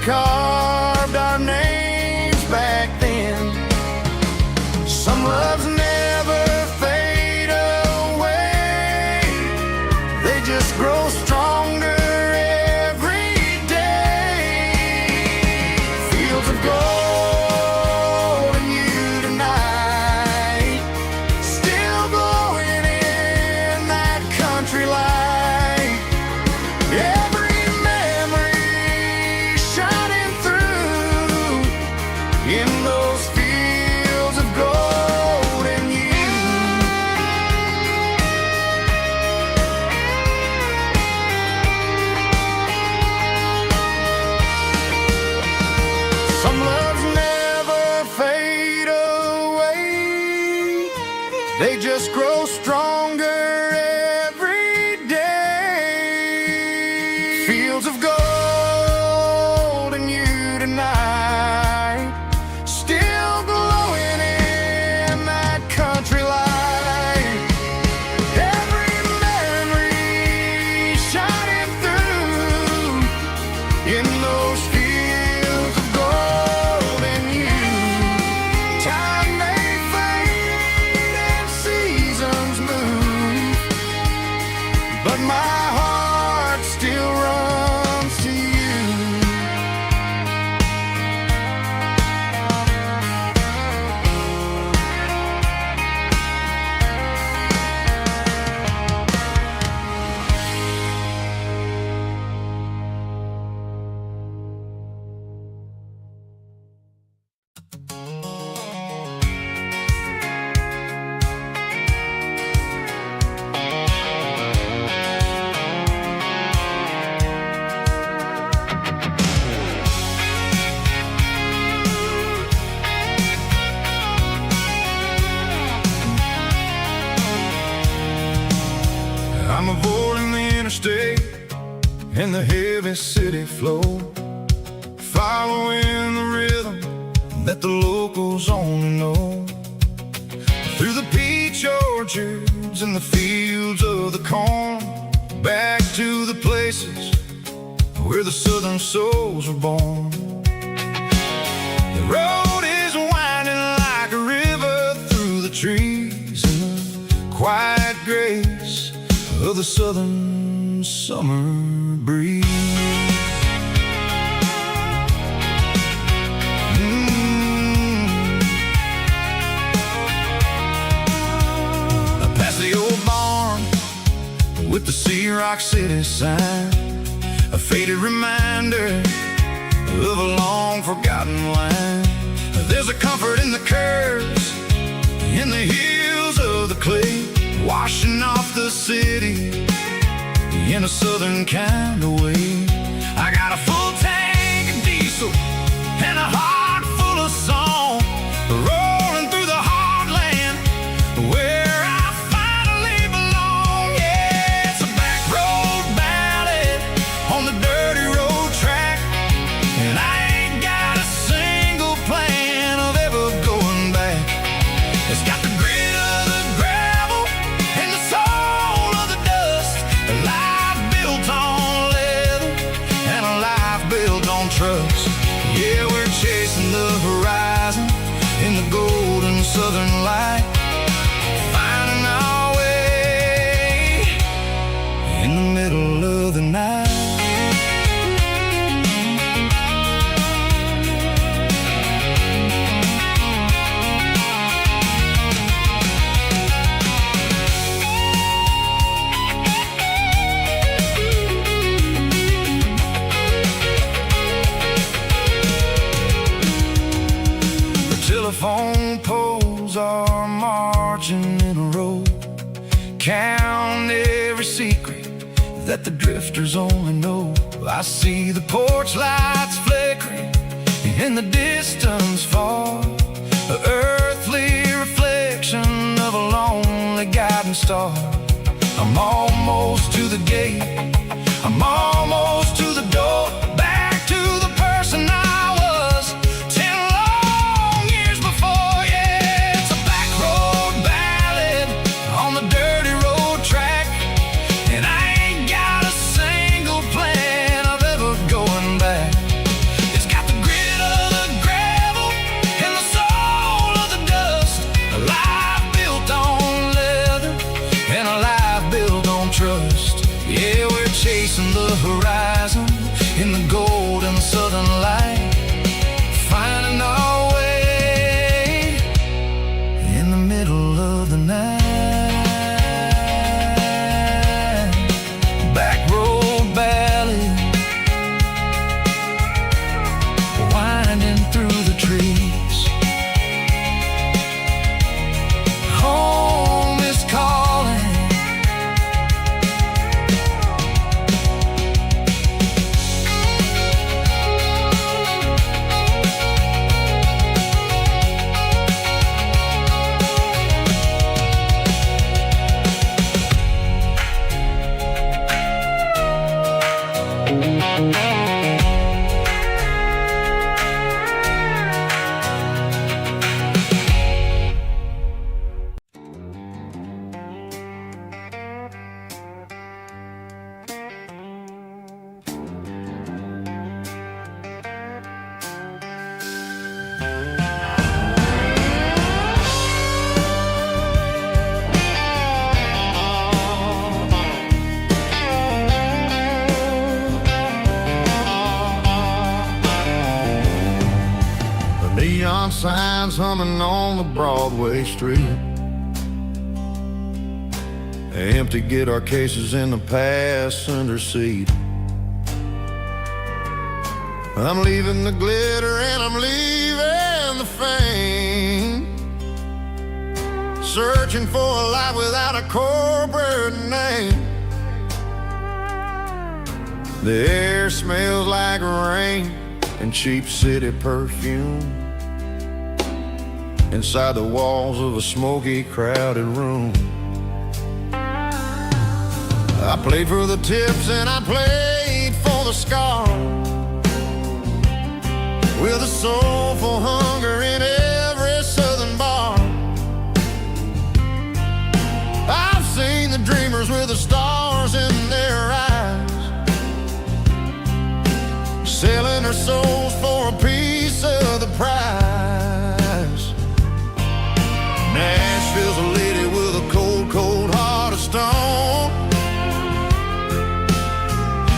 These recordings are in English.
carved our names back then. Some loves never fade away, they just grow stronger every day. Fields of gold in you tonight, still glowing in that country light. Every memory shining through in those fields of gold and you. Some loves never fade away, they just grow stronger every day. Fields of gold and you tonight, still glowing in that country light. Every memory shining through in those fields of gold and you. Time may fade and seasons move, but my heart still runs to you. I'm avoiding the interstate and the heavy city flow, following the rhythm that the locals only know. Through the peach orchards and the fields of the corn, back to the places where the southern souls were born. The road is winding like a river through the trees in the quiet grace of the southern summer breeze. Past the old barn with the Sea Rock City sign, a faded reminder of a long forgotten line. There's a comfort in the curves, in the hills of the clay, washing off the city in a southern kind of way. I got a full tank of diesel and a heart full of song, rolling through the heartland where I finally belong. Yeah, it's a back road ballad on the dirty road track, and I ain't got a single plan of ever going back. It's got the grit of the gravel and the soul of the dust, a life built on leather and a life built on trust. Yeah, we're chasing the horizon in the golden southern light, finding our way in the middle of the night. Telephone poles are marching in a row, count every secret that the drifters only know. I see the porch lights flickering in the distance far, an earthly reflection of a lonely guiding star. I'm almost to the gate, I'm almost to the door, back to the person I was 10 long years before. Yeah, it's a back road ballad on the dirty road track, and I ain't got a single plan of ever going back. Neon signs humming on the Broadway street. Empty guitar cases in the passenger seat. I'm leaving the glitter and I'm leaving the fame, searching for a life without a corporate name. The air smells like rain and cheap city perfume inside the walls of a smoky, crowded room. I played for the tips and I played for the scars, with a soulful hunger in every southern bar. I've seen the dreamers with the stars in their eyes, selling their souls for a piece of the prize. Nashville's a lady with a cold, cold heart of stone.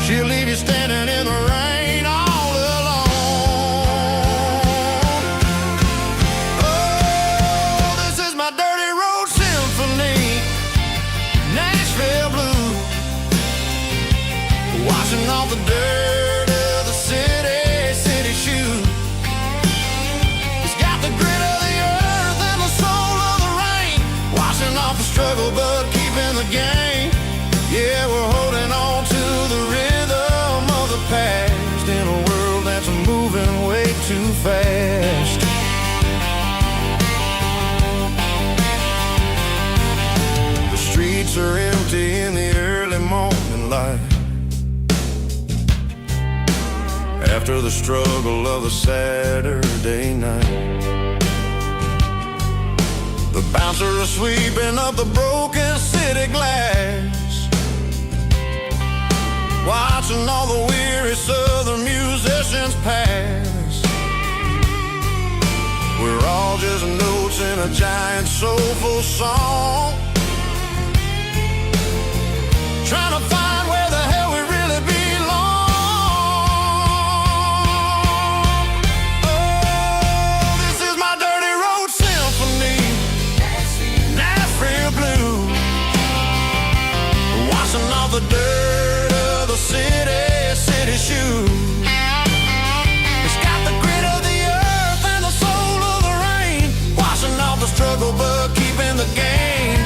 She'll leave you standing in the rain all alone. Oh, this is my dirty road symphony, Nashville blues, washing off the dirt of the city shoes. It's got the grit of the earth and the soul of the rain, washing off the struggle but keeping the game. Yeah, we're holding on to the rhythm of the past in a world that's moving way too fast. The streets are empty in the early morning light, after the struggle of a Saturday night. The bouncer is sweeping up the broken city glass, watching all the weary southern musicians pass. We're all just notes in a giant soulful song, trying to find where the hell we really belong. Oh, this is my dirty road symphony, Nashville blues, washing off the dirt of the city shoes. It's got the grit of the earth and the soul of the rain, washing off the struggle but keeping the game.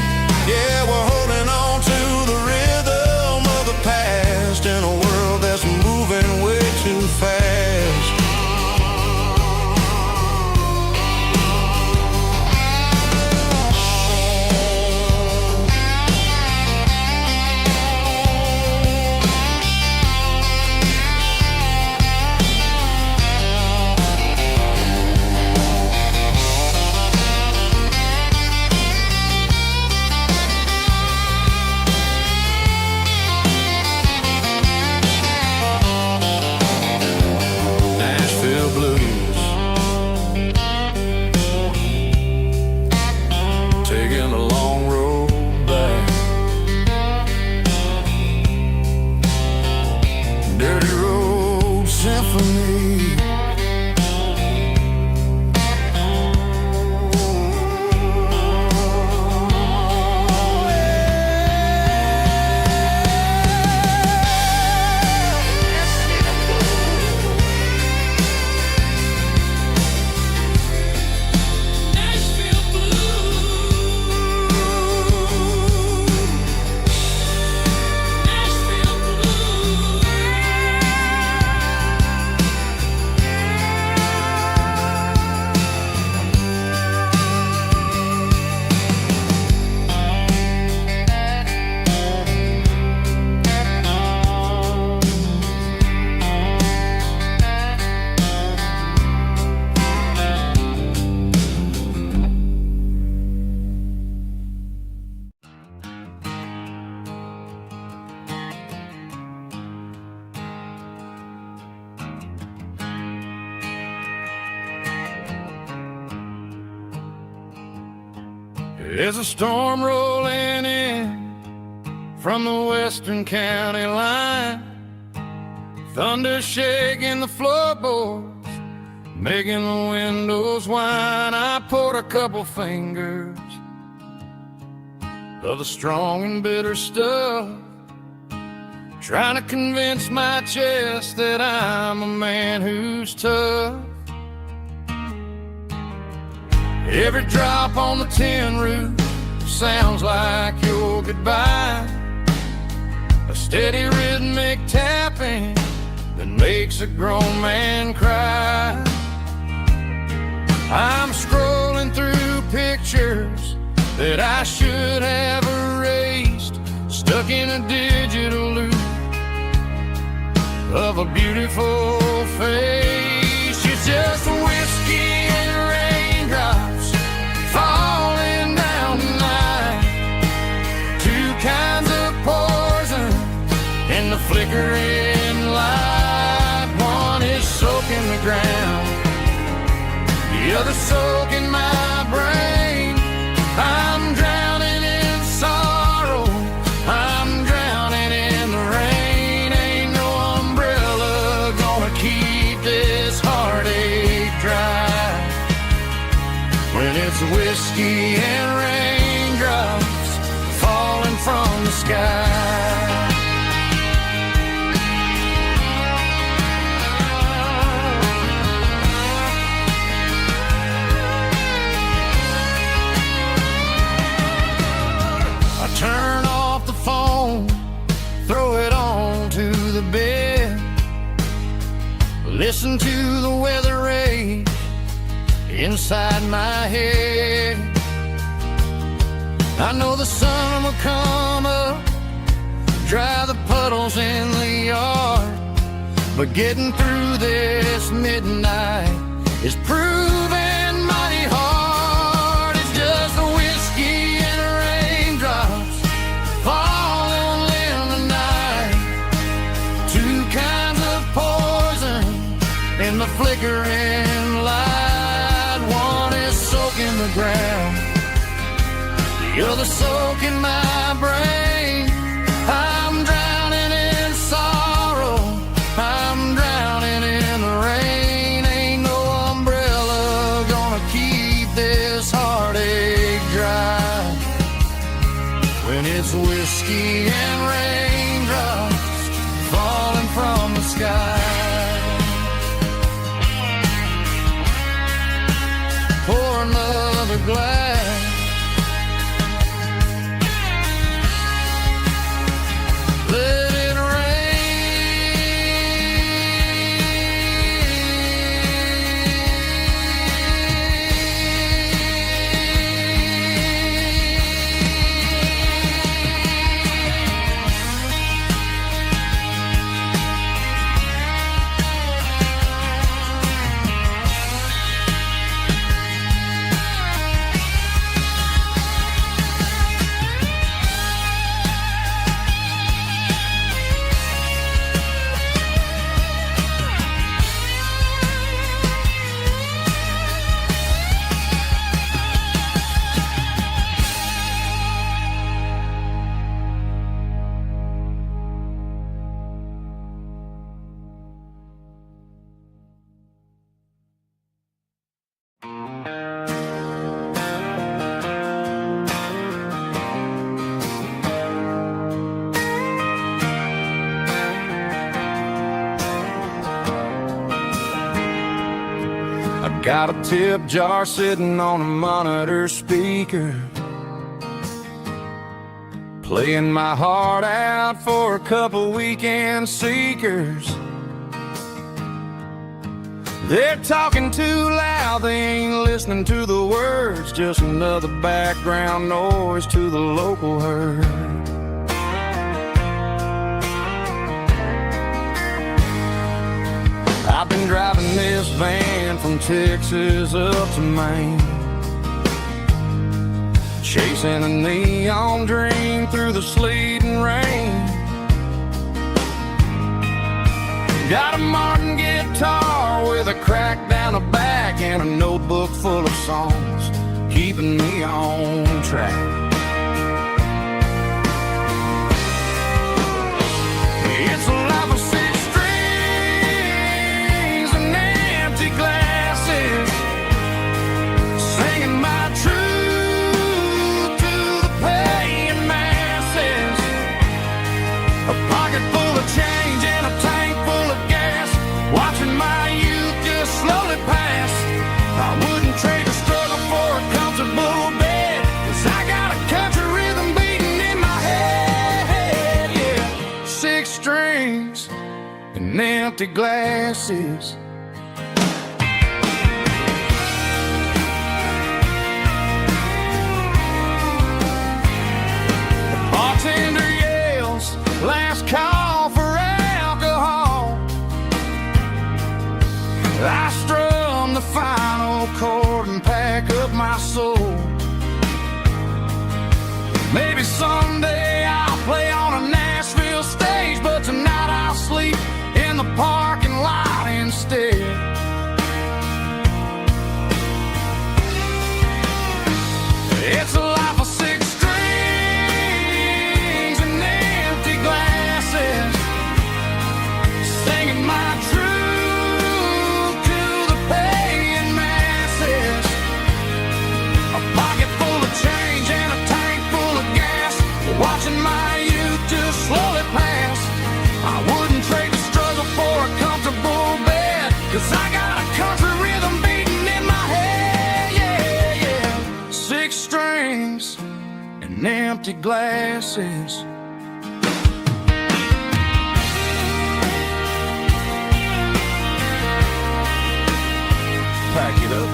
Yeah, we're holding on to the rhythm of the past in a world that's moving way too fast. There's a storm rolling in from the western county line, thunder shaking the floorboards, Making the windows whine, I poured a couple fingers of the strong and bitter stuff, trying to convince my chest that I'm a man who's tough. Every drop on the tin roof sounds like your goodbye, a steady rhythmic tapping that makes a grown man cry. I'm scrolling through pictures that I should have erased, stuck in a digital loop of a beautiful face. It's just whiskey and raindrops falling down tonight, two kinds of poison in the flickering light. One is soaking the ground, the other soaking my brain. I'm drowning in sorrow, I'm drowning in the rain. Ain't no umbrella gonna keep this heartache dry when it's whiskey and raindrops falling from the sky. Turn off the phone, throw it on to the bed, listen to the weather rage inside my head. I know the sun will come up, dry the puddles in the yard, but getting through this midnight is proving mighty hard. It's just the whiskey and raindrops falling in the night, two kinds of poison in the flickering light. One is soaking the ground, the other soaking my brain. I'm drowning in sorrow, I'm drowning in the rain. Ain't no umbrella gonna keep this heartache dry when it's whiskey and raindrops falling from the sky. Pour another glass, let it got a tip jar sitting on a monitor speaker, playing my heart out for a couple weekend seekers. They're talking too loud, they ain't listening to the words, just another background noise to the local herd. I've been driving this van from Texas up to Maine, chasing a neon dream through the sleet and rain. Got a Martin guitar with a crack down the back and a notebook full of songs, keeping me on track. It's a life of six strings, an empty glass slowly pass. I wouldn't trade the struggle for a comfortable bed, 'cause I got a country rhythm beating in my head, yeah. 6 strings and empty glasses. The bartender yells, last call for alcohol. I strum the final chord and pack up my soul. Maybe someday I'll play on a Nashville stage, but tonight I'll sleep in the parking lot instead. It's a life of 6 strings and empty glasses, singing my truth to the paying masses. A pocket full of change and a tank full of gas, watching my youth just slowly pass. I wouldn't trade the struggle for a comfortable bed, 'cause I got a country rhythm beating in my head, yeah, yeah. 6 strings and empty glasses. Pack it up.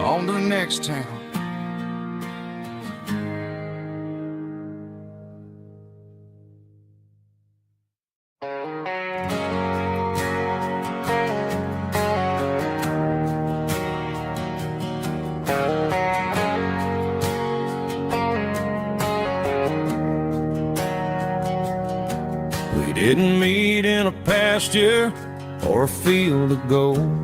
On to the next town. We didn't meet in a pasture or a field of gold.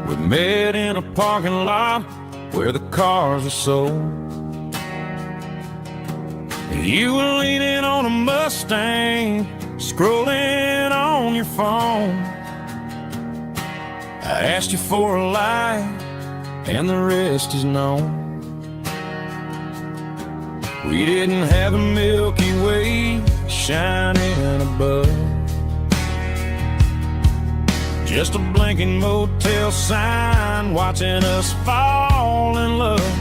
We met in a parking lot where the cars are sold. You were leaning on a Mustang, scrolling on your phone. I asked you for a light, and the rest is known. We didn't have a Milky Way shining above, just a blinking motel sign watching us fall in love.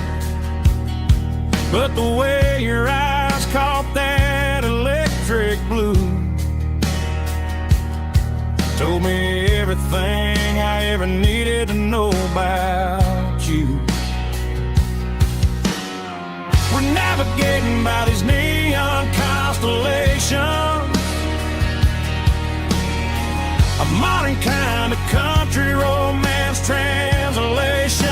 But the way your eyes caught that electric blue told me everything I ever needed to know about you. We're navigating by these neon constellations, a modern kind of country romance translation.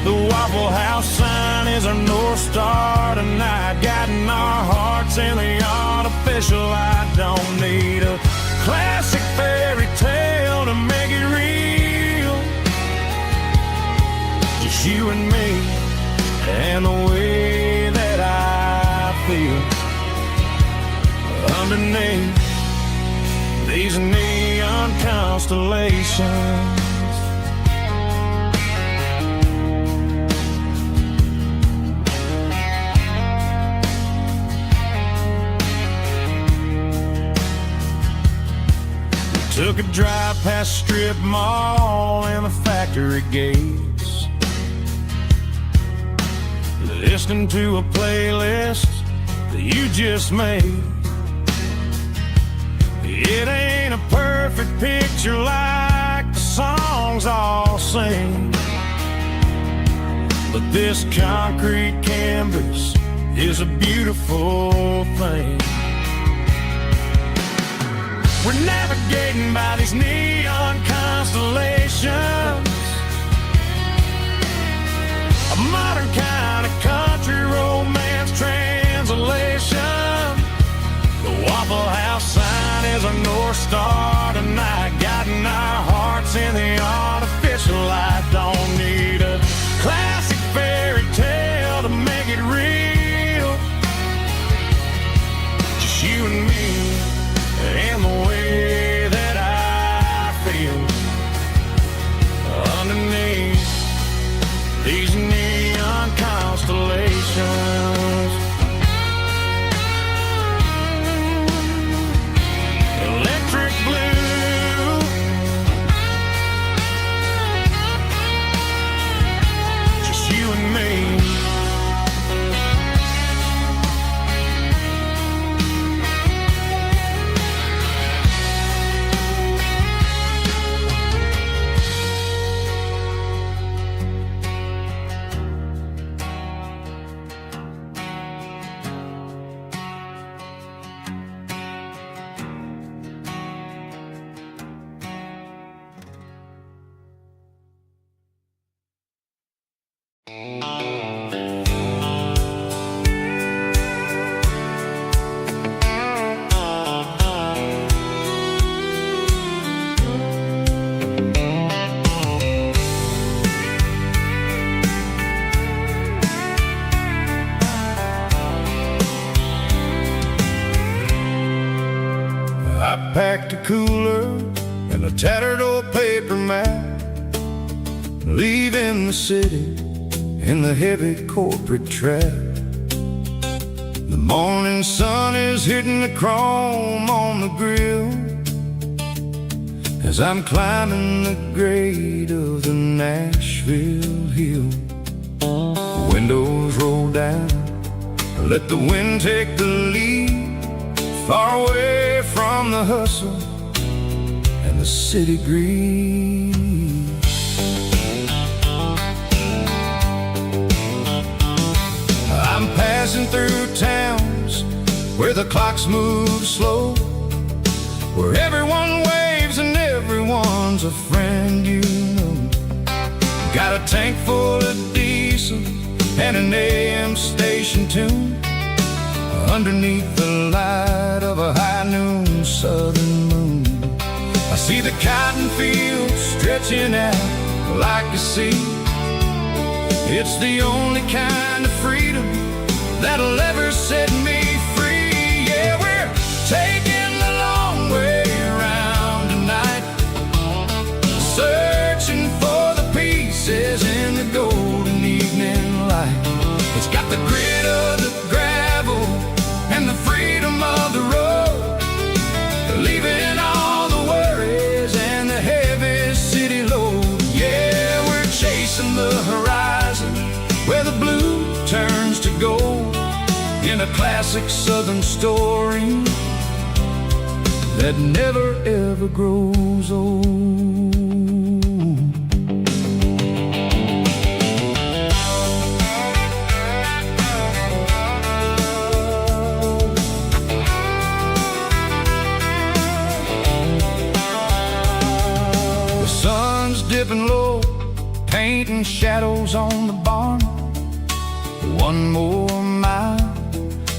The Waffle House sign is our North Star tonight, guiding our hearts in the artificial. I don't need a classic fairy tale to make it real, just you and me and the way that I feel underneath these neon constellations. Took a drive past strip mall and the factory gates, listening to a playlist that you just made. It ain't a perfect picture like the songs all sing, but this concrete canvas is a beautiful thing. We're navigating by these neon constellations, a modern kind of country romance translation. The Waffle House sign is a North Star tonight, guiding our hearts in the artificial light. Don't need a classic fairy tale to make it real, just you and me and the way that I feel underneath these neon constellations. packed a cooler and a tattered old paper map, leaving the city in the heavy corporate trap. The morning sun is hitting the chrome on the grill as I'm climbing the grade of the Nashville hill. Windows roll down, let the wind take the lead, far away from the hustle and the city greed. I'm passing through towns where the clocks move slow, where everyone waves and everyone's a friend you know. Got a tank full of diesel and an AM station tune underneath the light of a high noon southern moon. I see the cotton fields stretching out like a sea. It's the only kind of freedom that'll ever set me free. Yeah, we're taking the long way around tonight, searching for the pieces in the golden evening light. It's got the grit of the gravel and the freedom of the road, leaving all the worries and the heavy city load. Yeah, we're chasing the horizon where the blue turns to gold, in a classic southern story that never ever grows old. The sun's dipping low, painting shadows on the barn. One more mile,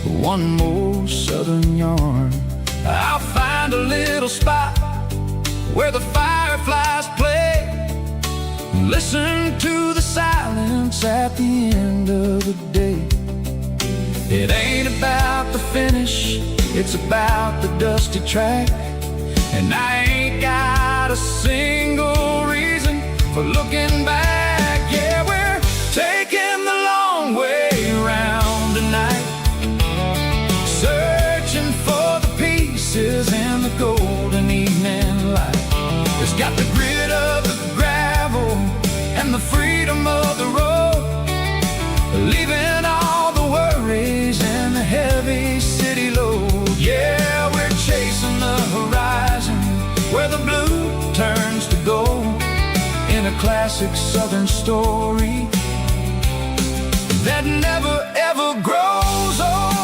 one more southern yarn. I'll find a little spot where the fireflies play, listen to the silence at the end of the day. It ain't about the finish, it's about the dusty track. And I ain't got a single reason for looking back. Yeah, we're taking the long way around tonight, searching for the pieces in the golden evening light. It's got the grit of the gravel and the freedom of the road, leaving all the worries and the heavy city load. Yeah, we're chasing the horizon where the blue turns to gold, in a classic southern story that never ever grows old.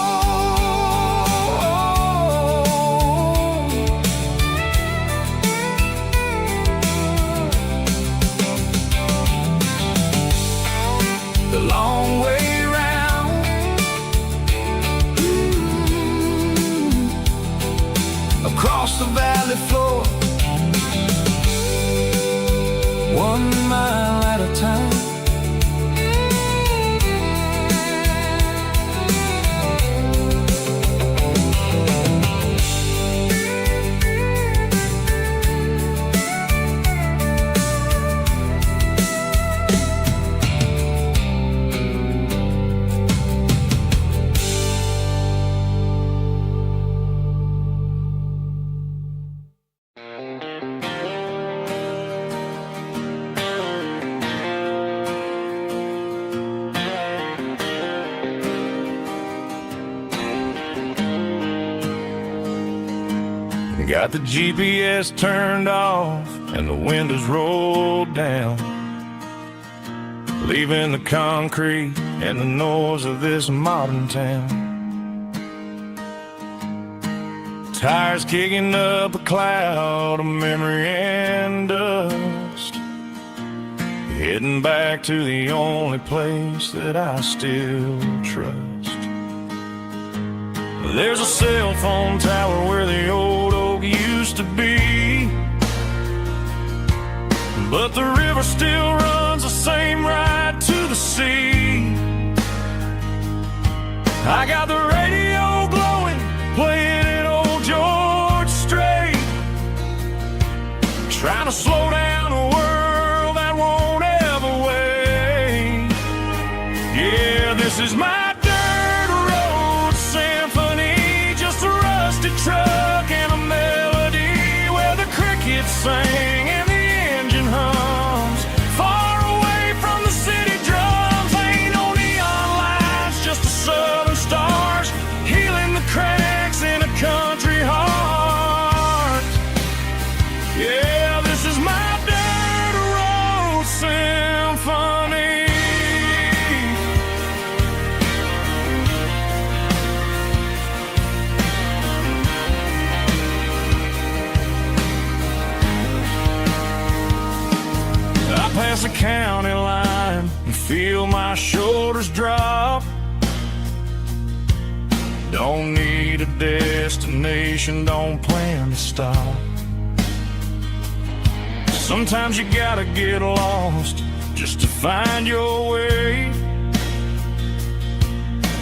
The long way round, across the valley floor, 1 mile at a time. Got the GPS turned off and the windows rolled down, leaving the concrete and the noise of this modern town. Tires kicking up a cloud of memory and dust, heading back to the only place that I still trust. There's a cell phone tower where the old oak used to be, but the river still runs the same right to the sea. I got the radio glowing, playing an old George Strait, feel my shoulders drop. Don't need a destination, don't plan to stop. Sometimes you gotta get lost just to find your way,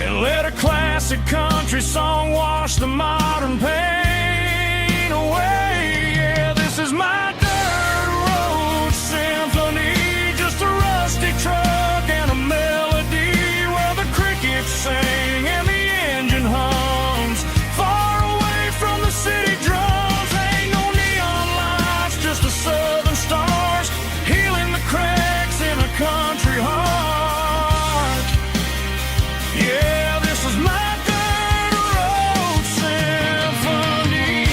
and let a classic country song wash the modern pain away. Yeah, this is my dirt road symphony, just a rusty truck and a melody where the crickets sing and the engine hums far away from the city drums. Ain't no neon lights, just the southern stars healing the cracks in a country heart. Yeah, this is my dirt road symphony.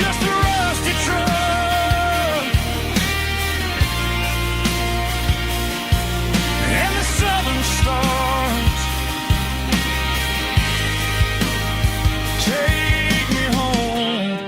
Just a rusty truck and the southern stars take me home.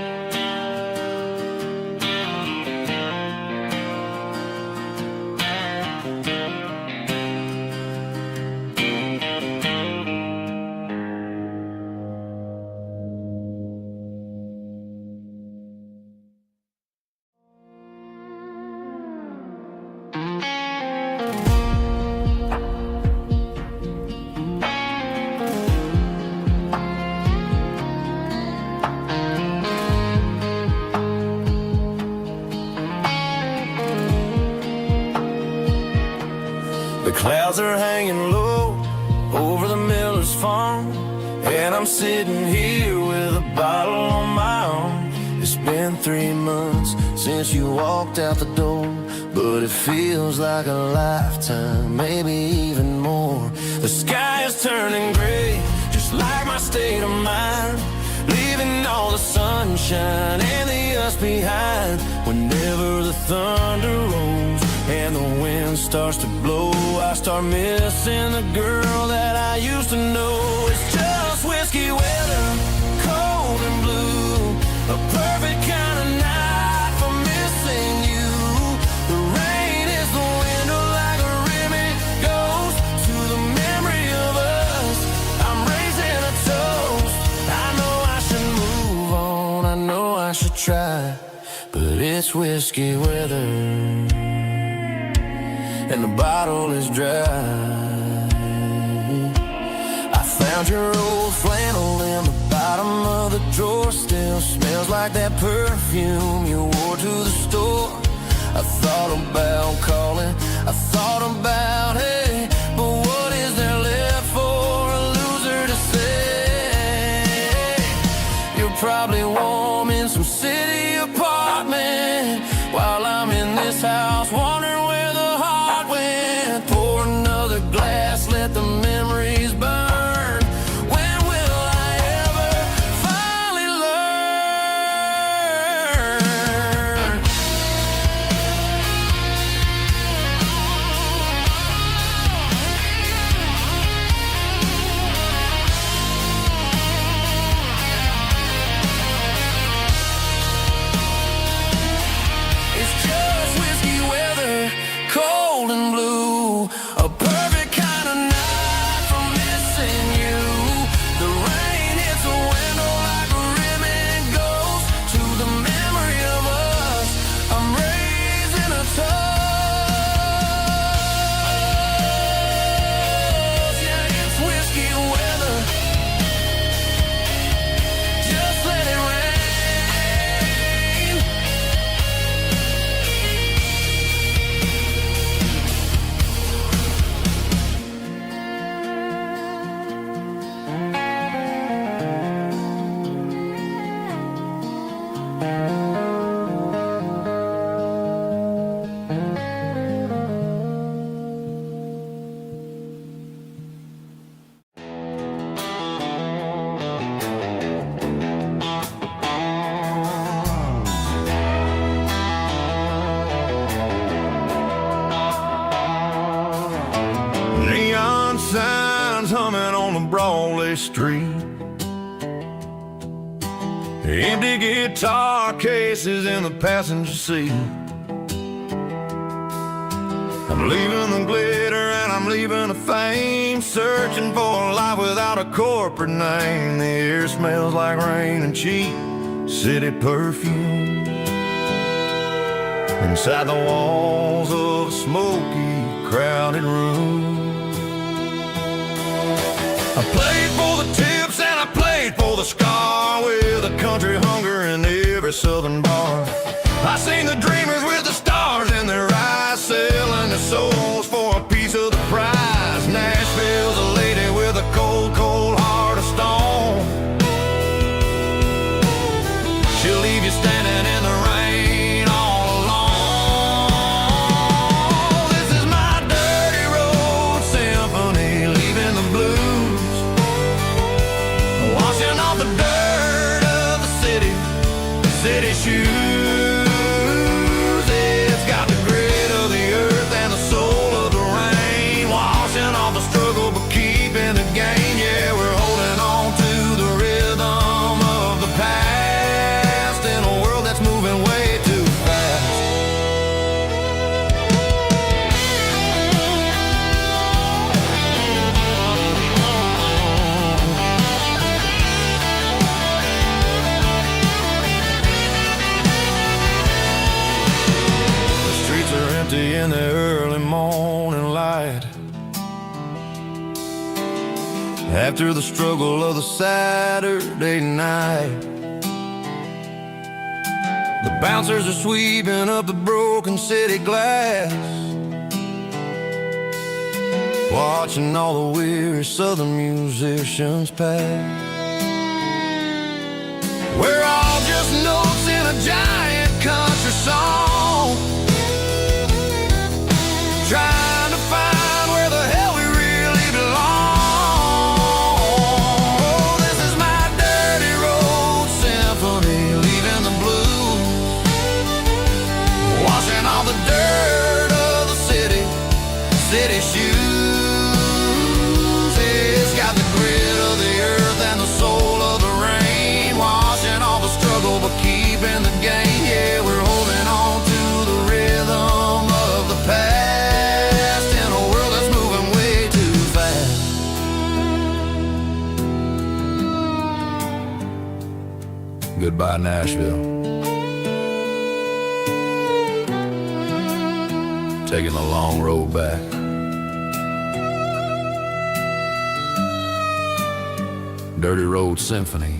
The clouds are hanging low over the miller's farm, and I'm sitting here with a bottle on my arm. It's been 3 months since you walked out the door, but it feels like a lifetime, maybe even more. The sky is turning gray, just like my state of mind, leaving all the sunshine and the us behind. Whenever the thunder rolls and the wind starts to blow, I start missing the girl that I used to know. It's just whiskey weather, cold and blue, a perfect kind of night for missing you. The rain is the window like a ribbon goes to the memory of us. I'm raising a toast. I know I should move on, I know I should try, but it's whiskey weather and the bottle is dry. I found your old flannel in the bottom of the drawer, still smells like that perfume you wore to the store. I thought about calling, I thought about, hey, but what is there left for a loser to say? You're probably warm in some city apartment while I'm in this house wondering where the heart went. Pour another glass, let the memories burn. When will I ever finally learn? It's just whiskey weather, busy street. Empty guitar cases in the passenger seat. I'm leaving the glitter and I'm leaving the fame, searching for a life without a corporate name. The air smells like rain and cheap city perfume. Inside the walls of a smoky, crowded room. I played for the tips and I played for the scar, with a country hunger in every southern bar. I seen the dreamers with the stars in their eyes, selling their souls for a piece of the prize. Nashville's a lady with a cold, cold heart of stone. She'll leave you standing in the rain all alone. This is my dirty road symphony, leaving the blues, washing off the dirt of the city shoes. In the early morning light, after the struggle of the Saturday night, the bouncers are sweeping up the broken city glass, watching all the weary southern musicians pass. We're all just notes in a giant country song, trying to find where the hell we really belong. Oh, this is my dirty road symphony, leaving the blues, washing all the dirt of the city shoes. It's got the grit of the earth and the soul of the rain, washing all the struggle but keeping the game. Yeah, we're holding on to the rhythm of the past. Goodbye, Nashville. Taking the long road back. Dirty Road Symphony.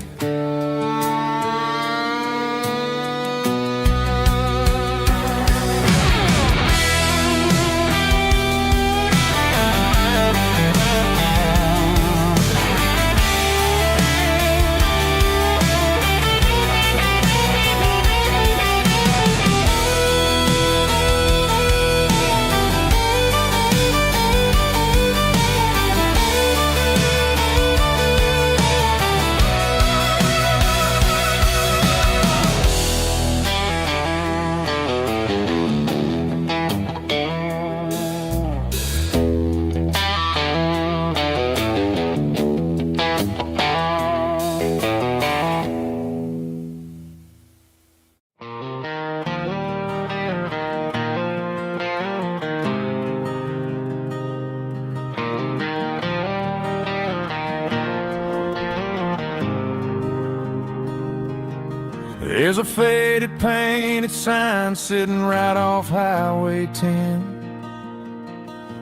There's a faded painted sign sitting right off Highway 10.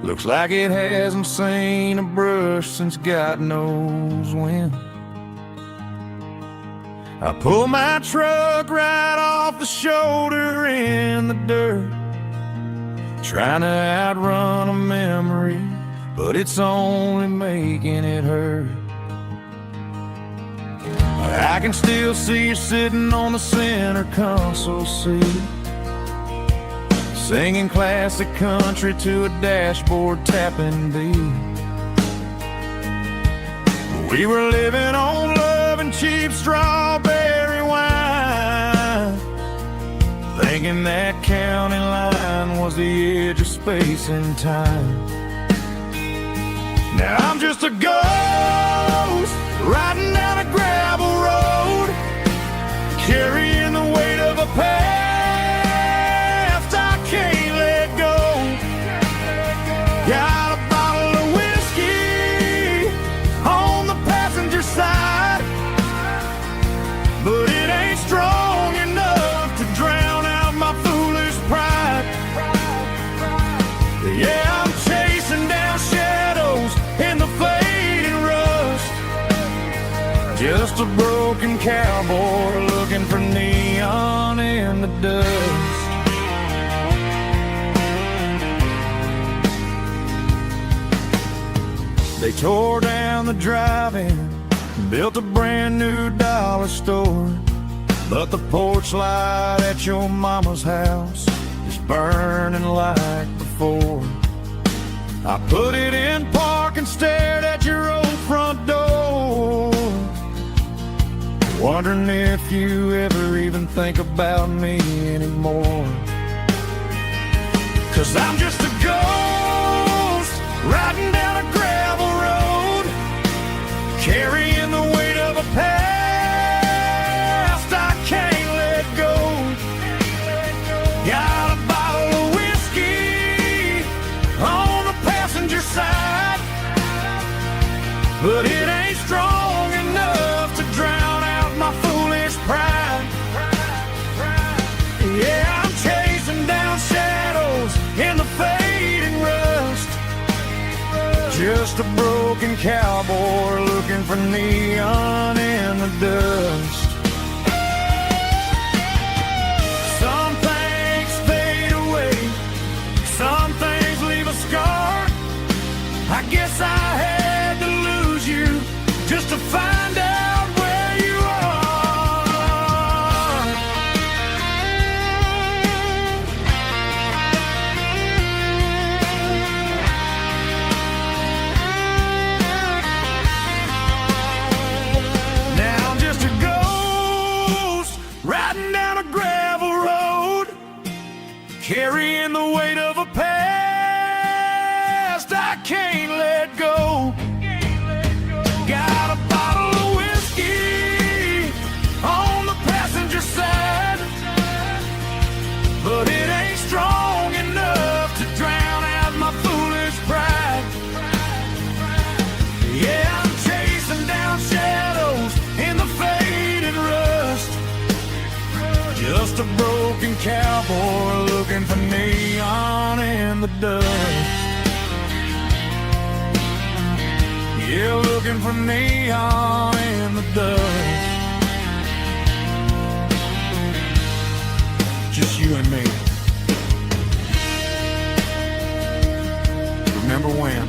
Looks like it hasn't seen a brush since God knows when. I pull my truck right off the shoulder in the dirt, trying to outrun a memory, but it's only making it hurt. I can still see you sitting on the center console seat, singing classic country to a dashboard tapping beat. We were living on love and cheap strawberry wine, thinking that county line was the edge of space and time. Now I'm just a ghost riding down a gravel road, carrying the weight of a past I can't let go. Got a bottle of whiskey on the passenger side, but it ain't strong enough to drown out my foolish pride. Yeah, I'm chasing down shadows in the fading rust, just a broken cowboy looking for neon in the dust. They tore down the drive-in, built a brand new dollar store, but the porch light at your mama's house is burning like before. I put it in park and stared at your old front door, wondering if you ever even think about me anymore. 'Cause I'm just a ghost riding down a gravel road, carrying the weight of a past I can't let go. Got a bottle of whiskey on the passenger side, but it ain't strong enough to drown out my foolish pride. Yeah, I'm chasing down shadows in the fading rust, just a broken cowboy looking for neon in the dust. Some things fade away, some things leave a scar. I guess I had to lose you just to find out where you are. Now I'm just a ghost riding down a gravel road, carrying the weight of a past I can't let go. Got a bottle of whiskey on the passenger side, but it ain't strong enough to drown out my foolish pride. Yeah, I'm chasing down shadows in the faded rust, just a broken cowboy looking for neon in the dust. Yeah, looking for neon in the dust. Just you and me. Remember when?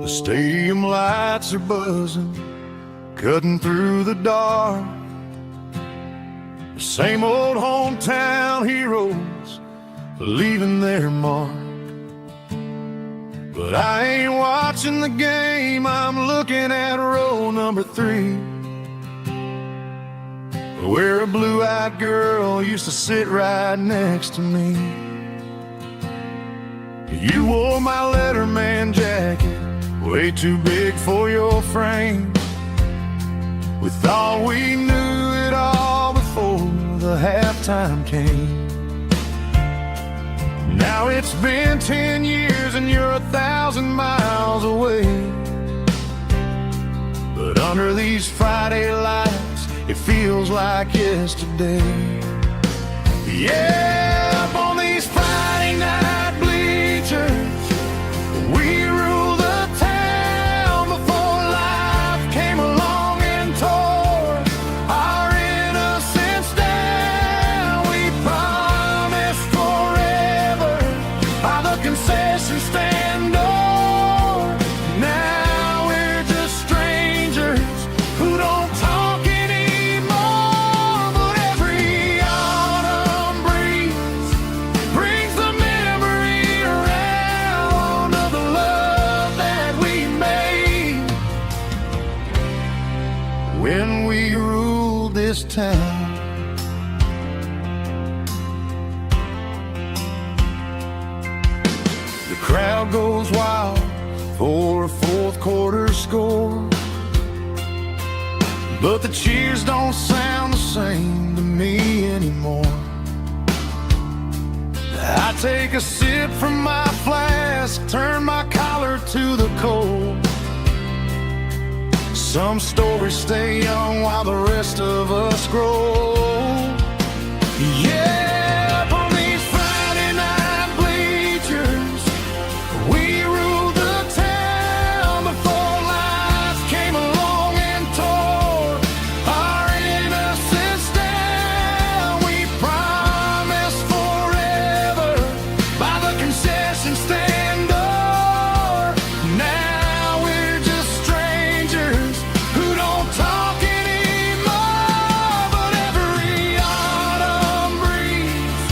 The stadium lights are buzzing, cutting through the dark. The same old hometown heroes leaving their mark. But I ain't watching the game, I'm looking at row number 3, where a blue-eyed girl used to sit right next to me. You wore my Letterman jacket, way too big for your frame. We thought we knew it all before the halftime came. Now it's been 10 years and you're 1,000 miles away. But under these Friday lights, it feels like yesterday. Yeah, up on these Friday night bleachers, we rule the town before life came along and tore our innocence down. We promised forever town. The crowd goes wild for a fourth quarter score, but the cheers don't sound the same to me anymore. I take a sip from my flask, turn my collar to the cold. Some stories stay young while the rest of us grow. Yeah, up on these Friday night bleachers, we ruled the town before life came along and tore our innocence down. We promised forever by the concession stand door. Now we're just strangers who don't talk anymore. But every autumn breeze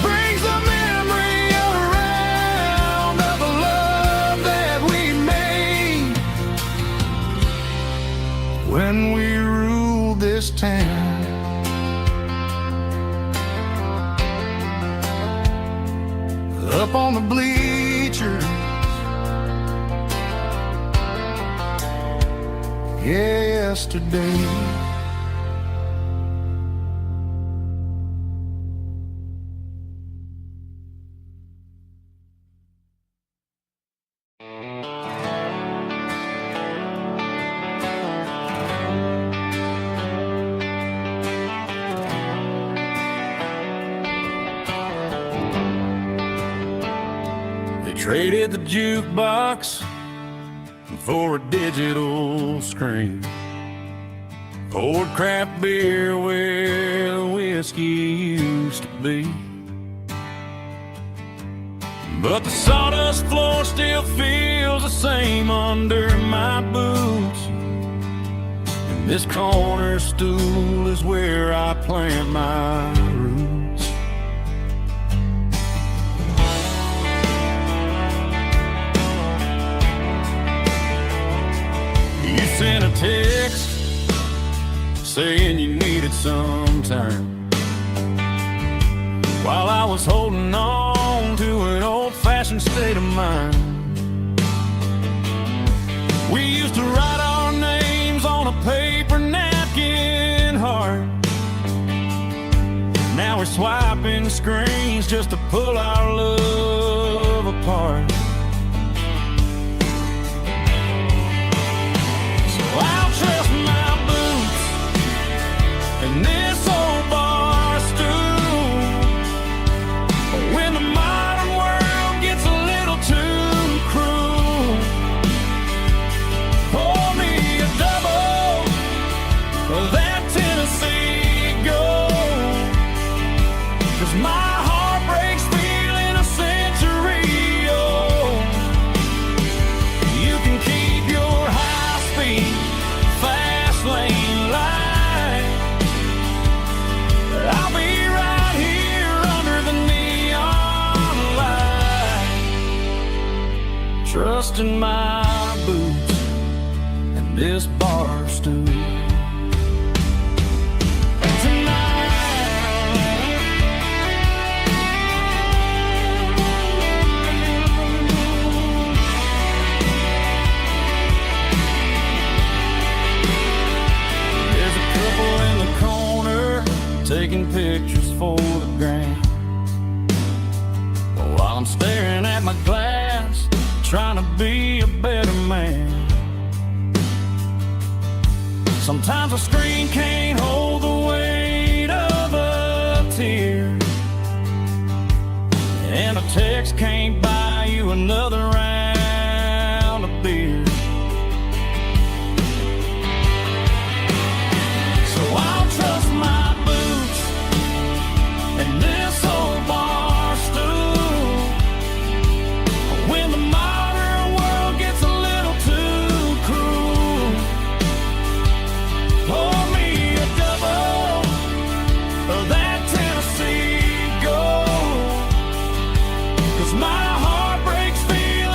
brings a memory around of the love that we made when we ruled this town. Up on the bleachers, yesterday. They traded the jukebox for a digital screen, poured craft beer where the whiskey used to be. But the sawdust floor still feels the same under my boots, and this corner stool is where I plant my roots. You sent a text saying you needed some time, while I was holding on to an old-fashioned state of mind. We used to write our names on a paper napkin heart. Now we're swiping screens just to pull our love apart. I'll trust my boots and this old bar stool when the modern world gets a little too cruel. Pour me a double of that Tennessee Gold, 'cause my heart breaks feeling a century old. You can keep your high speed fast lane light, I'll be right here under the neon light, trusting my boots and this bar stool. Taking pictures for the gram, while I'm staring at my glass, trying to be a better man. Sometimes a screen can't hold the weight of a tear, and a text can't buy you another round of beer. So I'll trust my and this old bar stool when the modern world gets a little too cruel. Pour me a double of that Tennessee Gold, 'cause my heart breaks feeling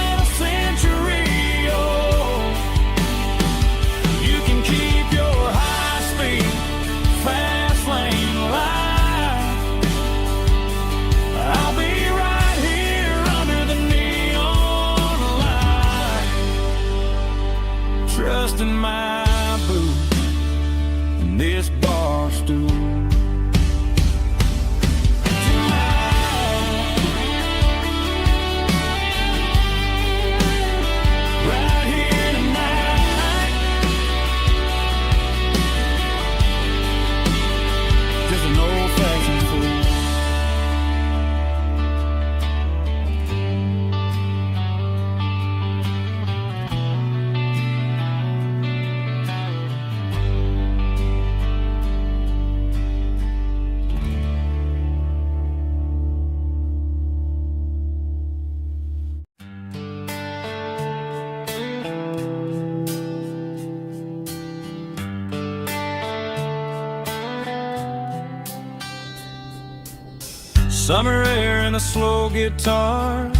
Summer air and a slow guitar,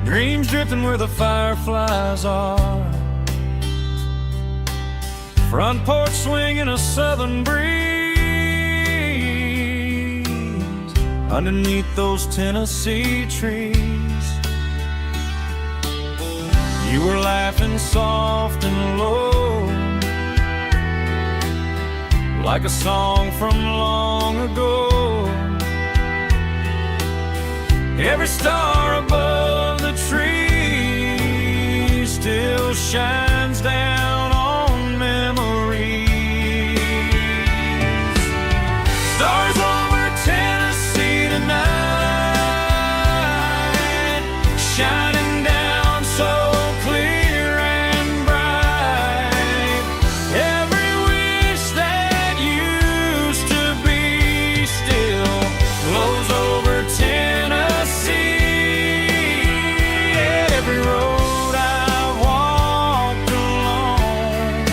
dreams drifting where the fireflies are, front porch swinging a southern breeze underneath those Tennessee trees. You were laughing soft and low, like a song from long ago. Every star above the tree still shines down on memories. Stars over Tennessee tonight, shining down so clear and bright. Every wish that used to be still flows over Tennessee. Every road I've walked along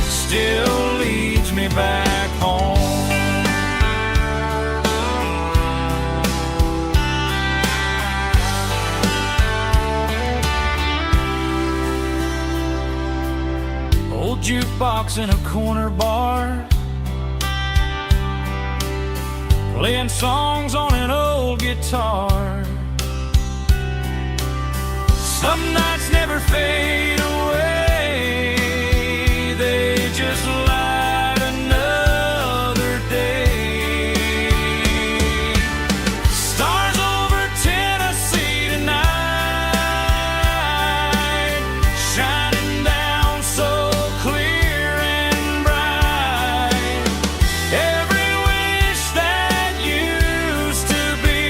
still leads me back home. Old jukebox in a corner bar, playing songs on an old guitar. Some nights never fade away, they just light another day. Stars over Tennessee tonight, shining down so clear and bright. Every wish that used to be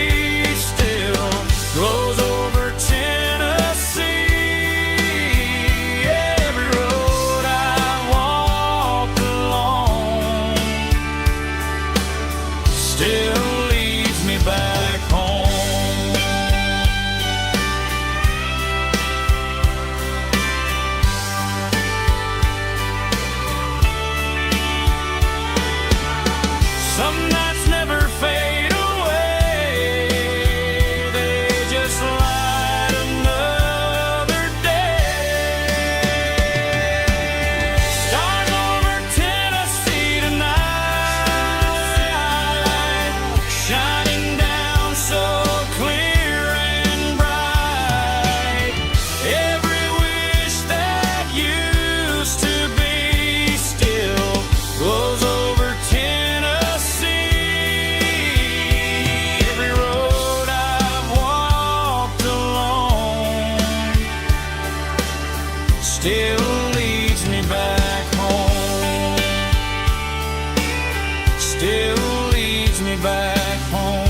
still glows over Tennessee. Every road I walked along still leads me back home. Some nights never fade away, they just light another day. Stars over Tennessee tonight, shining down so clear and bright. Every wish that used to be still glows over Tennessee. Every road I've walked along still leads me back home. Still leads me back home.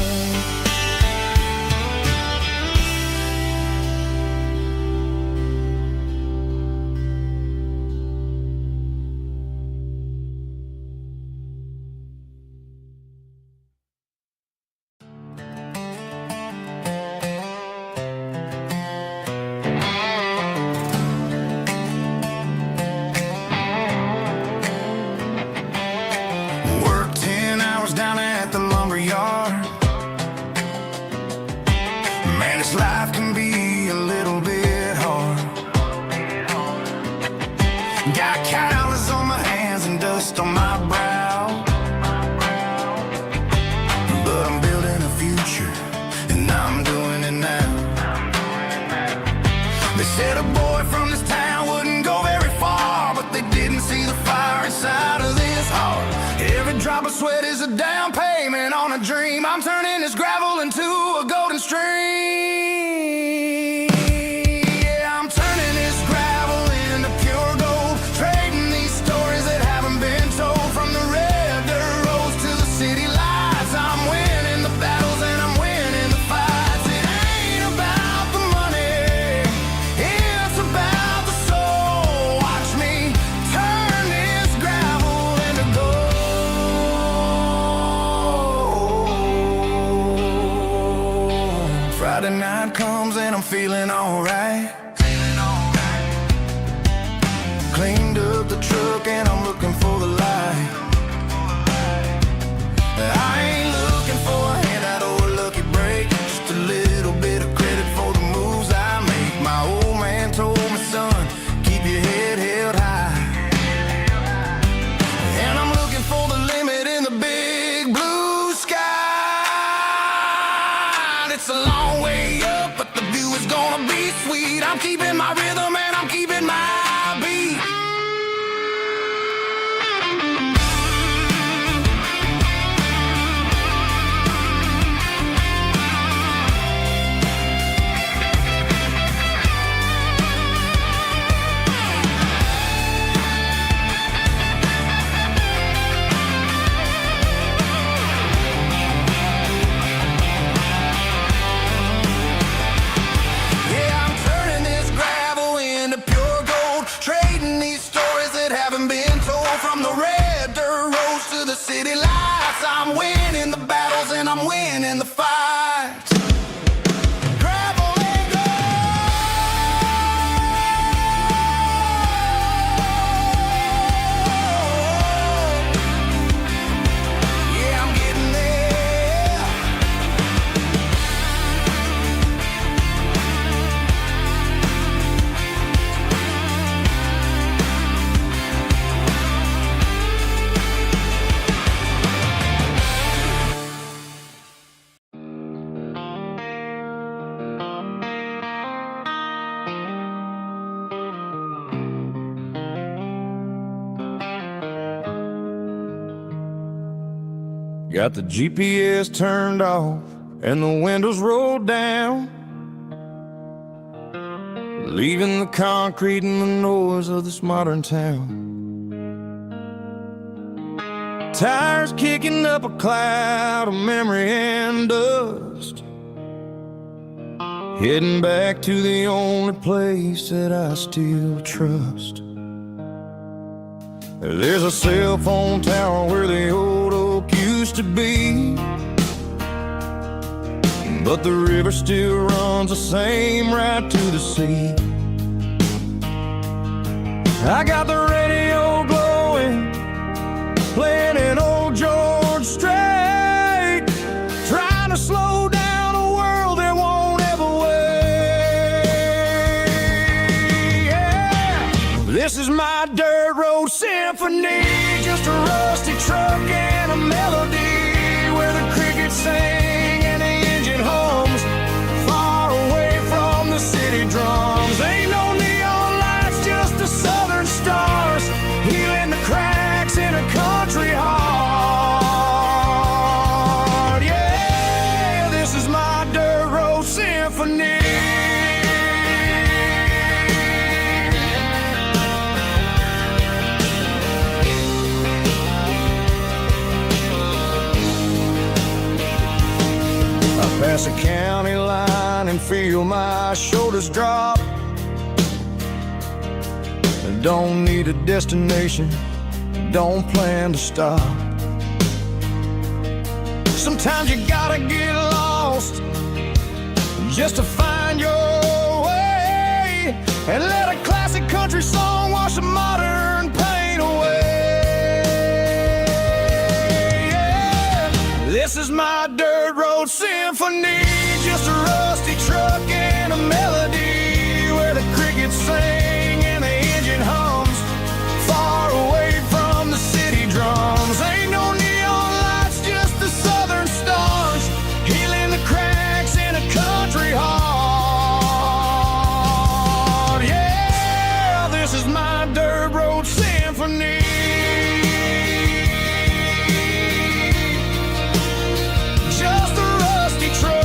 Work 10 hours down at the lumber yard. Man, this life can be a little bit hard. Got calluses on my hands and dust on my brow, but I'm building a future and I'm doing it now. They said a boy from this town wouldn't go very far, but they didn't see the fire inside of this heart. Every drop of sweat is a down payment on a dream. I'm turning this gravel into a golden stream. Yeah, I'm turning this gravel into pure gold, trading these stories that haven't been told. From the red dirt roads to the city lights, I'm winning the battles and I'm winning the fights. It ain't about the money, it's about the soul. Watch me turn this gravel into gold. Friday night comes and I'm feeling alright. Cleaned up the truck and I'm looking for the light. I ain't looking for a handout or a lucky break, just a little bit of credit for the moves I make. My old man told me, son, keep your head held high. And I'm looking for the limit in the big blue sky. It's a long way up, but the view is gonna be sweet. I'm keeping my rhythm and I'm keeping my beat. From the red dirt roads to the city lights, I'm winning the battles and I'm winning the fights. Gravel and gold. Yeah, I'm getting there. Got the GPS turned off and the windows rolled down, leaving the concrete and the noise of this modern town. Tires kicking up a cloud of memory and dust, heading back to the only place that I still trust. There's a cell phone tower where the old oak used to be, but the river still runs the same right to the sea. I got the radio glowing, playing an old George Strait, trying to slow down a world that won't ever wait. Yeah. This is my dirt road symphony, just a rusty truck and a melody where the crickets sing and the engine hums, far away from the city drums. Ain't no neon lights, just the southern stars, healing the cracks in a country heart. Yeah, this is my dirt road symphony. Pass a county line and feel my shoulders drop. Don't need a destination, don't plan to stop. Sometimes you gotta get lost just to find your way, and let a classic country song wash the modern pain away. Yeah. This is my dirt road symphony, just a rusty truck and a melody where the crickets sing and the engine hums, far away from the city drums. Ain't no neon lights, just the southern stars, healing the cracks in a country heart. Yeah, this is my dirt road symphony. Just a rusty truck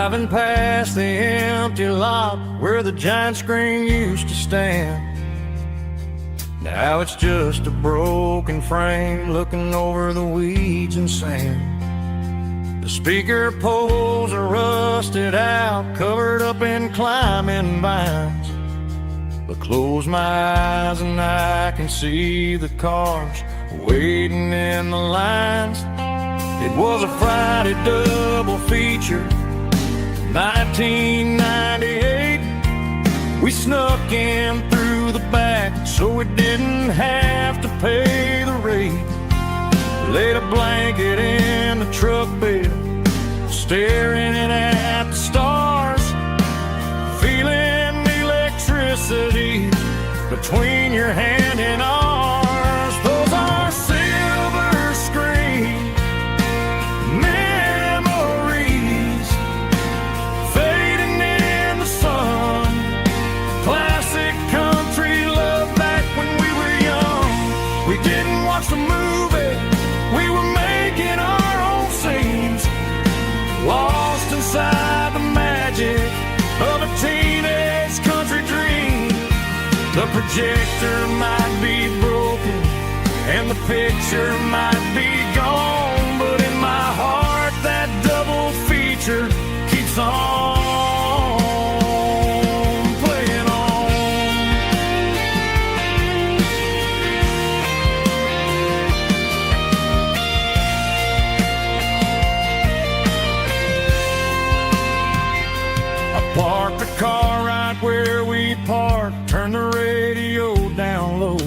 Driving past the empty lot where the giant screen used to stand. Now it's just a broken frame looking over the weeds and sand. The speaker poles are rusted out, covered up in climbing vines. But close my eyes and I can see the cars waiting in the lines. It was a Friday double feature, 1998. We snuck in through the back so we didn't have to pay the rate. Laid a blanket in the truck bed, staring at the stars, feeling the electricity between your hand and ours. Those are silver screen memories fading in the sun. Classic country love back when we were young. We didn't watch the movie, we were making our own scenes, lost inside the magic of a teenage country dream. The projector might be broken and the picture might be gone, but in my heart that double feature keeps on playing on. I parked the car right where we parked, turned the radio down low,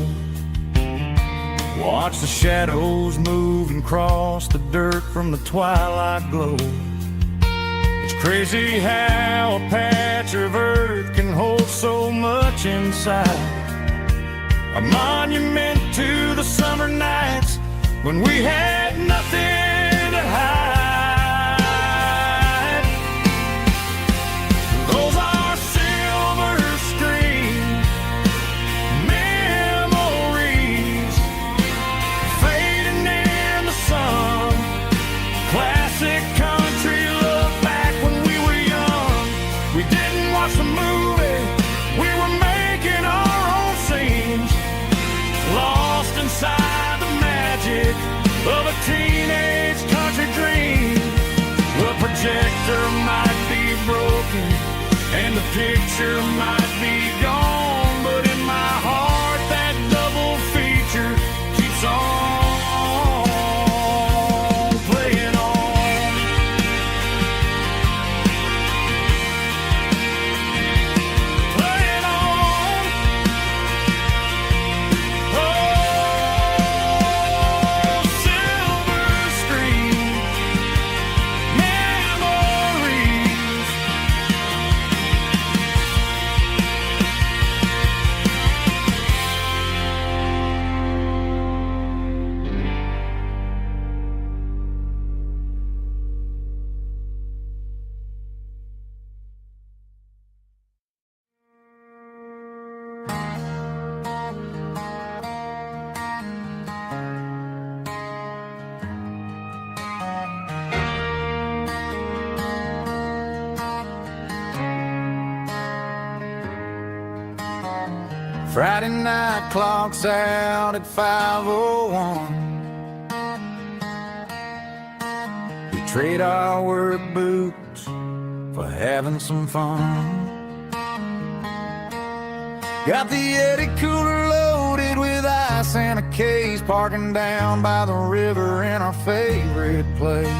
watch the shadows move and cross the dirt from the twilight glow. It's crazy how a patch of earth can hold so much inside. A monument to the summer nights when we had nothing to hide. Those are silver screen memories fading in the sun. Classic country love back when we were young. We didn't watch the movie, we were making our own scenes, lost inside the magic of a teenage country dream. The projector might be broken and the picture might be gone, but in my heart that double feature keeps on playing on. Playing on. Oh, silver screen memories. Friday night clocks out at 5:01. We trade our work boots for having some fun. Got the Yeti cooler loaded with ice and a case, parking down by the river in our favorite place.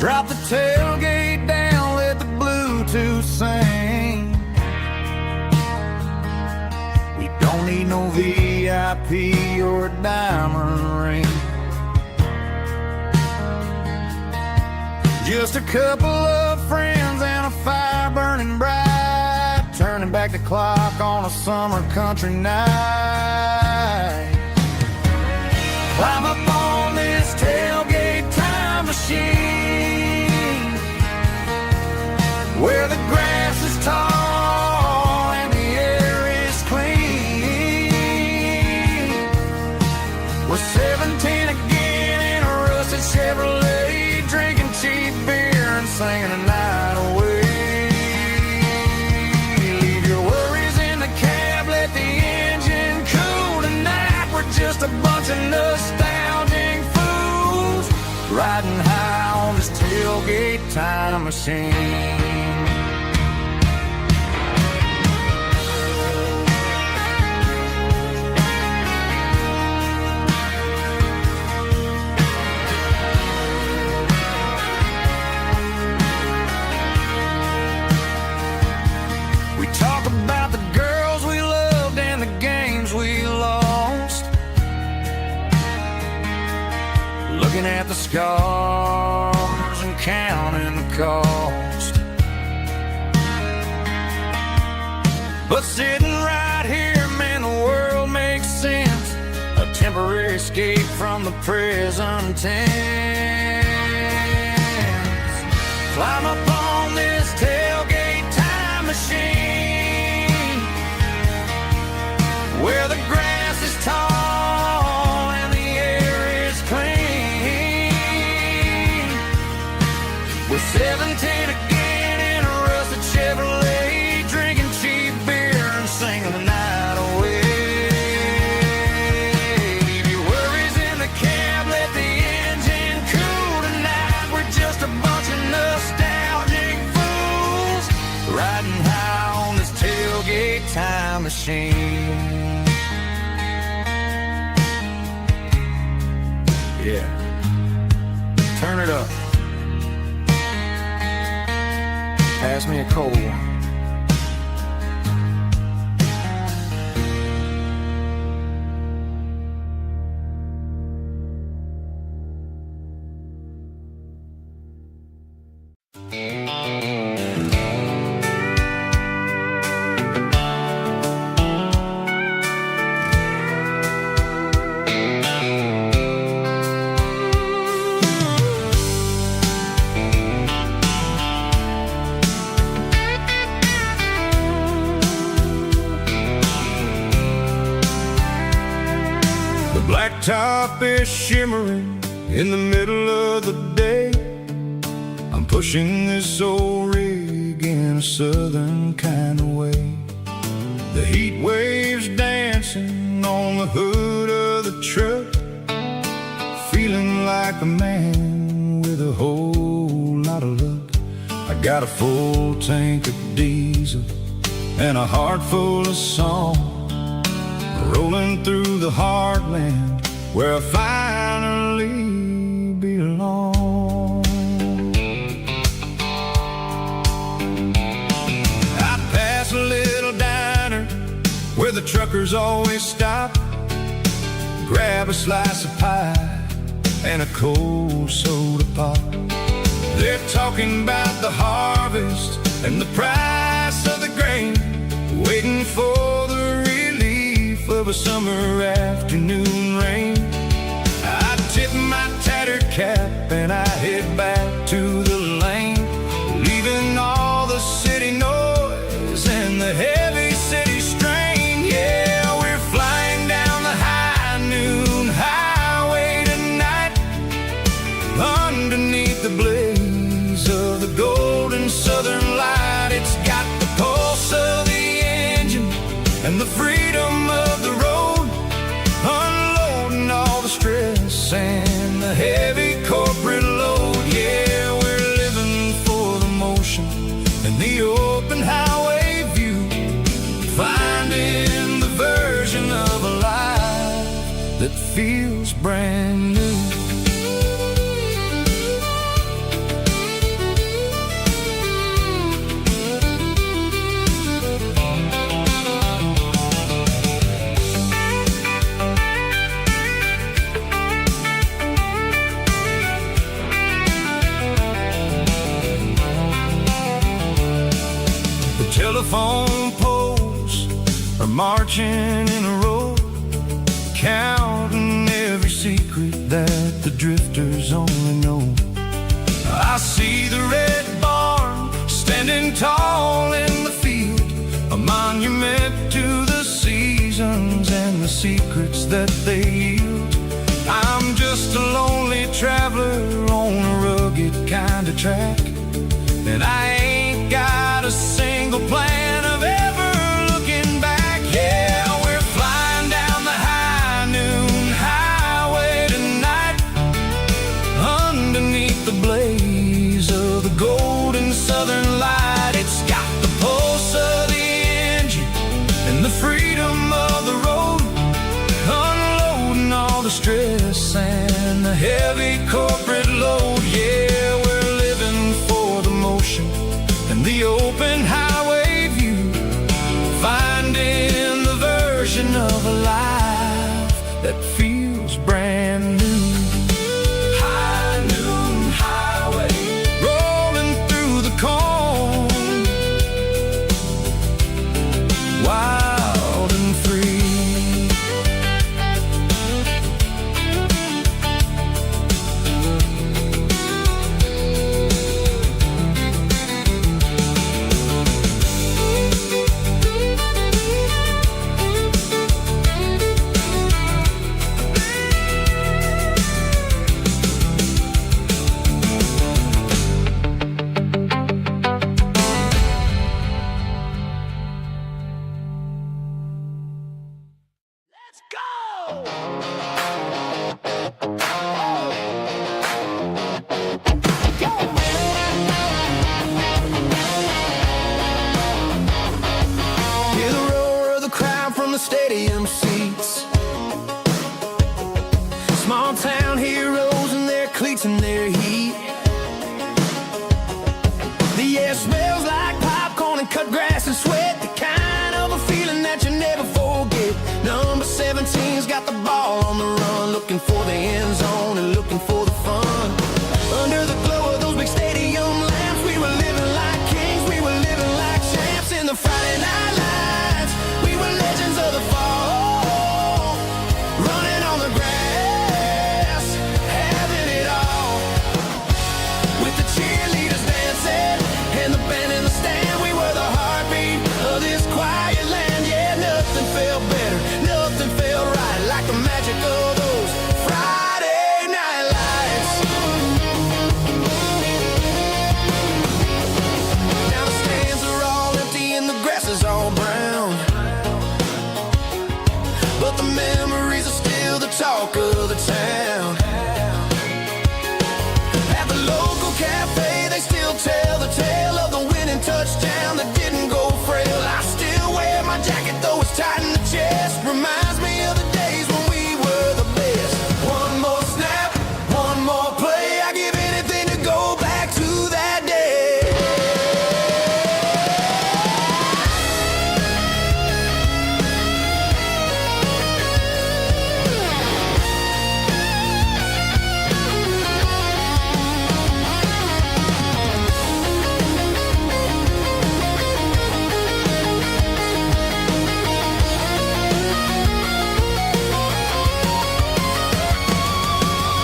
Drop the tailgate down, let the Bluetooth sing. We don't need no VIP or a diamond ring. Just a couple of friends and a fire burning bright, turning back the clock on a summer country night. Climb up on this tailgate time machine, where the grass is tall and the air is clean. tailgate time machine. Talk about the girls we loved and the games we lost, looking at the scars and counting the cost. But sitting right here, man, the world makes sense. A temporary escape from the present tense. Climb up on this tailgate time machine, where the grass is tall and the air is clean. We're 17 again in a rusted Chevrolet, drinking cheap beer and singing the night away. Leave your worries in the cab, let the engine cool tonight. We're just a bunch of nostalgic fools riding high on this tailgate time machine. Yeah, turn it up. Pass me a cold one. Blacktop is shimmering in the middle of the day. I'm pushing this old rig in a southern kind of way. The heat waves dancing on the hood of the truck, feeling like a man with a whole lot of luck. I got a full tank of diesel and a heart full of song, rolling through the heartland where I finally belong. I'd pass a little diner where the truckers always stop, grab a slice of pie and a cold soda pop. They're talking about the harvest and the price of the grain, waiting for the of a summer afternoon rain. I tip my tattered cap and I head back to the lane, leaving all the city noise and the heavy city strain. Yeah, we're flying down the high noon highway tonight, underneath the blaze of the golden southern light. It's got the pulse of the engine and the freedom of the road, unloading all the stress and the heavy corporate load. Yeah, we're living for the motion and the open highway view, finding the version of a life that feels brand new. Telephone poles are marching in a row, counting every secret that the drifters only know. I see the red barn standing tall in the field, a monument to the seasons and the secrets that they yield. I'm just a lonely traveler on a rugged kind of track, and I ain't got a single plan of ever looking back. Yeah, we're flying down the high noon highway tonight, underneath the blaze of the golden southern light. It's got the pulse of the engine and the freedom of the road, unloading all the stress and the heavy corporate load. Yeah, we're living for the motion and the open highway view, finding the version of a life that feels brand new. High noon highway, rolling through the corn, wild and free. Stadium seats, small town heroes in their cleats and their heat. The air smells like popcorn and cut grass and sweat, the kind of a feeling that you never forget. Number 17's got the ball on the run, looking for the end zone and looking for the fun. Under the glow of those big stadium lamps, we were living like kings, we were living like champs in the Friday night lights. We were legends of the fall, running on the grass, having it all. With the cheerleaders dancing and the band in the stand, we were the heartbeat of this quiet land. Yeah, nothing felt better, nothing felt right like the magic of those Friday night lights. Now the stands are all empty and the grass is all brown, but the memories are still the talk of the town. At the local cafe, they still tell the tale of the winning touchdown that didn't go frail. I still wear my jacket, though it's tight in the chest. Reminds me of the days when we were the best. One more snap, one more play. I give anything to go back to that day.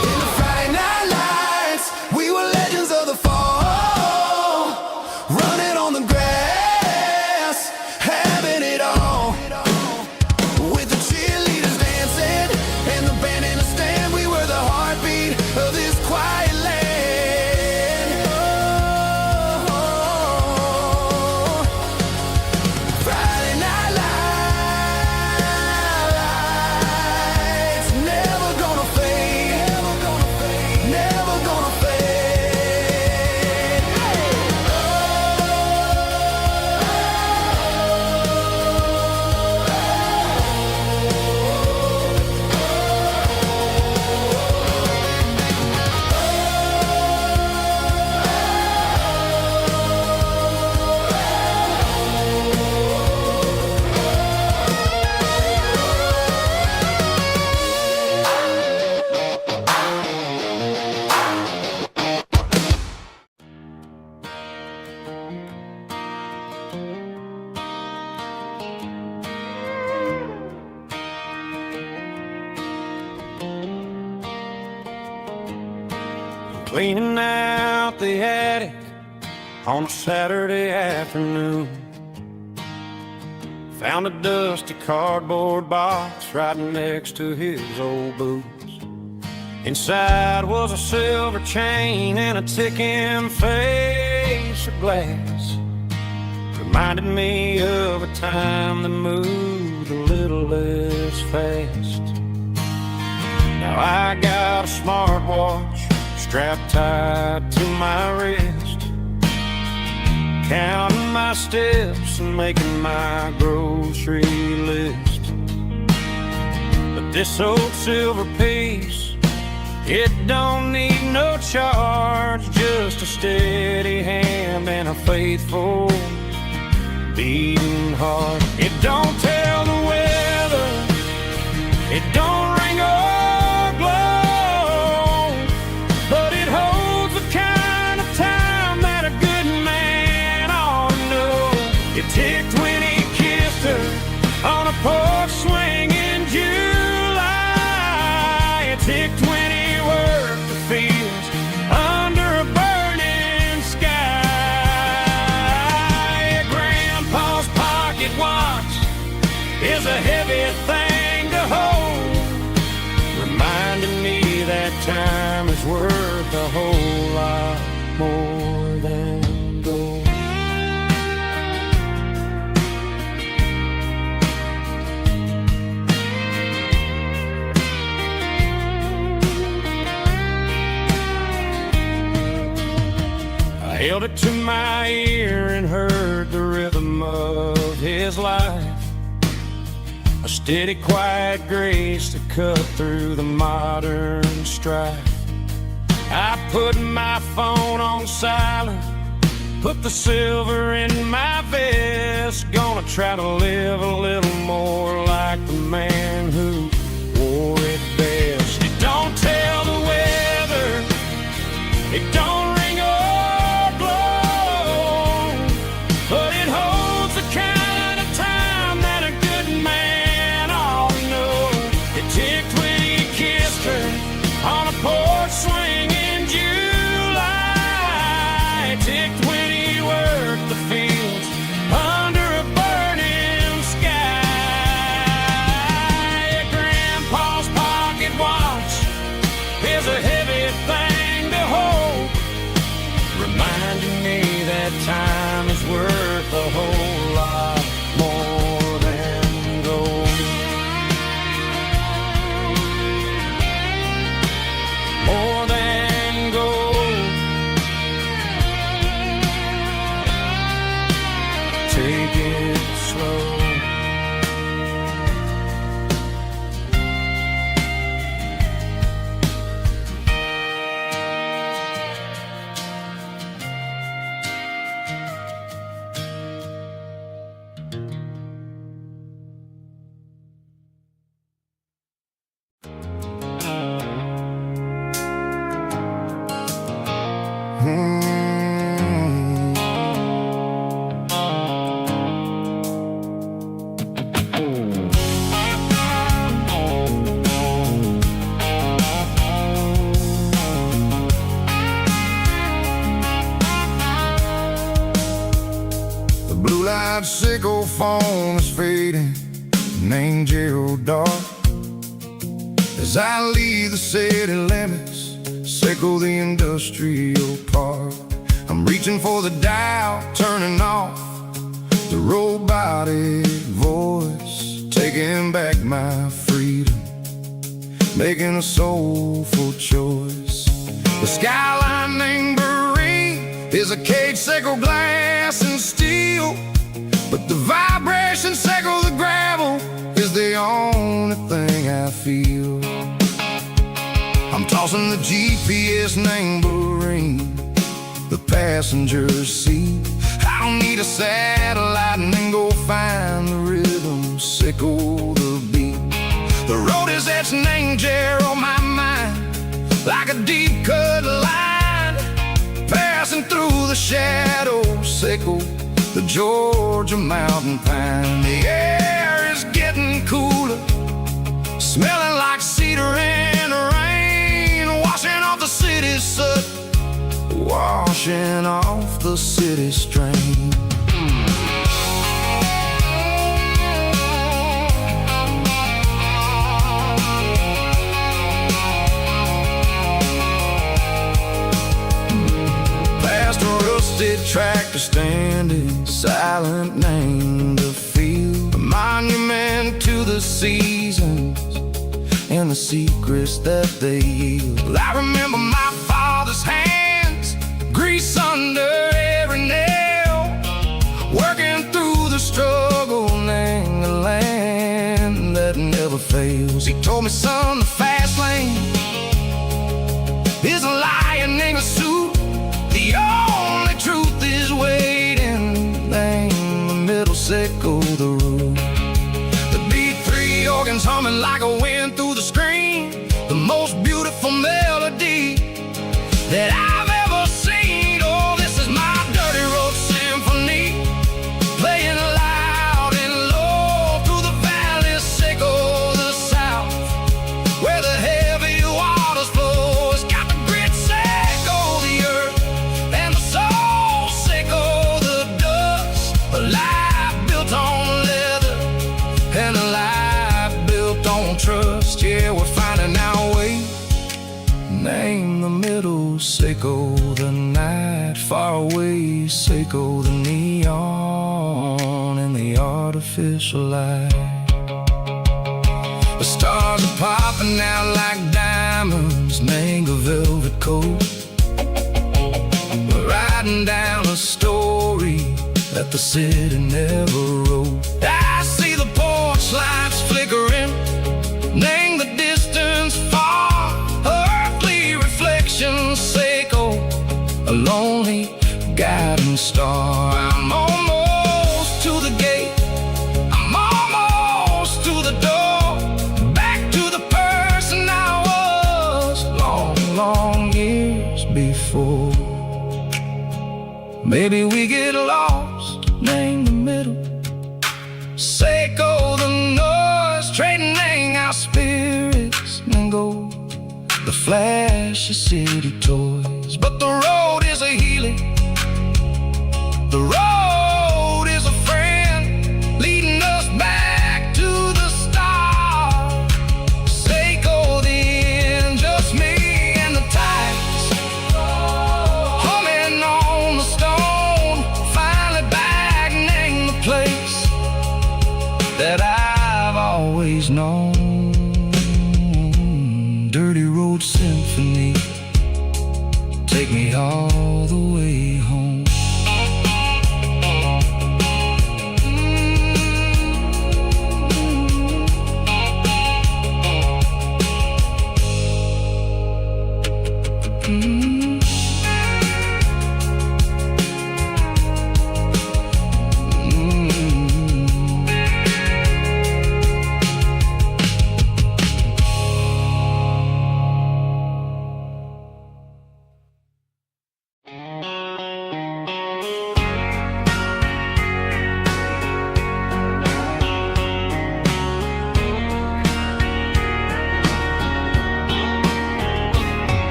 In the Friday night lights, we were legends of the fall, running on the grass, having it all. With the cheerleaders dancing and the band in the stand, we were the heartbeat of this quiet land. Oh, Friday night lights, never gonna fade, never gonna fade, never gonna fade. Cleaning out the attic on a Saturday afternoon, found a dusty cardboard box right next to his old boots. Inside was a silver chain and a ticking face of glass. Reminded me of a time that moved a little less fast. Now I got a smartwatch strapped tight to my wrist, my steps and making my grocery list. But this old silver piece, it don't need no charge, just a steady hand and a faithful beating heart. It don't tell the weather, it don't ring or glow, but it holds the kind of time that a good man ought to know. It ticked when he kissed her on a porch swing in July. It ticked when he worked the fields under a burning sky. Grandpa's pocket watch is a heavy thing to hold, reminding me that time is worth a whole lot more than gold. I held it to my ear and heard the rhythm of his life, a steady, quiet grace that cut through the modern strife. I put my phone on silent, put the silver in my vest. Gonna try to live a little more like the man who wore it best. It don't tell the weather, it don't ring or blow, but it holds the kind of time that a good man ought to know. It ticked when he kissed her on a porch swing in July. It ticked when he worked the fields under a burning sky. Grandpa's pocket watch is a heavy thing to hold, reminding me that time is worth a whole lot more than gold. More than gold. Take it slow. The blue-light sickle foam is fading, an angel dark. As I leave the city limits, sickle the industrial park. I'm reaching for the dial, turning off the robotic voice, taking back my freedom, making a soulful choice. The skyline named Marine is a cage, sickle glass and steel, but the vibration sickle the gravel is the only thing I feel. I'm tossing the GPS named Marine, the passenger seat. I don't need a satellite and then go find the rhythm, sickle the beat. The road is etched named Jerry on my mind, like a deep cut line, passing through the shadows, sickle the Georgia mountain pine. The air is getting cooler, smelling like cedar in the rain, washing off the city's soot, washing off the city strain. Past a rusted tractor standing silent, named the field, a monument to the seasons and the secrets that they yield. I remember my father's hands, grease under every nail, signals. He told me, son, the fast lane is a lying in a suit. The only truth is waiting. Name the middle, sickle the root. The B3 organs humming like a wind through the screen. The most beautiful melody that I've ever seen. Oh, this is my dirty road symphony, playing loud and low through the valleys, sickle the south, where the heavy waters flow. It's got the grit, sickle the earth, and the soul, sickle the dust. A life built on leather, and a life built on trust. Yeah, we're finding our way. Name the middle, sickle the night, far away, sickle the neon and the artificial light. The stars are popping out like diamonds, mango velvet coat. We're riding down a story that the city never wrote. I see the porch lights flickering, name the distance far. Seiko, a lonely guiding star. I'm almost to the gate, I'm almost to the door, back to the person I was long, long years before. Maybe we get lost, name the middle, Seiko the noise, trading our spirits and gold. The flash of city toys, but the road is a healing. The road is a friend, leading us back to the start. Seiko the end, just me and the tides, humming on the stone. Finally back, name the place that I've always known. Dirty road symphony, take me all the way home.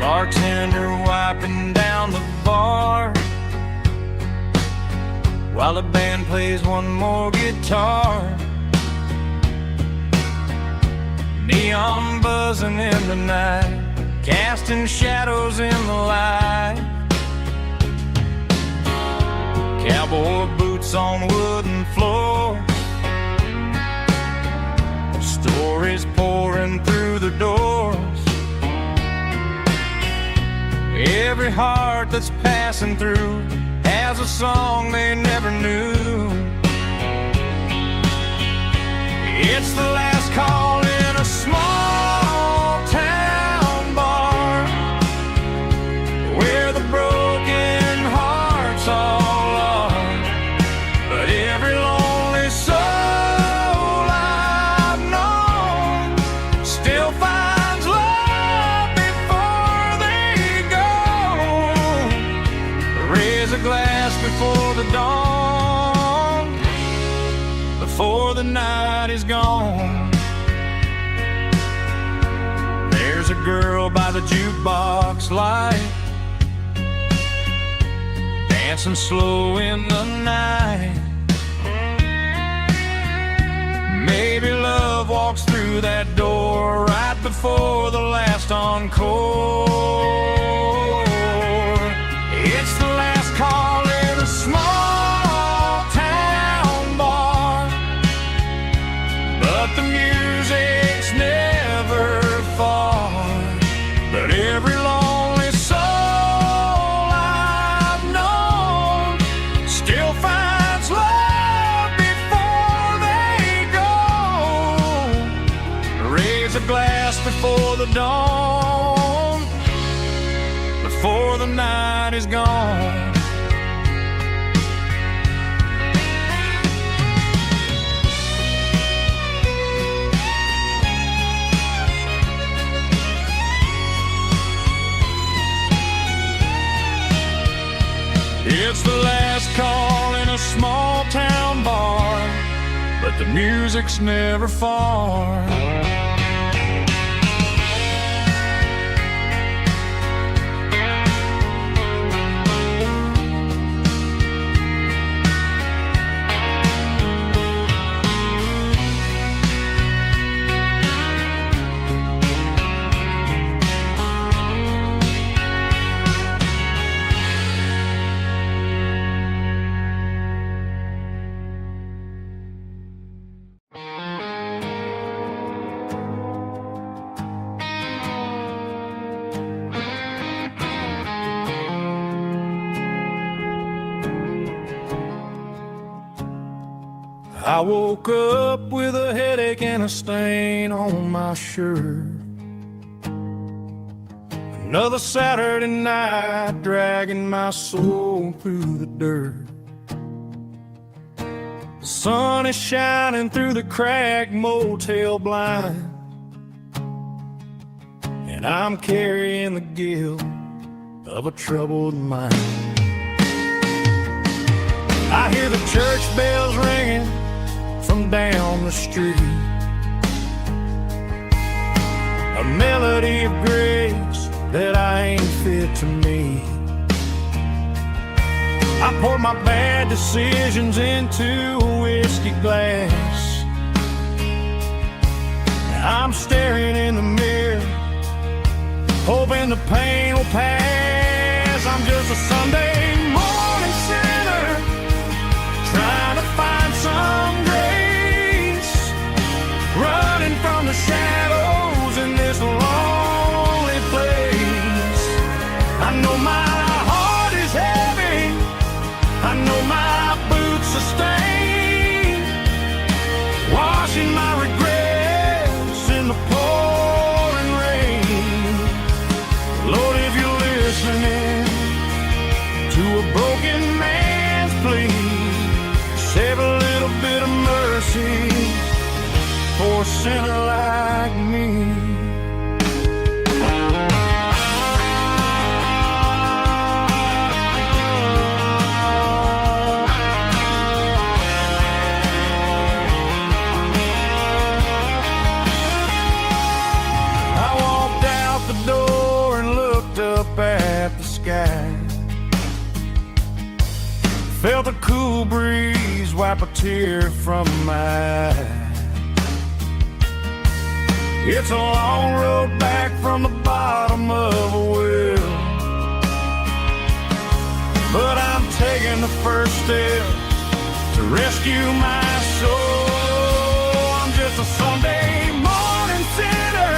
Bartender wiping down the bar while the band plays one more guitar. Neon buzzing in the night, casting shadows in the light. Cowboy boots on wooden floors, stories pouring through the doors. Every heart that's passing through has a song they never knew. It's the last call in a small town bar, where the broken hearts all are. But every lonely soul I've known still finds love before they go. Raise a glass before the dawn, before the night is gone. There's a girl by the jukebox light, dancing slow in the night. Maybe love walks through that door right before the last encore. It's the last call in a small town bar, but the music's never far. But every lonely soul breaks a glass before the dawn, before the night is gone. It's the last call in a small town bar, but the music's never far. I woke up with a headache and a stain on my shirt. Another Saturday night dragging my soul through the dirt. The sun is shining through the cracked motel blind, and I'm carrying the guilt of a troubled mind. I hear the church bells ringing from down the street, a melody of grace that I ain't fit to meet. I pour my bad decisions into a whiskey glass. I'm staring in the mirror, hoping the pain will pass. I'm just a Sunday morning sinner, trying to find some grace, running from the shadows in this lonely place. I know my heart is heavy, I know my boots are stained, washing my regrets in the pouring rain. Lord, if you're listening to a broken man's plea, save a little bit of mercy for a sinner like me. I walked out the door and looked up at the sky, felt a cool breeze wipe a tear from my eye. It's a long road back from the bottom of a well, but I'm taking the first step to rescue my soul. I'm just a Sunday morning sinner,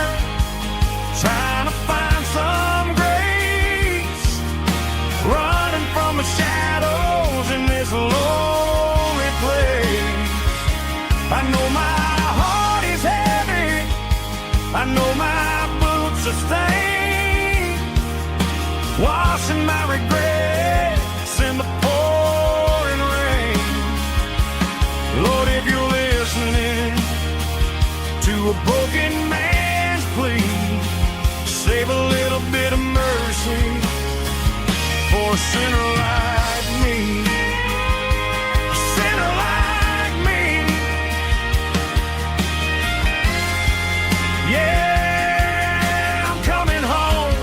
trying to find some grace, running from the shadows in this lonely place. I know my heart is heavy, I know my boots are stained, washing my regrets in the pouring rain. Lord, if you're listening to a broken man's plea, save a little bit of mercy for a sinner like me. A sinner like me. Yeah, I'm coming home.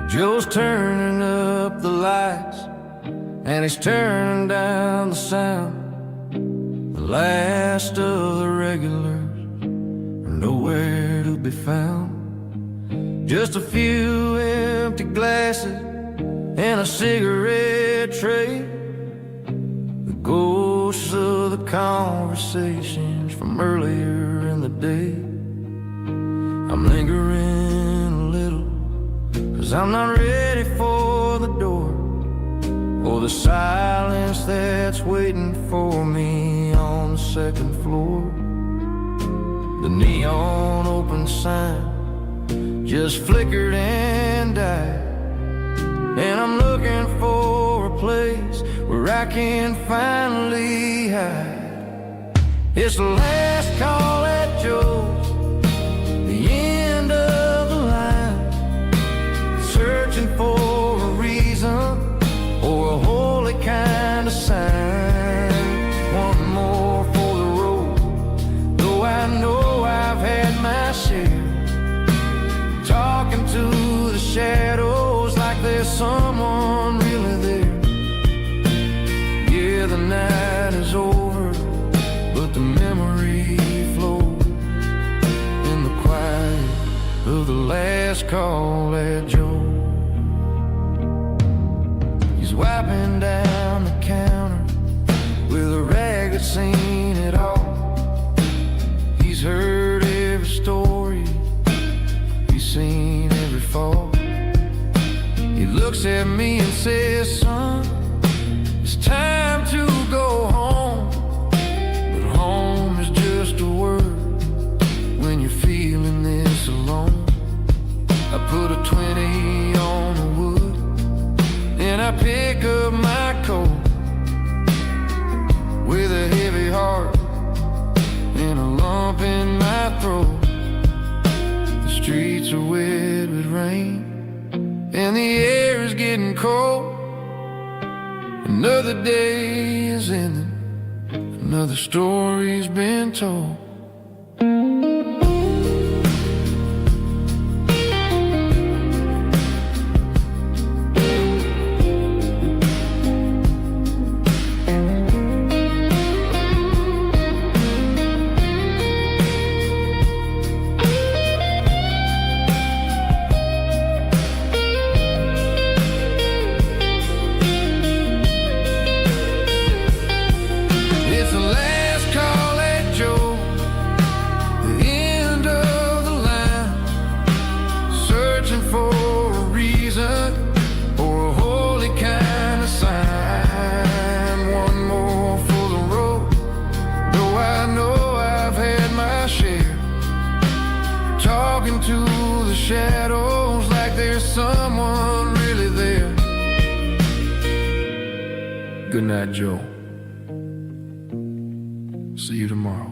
Joe's turning up the lights, and he's turning down the sound. The last of the regulars are nowhere to be found. Just a few empty glasses and a cigarette tray, the ghosts of the conversations from earlier in the day. I'm lingering a little, 'cause I'm not ready for the door, or the silence that's waiting for me on the second floor. The neon open sign just flickered and died, and I'm looking for a place where I can finally hide. It's the last call at Joe's, the end of the line, searching for a reason or a holy kind of sign. One more for the road, though I know I've had my share, talking to the shadows like there's someone really there. Yeah, the night is over, but the memory flows in the quiet of the last call at Joe. He's wiping down the counter with a rag that's seen it all. He's heard every story, he's seen every fall. He looks at me and says, son, it's time to go home. But home is just a word when you're feeling this alone. I put a 20 on the wood, and I pick up my coat with a heavy heart and a lump in my throat. The streets are wet with rain, and the air is getting cold. Another day is ending, another story's been told. To the shadows like there's someone really there. Good night, Joe. See you tomorrow.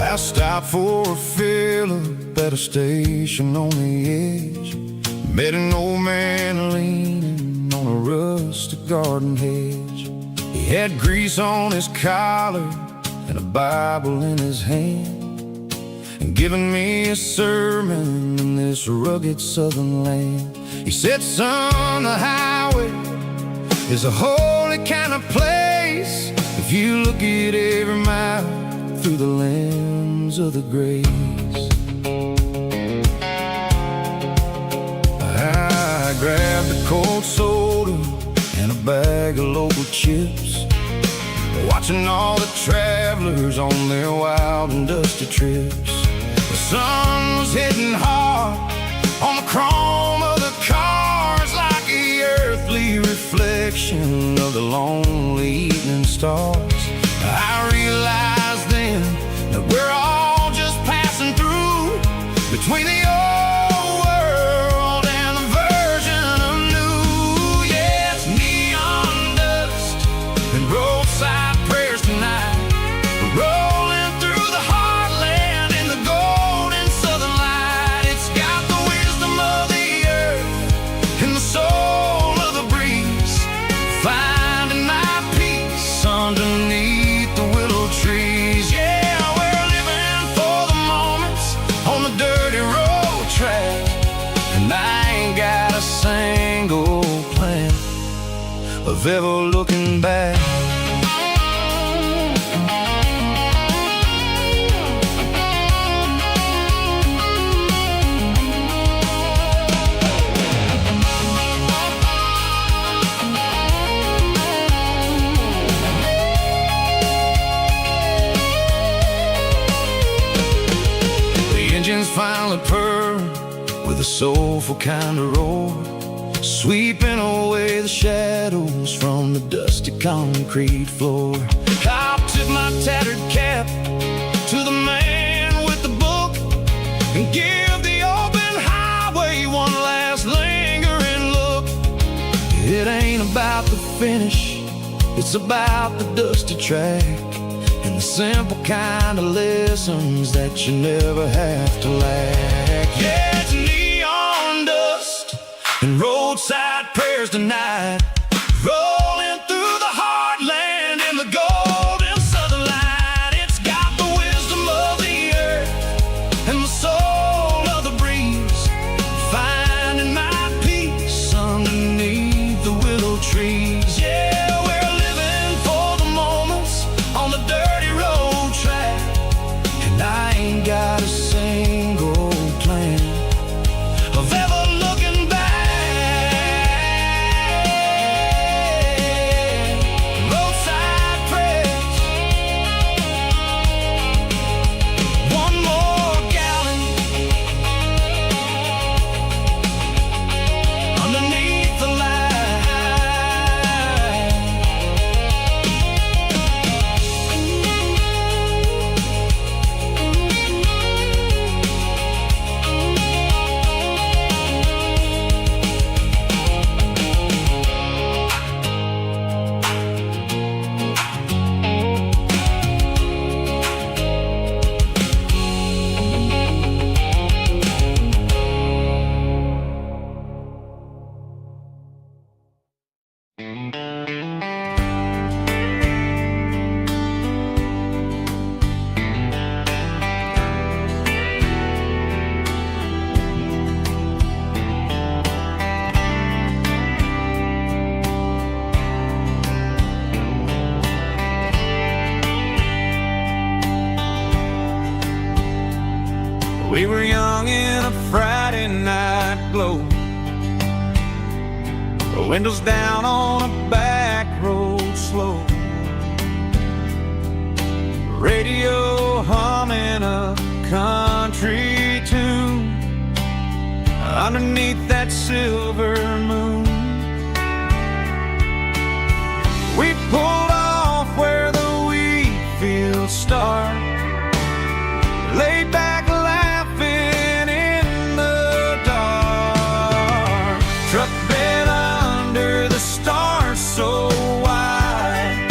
I stopped for a fill-up at a station on the edge. Met an old man leaning on a rustic garden hedge. He had grease on his collar and a Bible in his hand, and giving me a sermon in this rugged southern land. He said, son, the highway is a holy kind of place if you look at every mile through the lens of the grace. I grabbed a cold soda and a bag of local chips, watching all the travelers on their wild and dusty trips. The sun was hitting hard on the chrome of the cars like the earthly reflection of the lonely evening stars. I realized then between the old world and the version of new. Yeah, it's neon dust and roadside prayers tonight. We're rolling through the heartland in the golden southern light. It's got the wisdom of the earth and the soul of the breeze, finding my peace underneath the willow trees. Yeah, we're living for the moments on the dirty road track, and I ain't got a single plan of ever looking back. Engines finally purr with a soulful kind of roar, sweeping away the shadows from the dusty concrete floor. I'll tip my tattered cap to the man with the book and give the open highway one last lingering look. It ain't about the finish, it's about the dusty track and the simple kind of lessons that you never have to lack. Yeah, it's neon dust and roadside prayers tonight, rolling through the heartland in the golden southern light. It's got the wisdom of the earth and the soul of the breeze, finding my peace underneath the willow trees. Yeah, we're living for the moments on the dirty road track, and I ain't got a single plan of ever looking back. Roadside prayers, one more gallon underneath the light. We were young in a Friday night glow, the windows down on a back road slow, radio humming a country tune underneath that silver moon. We pulled off where the wheat fields start, laid back laughing in the dark, truck bed under the stars so wide,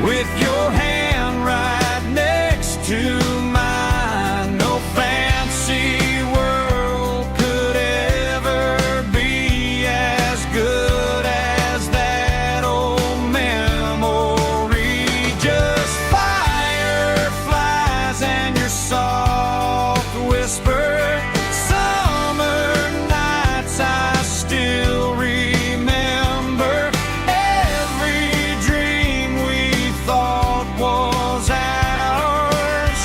with your hand right next to mine. No fancy world could ever be as good as that old memory. Just fireflies and your soft whisper. Summer nights I still remember. Every dream we thought was ours,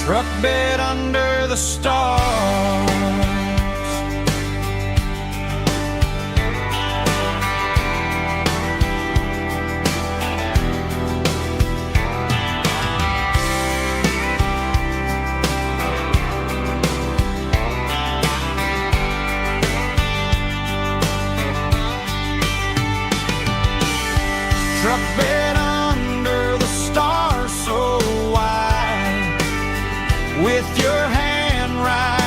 truck bed under the stars. Truck bed under the stars so wide, with your hand right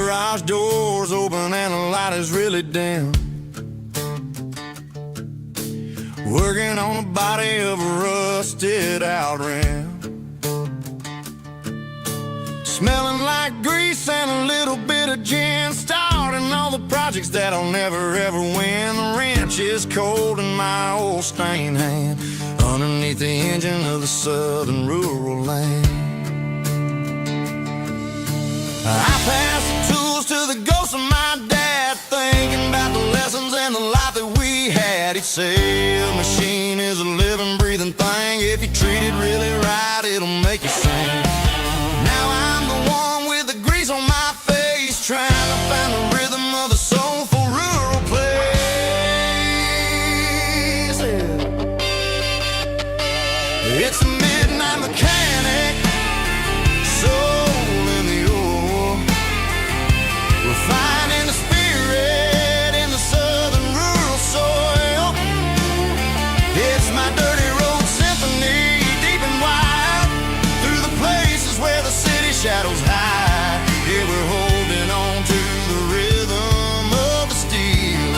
garage door's open and the light is really dim. Working on the body of a rusted out rim. Smelling like grease and a little bit of gin. Starting all the projects that I'll never ever win. The wrench is cold in my old stained hand underneath the engine of the southern rural land. I pass the tools to the ghost of my dad, thinking about the lessons and the life that we had. He'd say a machine is a living, breathing thing. If you treat it really right, it'll make you sing. Now I'm the one with the grease on my face, trying to find the rhythm of the soulful rural place. It's a midnight mechanic, soul in the ore, refining the spirit in the southern rural soil. It's my dirty road symphony, deep and wide, through the places where the city shadows hide. Yeah, we're holding on to the rhythm of the steel,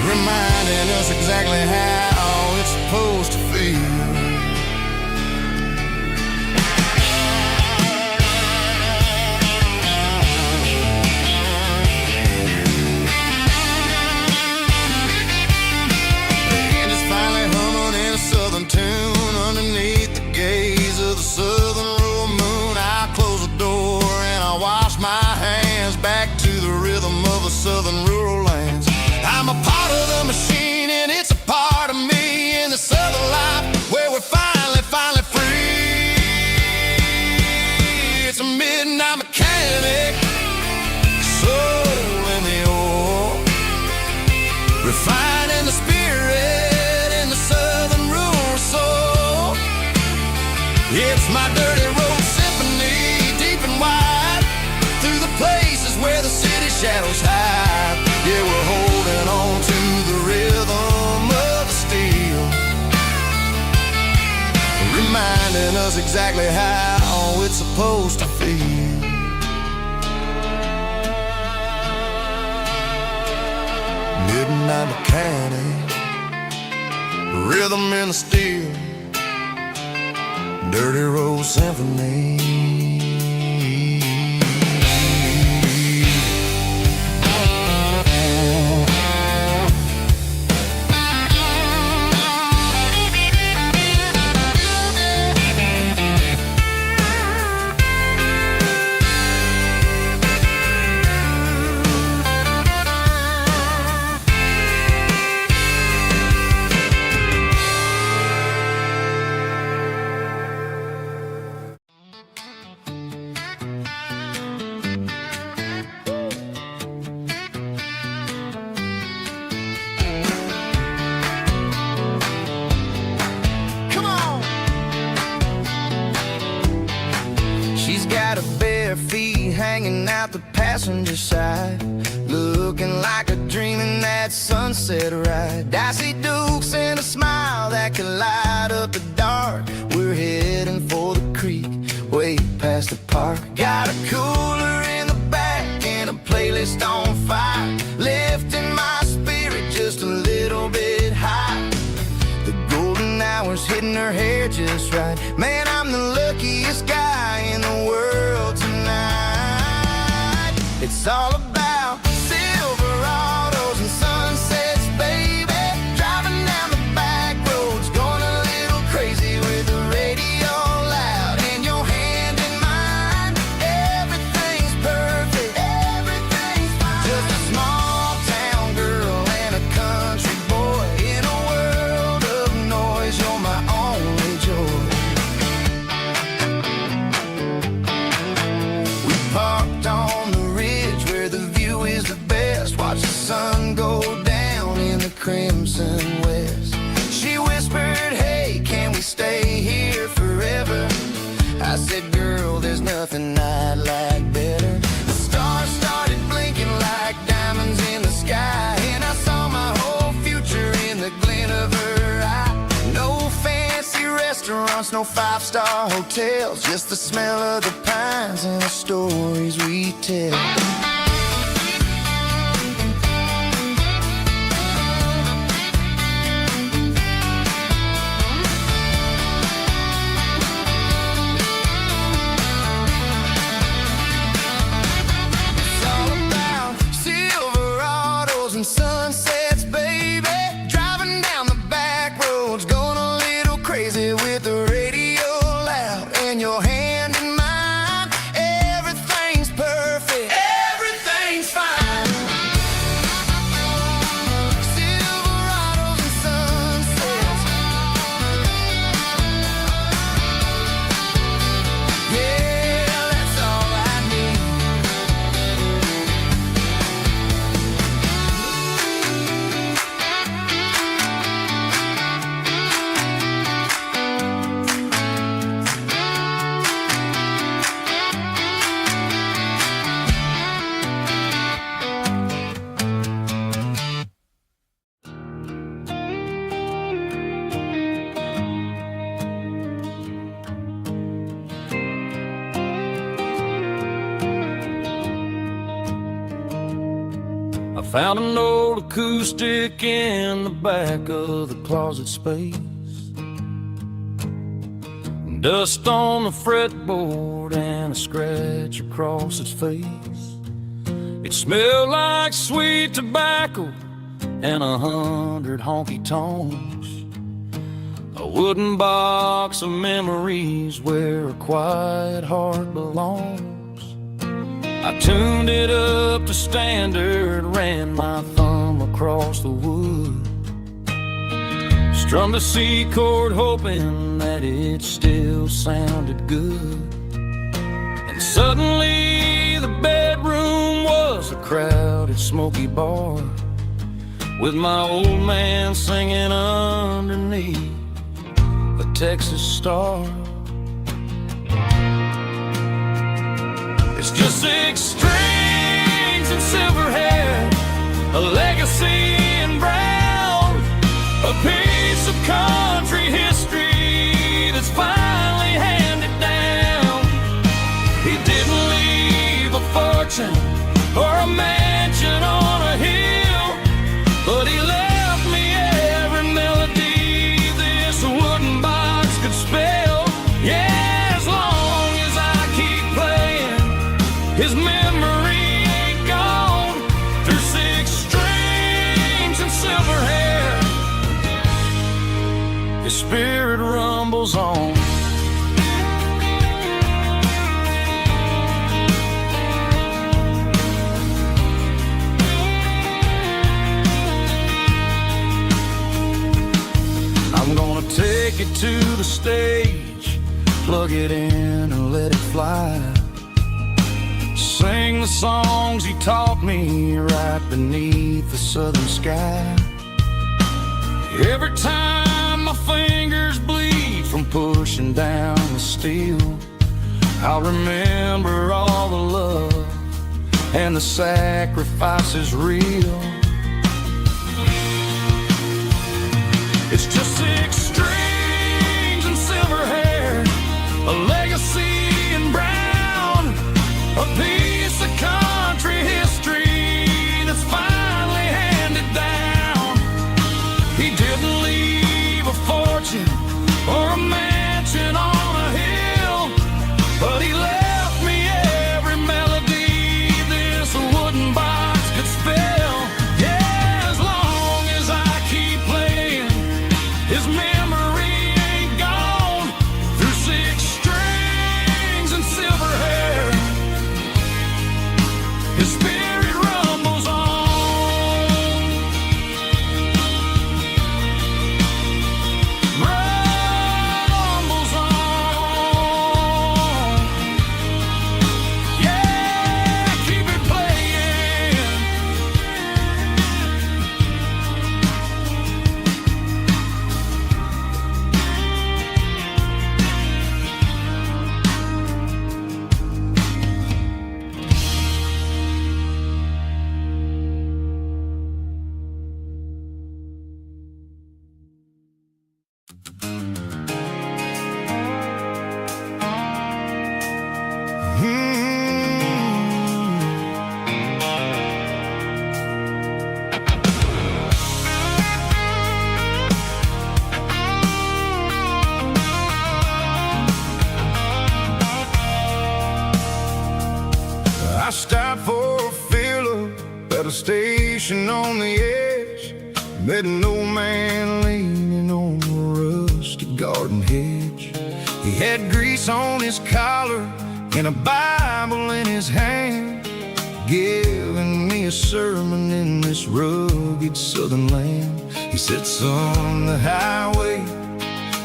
reminding us exactly how it's supposed to feel. Southern tune underneath the gaze of the southern rural moon. I close the door and I wash my hands back to the rhythm of the southern rural lands. I'm a part of the machine and it's a part of me in the southern life where we're finally free. It's a midnight mechanic, soul in the ore, refining the spirit in the southern rural soul. It's my dirty road symphony, deep and wide, through the places where the city shadows hide. Yeah, we're holding on to the rhythm of the steel, reminding us exactly how it's supposed to feel. Midnight mechanic, rhythm in the steel, dirty road symphony. Hanging out the passenger side, looking like a dream in that sunset ride. Dicey dukes and a smile that can light up the dark. We're heading for the creek, way past the park. Got a cooler in the back and a playlist on fire, lifting my spirit just a little bit high. The golden hours hitting her hair just right. Man, I'm the luckiest guy in the world tonight. It's all about Silverados and sunsets, baby. Driving down the back roads, going a little crazy with the radio loud and your hand in mine. Everything's perfect, everything's fine. Just a small town girl and a country boy in a world of noise. You're my only joy. We parked on the watch the sun go down in the crimson west. She whispered, hey, can we stay here forever? I said, girl, there's nothing I'd like better. The stars started blinking like diamonds in the sky, and I saw my whole future in the glint of her eye. No fancy restaurant restaurants, no five-star hotels, just the smell of the pines and the stories we tell. Sunsets, baby, driving down the back roads, going a little crazy with the radio loud and your hand in mine. Everything's perfect, everything's fine. Silverados and sunsets, yeah, that's all I need. I found an old acoustic in the back of the closet space. Dust on the fretboard and a scratch across its face. It smelled like sweet tobacco and 100 honky-tonks. A wooden box of memories where a quiet heart belongs. I tuned it up to standard, ran my thumb across the wood, strummed a C chord hoping that it still sounded good. And suddenly the bedroom was a crowded smoky bar, with my old man singing underneath a Texas star. It's just 6 strings and silver hair, a legacy in brown, a piece of country history that's finally handed down. He didn't leave a fortune or a mansion on a hill, but he left me every melody this wooden box could spell. Yeah, as long as I keep playing, his memory ain't gone. Through 6 strings and silver hair, his spirit rumbles on. I'm gonna take it to the stage, plug it in and let it fly. Sing the songs he taught me right beneath the southern sky. Every time my fingers bleed from pushing down the steel, I'll remember all the love and the sacrifices real. It's just 6 strings and silver hair, a legacy in brown, a piece of country history that's finally handed down. He didn't leave a fortune or a mansion on a hill, but he left me every melody this wooden box could spell. station on the edge, met an old man leaning on a rusty garden hedge. He had grease on his collar and a Bible in his hand, giving me a sermon in this rugged southern land. He said, son, the highway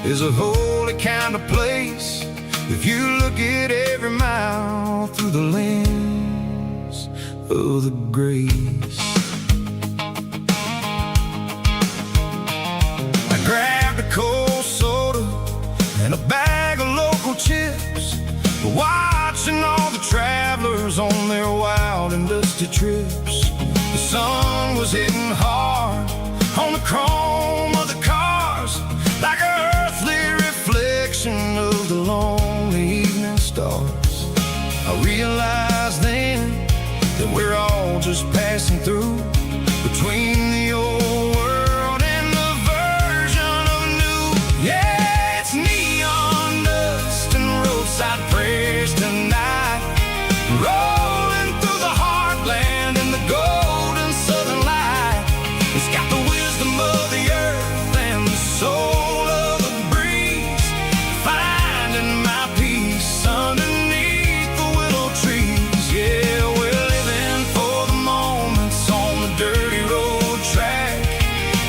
is a holy kind of place if you look at every mile through the lens of the grace. I grabbed a cold soda and a bag of local chips, watching all the travelers on their wild and dusty trips. The sun was hitting hard on the chrome of the cars, like an earthly reflection of the lonely evening stars. I realized then that we're all just passing through between the old world and the version of new. Yeah, it's neon dust and roadside prayers tonight, rolling through the heartland in the golden southern light. It's got the wisdom of the earth and the soul of the breeze, finding my peace underneath the willow trees. Yeah, we're living for the moments on the dirty road track,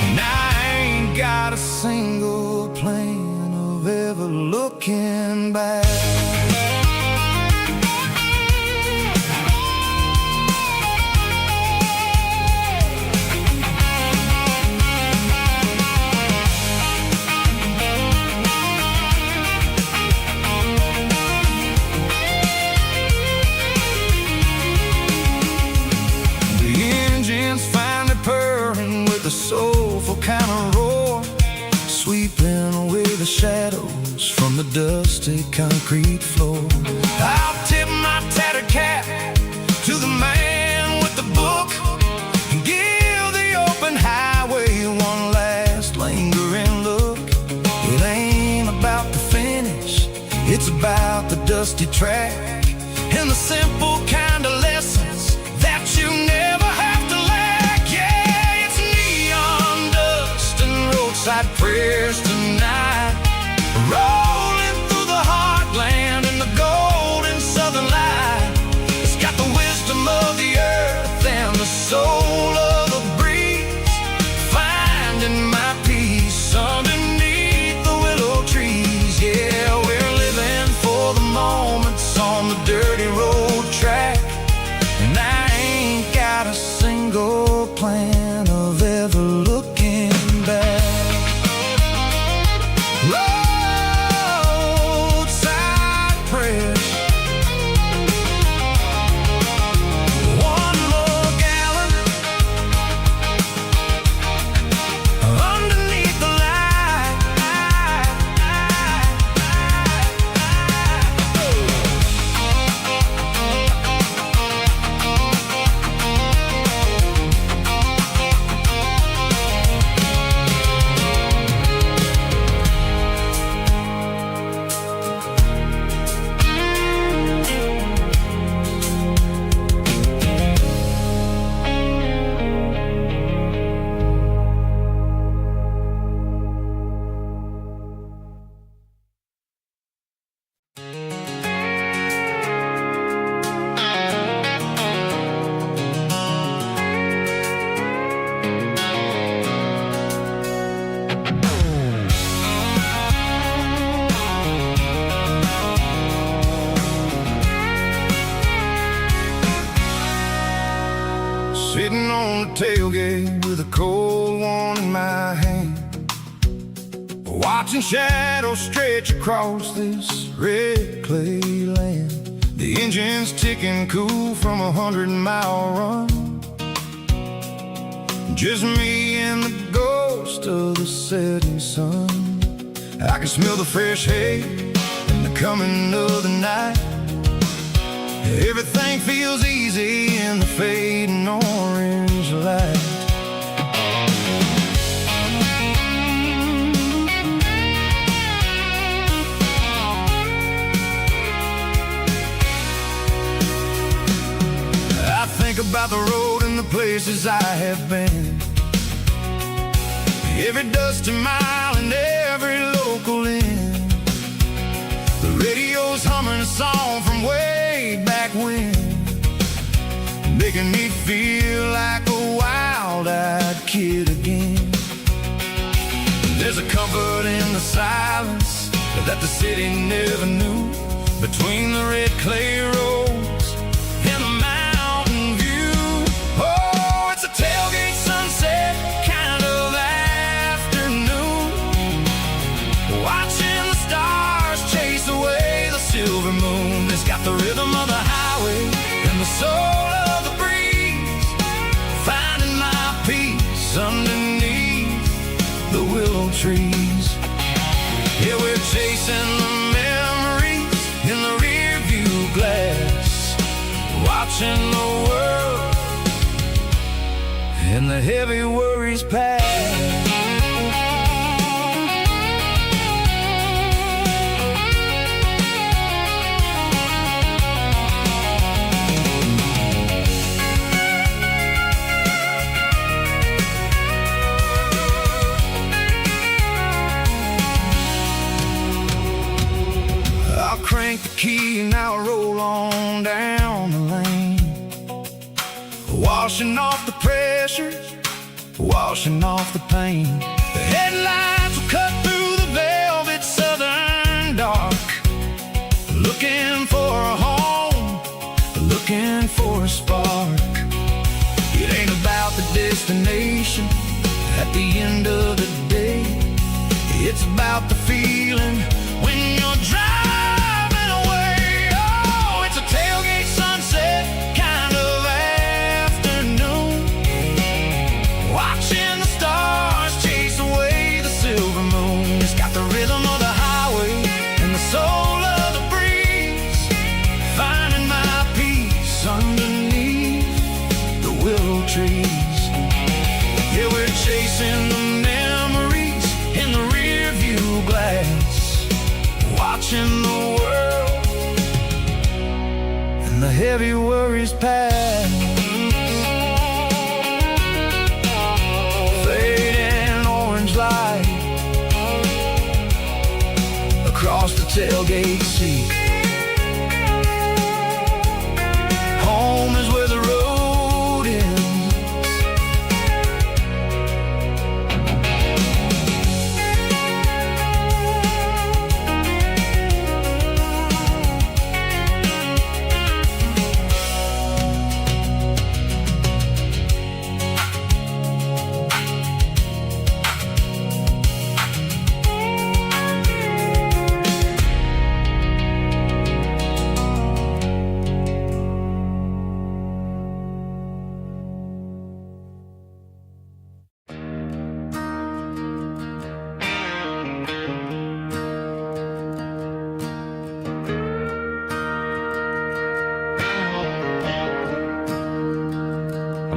and I ain't got a single plan of ever looking back. Soulful kind of roar, sweeping away the shadows from the dusty concrete floor. I'll tip my tattered cap to the man with the book and give the open highway one last lingering look. It ain't about the finish, it's about the dusty track and the simple kind of lessons that you never have to lack. Yeah, it's neon dust and roadside prayers tonight, rolling through the heartland in the golden southern light. It's got the wisdom of the earth and the soul of the breeze, finding my peace underneath the willow trees. Yeah, we're living for the moments on the dirty road track, and I ain't got a single plan of ever looking back. Roadside prayers, one more gallon underneath the light. Sitting on the tailgate with a cold one in my hand, watching shadows stretch across this red clay land. The engine's ticking cool from 100-mile run, just me and the ghost of the setting sun. I can smell the fresh hay and the coming of the night. Everything feels easy in the fading orange light. I think about the road and the places I have been. Every dusty mile and every local inn. The radio's humming a song from way back when, making me feel like a wild-eyed kid again. There's a comfort in the silence that the city never knew, between the red clay roads and the mountain view. Oh, it's a tailgate sunset kind of afternoon, watching the stars chase away the silver moon. It's got the rhythm of the highway and the soul of the breeze, finding my peace underneath the willow trees. Yeah, we're chasing the memories in the rear view glass, watching the world and the heavy worries pass. Crank the key and I'll roll on down the lane, washing off the pressure, washing off the pain. The headlights will cut through the velvet southern dark, looking for a home, looking for a spark. It ain't about the destination at the end of the day, it's about the feeling when you're driving. Tailgate sunset kind of afternoon, watching the stars chase away the silver moon. It's got the rhythm of the highway and the soul of the breeze, finding my peace underneath the willow trees. Yeah, we're chasing the memories in the rear view glass, watching the world, the heavy worries pass. Fading orange light across the tailgate seat. Home is where the road ends.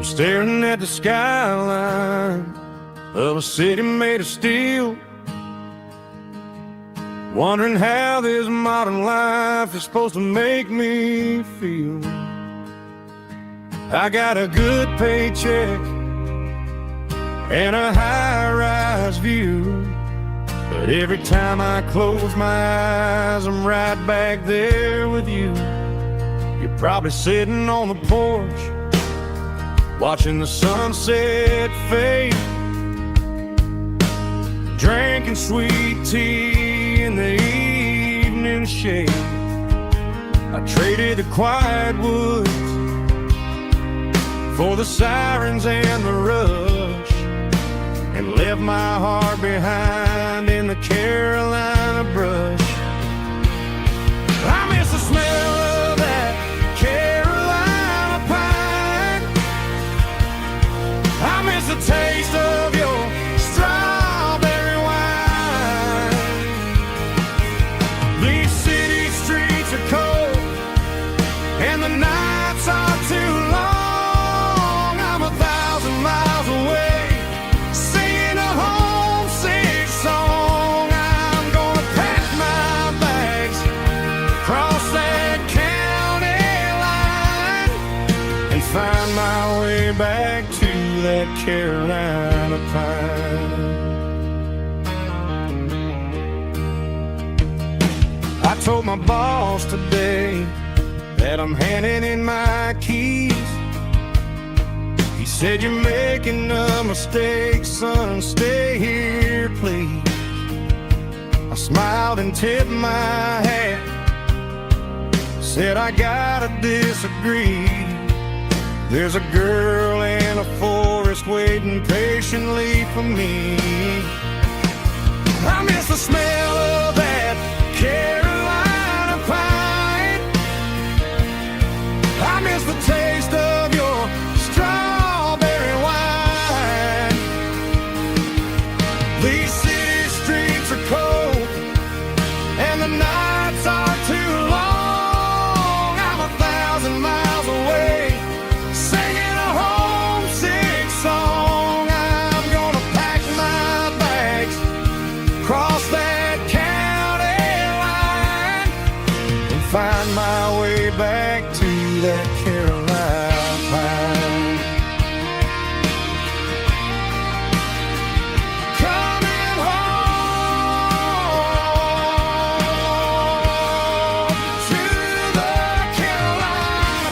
Staring at the skyline of a city made of steel, wondering how this modern life is supposed to make me feel. I got a good paycheck and a high-rise view, but every time I close my eyes, I'm right back there with you. You're probably sitting on the porch, watching the sunset fade, drinking sweet tea in the evening shade. I traded the quiet woods for the sirens and the rush, and left my heart behind in the Carolina brush. I miss the smell of that Carolina pine. I miss the taste of your strawberry wine. These city streets are cold and the nights are too long. I'm 1,000 miles away, singing a homesick song. I'm gonna that Carolina pine. I told my boss today that I'm handing in my keys. He said, "You're making a mistake, son, stay here, please." I smiled and tipped my hat, said, "I gotta disagree. There's a girl in a forest waiting patiently for me. I miss the smell of that Carolina pine. I miss the taste of your strawberry wine. These city streets are cold and the nights are too long. I'm 1,000 miles away singing a homesick song. I'm gonna pack my bags, cross that county line, and find my way back to that Carolina pine. Coming home to the Carolina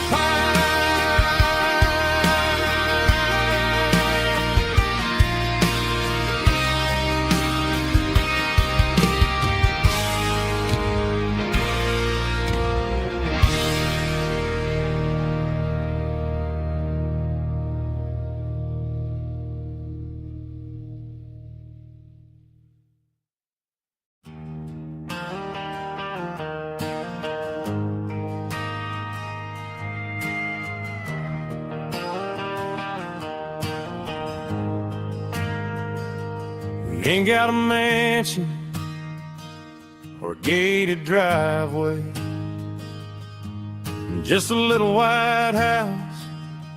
Ain't got a mansion or a gated driveway, just a little white house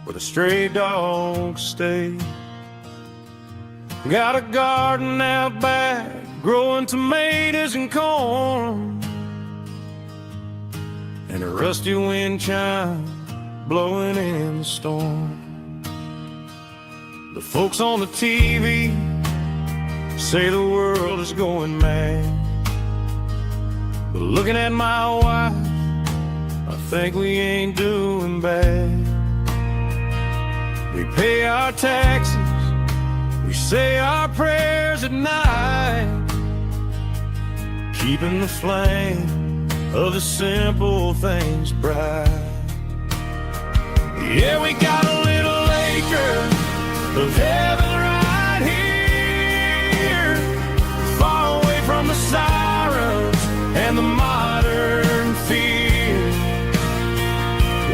where the stray dogs stay. Got a garden out back growing tomatoes and corn, and a rusty wind chime blowing in the storm. The folks on the TV say the world is going mad, but looking at my wife, I think we ain't doing bad. We pay our taxes, we say our prayers at night, keeping the flame of the simple things bright. Yeah, we got a little acre of heaven right here, far away from the sirens and the modern fear,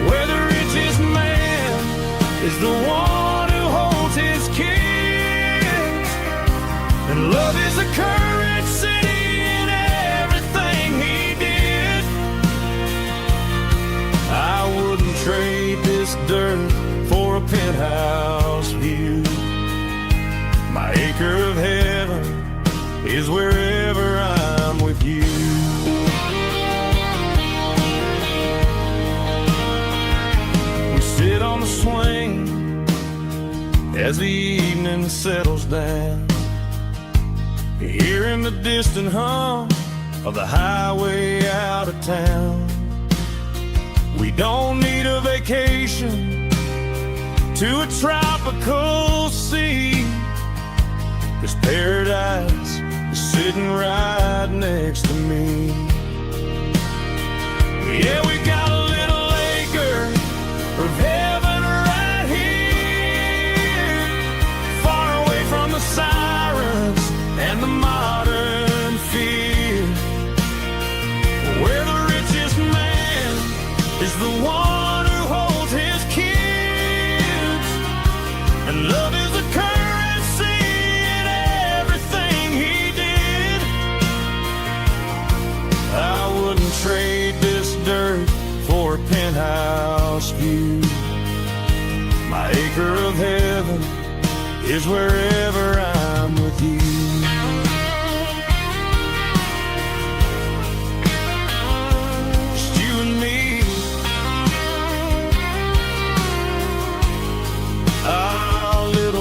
where the richest man is the one who holds his kids, and love is a currency in everything he did. I wouldn't trade this dirt for a penthouse view. My acre of heaven is wherever I'm with you. We sit on the swing as the evening settles down, hearing the distant hum of the highway out of town. We don't need a vacation to a tropical sea, 'cause paradise is sitting right next to me. Yeah, we got a little acre of heaven right here, far away from the sirens and the modern fear, where the richest man is the one who holds his kids, and love is a currency in everything he did. I wouldn't trade this dirt for a penthouse view. My acre of heaven is wherever I'm with you. Just you and me, our little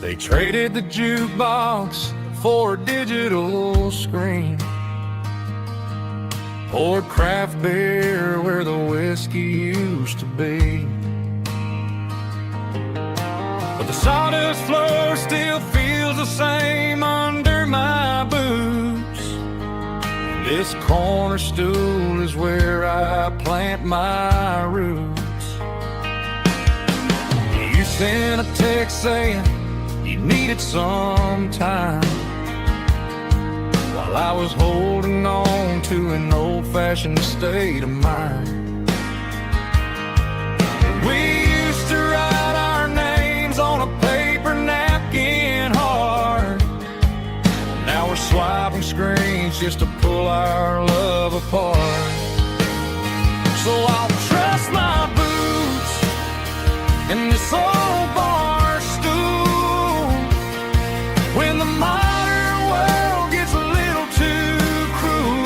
They traded the jukebox for a digital screen, poured craft beer where the whiskey used to be. But the sawdust floor still feels the same under my boots. This corner stool is where I plant my roots. You sent a text saying you needed some time, while I was holding on to an old-fashioned state of mind. We used to write our names on a paper napkin hard. Now we're swiping screens just to pull our love apart. So I'll trust my boots in this old bar stool when the modern world gets a little too cruel.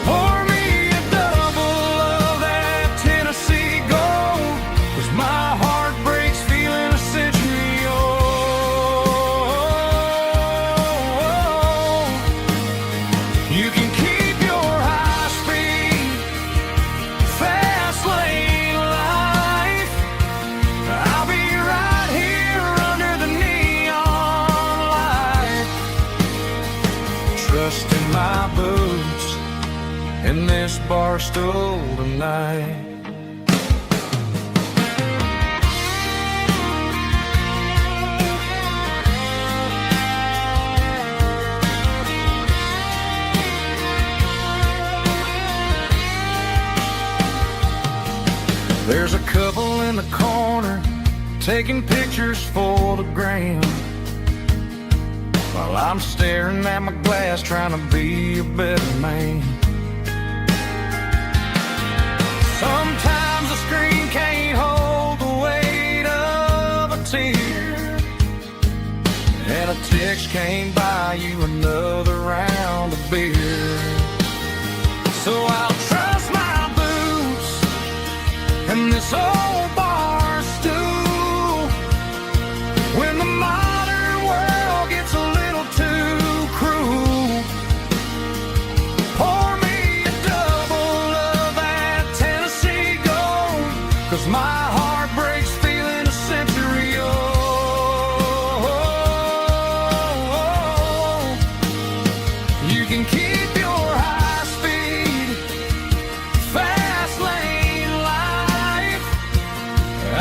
Pour me a double of that Tennessee Gold, 'cause my heart breaks feeling a century old. You can keep your high-speed fast lane life. I'll be right here under the neon light, trusting my boots in this bar stool tonight. There's a couple in the corner taking pictures for the gram, while I'm staring at my glass trying to be a better man. Sometimes the screen can't hold the weight of a tear, and a text can't buy you another round of beer. So I'll trust my boots in this old bar stool when the modern world gets a little too cruel. Pour me a double of that Tennessee Gold, 'cause my heart breaks feeling a century old. You can keep your high-speed fast lane life.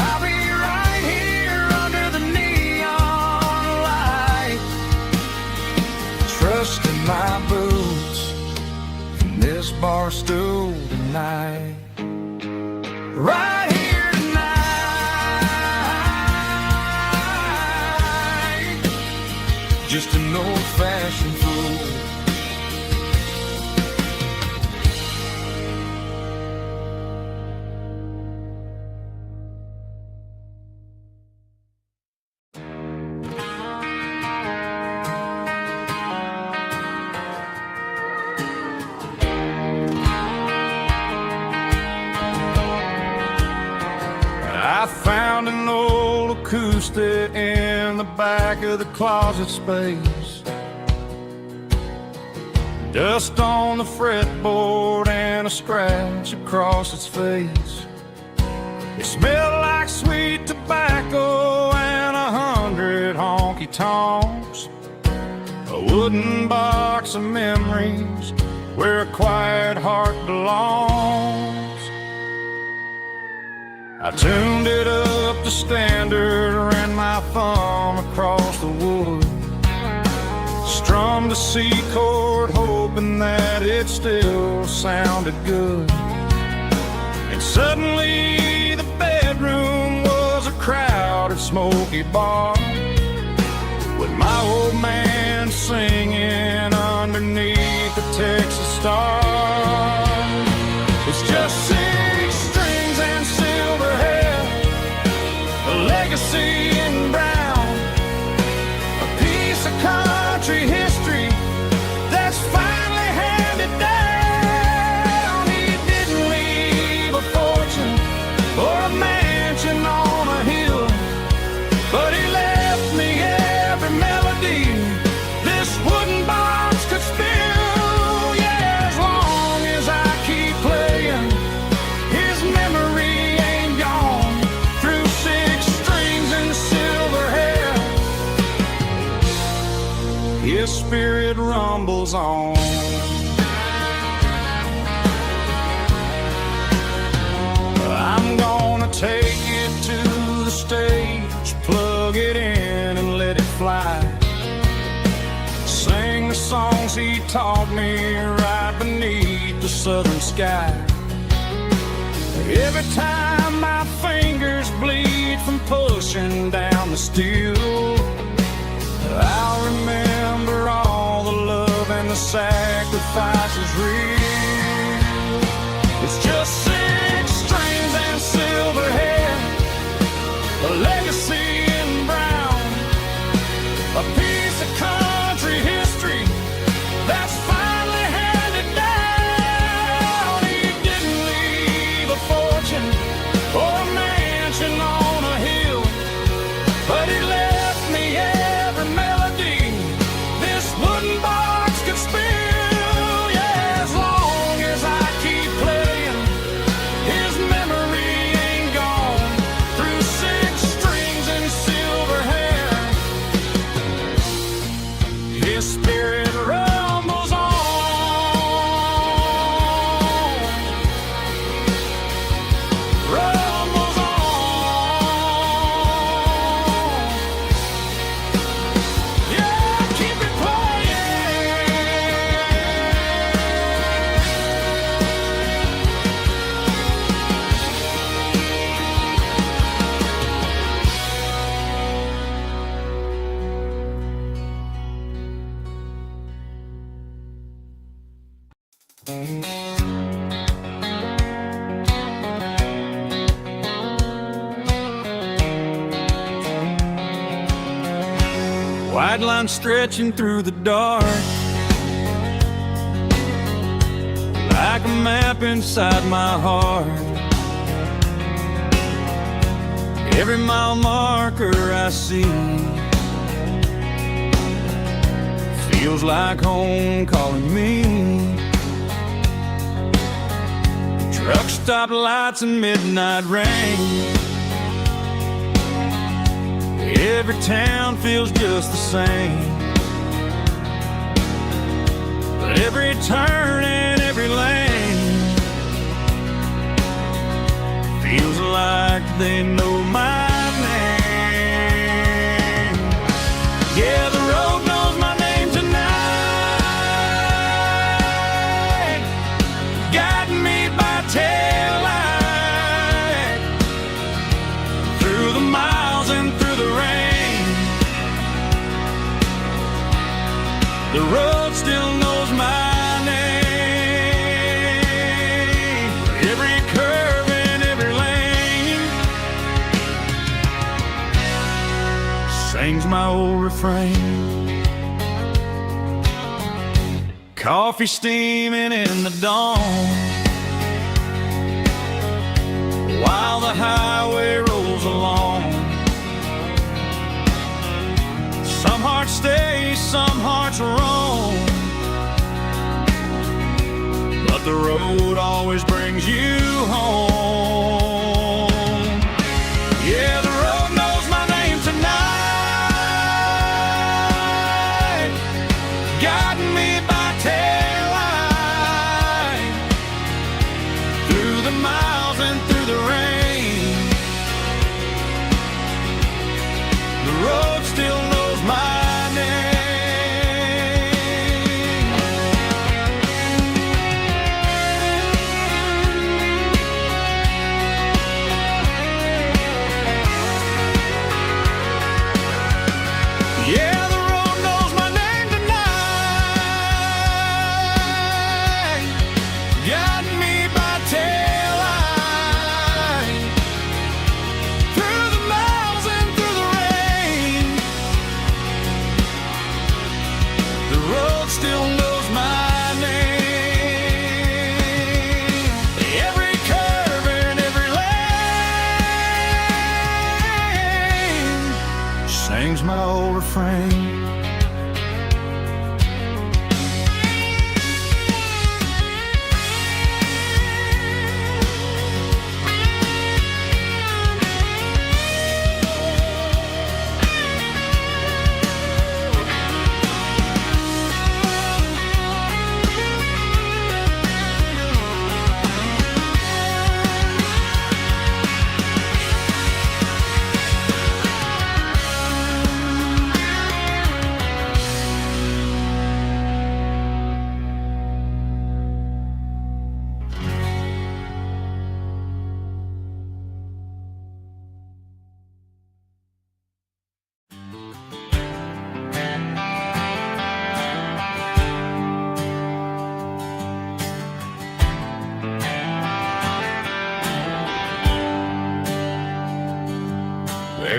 I'll be right here under the neon light, trusting my boots in this bar stool tonight. Right here tonight, just an old-fashioned fool. I found an old acoustic in the back of the closet space. Dust on the fretboard and a scratch across its face. It smelled like sweet tobacco and 100 honky-tonks. A wooden box of memories where a quiet heart belongs. I tuned it up to standard, ran my thumb across the wood, strummed a C chord hoping that it still sounded good. And suddenly the bedroom was a crowded smoky bar, with my old man singing underneath the Texas stars. It's just 6 strings and silver hair, a legacy in brown, a piece of country history that's finally handed down. He didn't leave a fortune or a mansion on a hill, but he His spirit rumbles on. I'm gonna take it to the stage, plug it in and let it fly. Sing the songs he taught me right beneath the southern sky. Every time my fingers bleed from pushing down the steel, I'll remember all the love and the sacrifices real. It's just 6 strings and silver hair, a legacy in brown, a piece of country history that's finally handed down. He didn't leave a fortune or a mansion on a hill, but he left me every melody this wooden box could spill. Yeah, as long as I keep playing, his memory ain't gone. Through 6 strings and silver hair, his spirit rumbles on. Rumbles on. Yeah, keep it playing. White line stretching through the dark, like a map inside my heart. Every mile marker I see feels like home calling me. Truck stop lights and midnight rain, every town feels just the same. But every turn and every lane feels like they know my name. Yeah, the road knows my name tonight, guiding me by taillight through the miles and through the rain. The road still knows my name. Every curve and every lane sings my old refrain. Coffee steaming in the dawn, while the highway rolls along. Some hearts stay, some hearts roam, but the road always brings you home. Yeah, the road knows my name tonight, guiding me by taillight through the miles and through the rain. The road still knows my name. Yeah, the road knows my name tonight, guiding me by taillight through the miles and through the rain. The road still knows my name. Every curve and every lane sings my old refrain.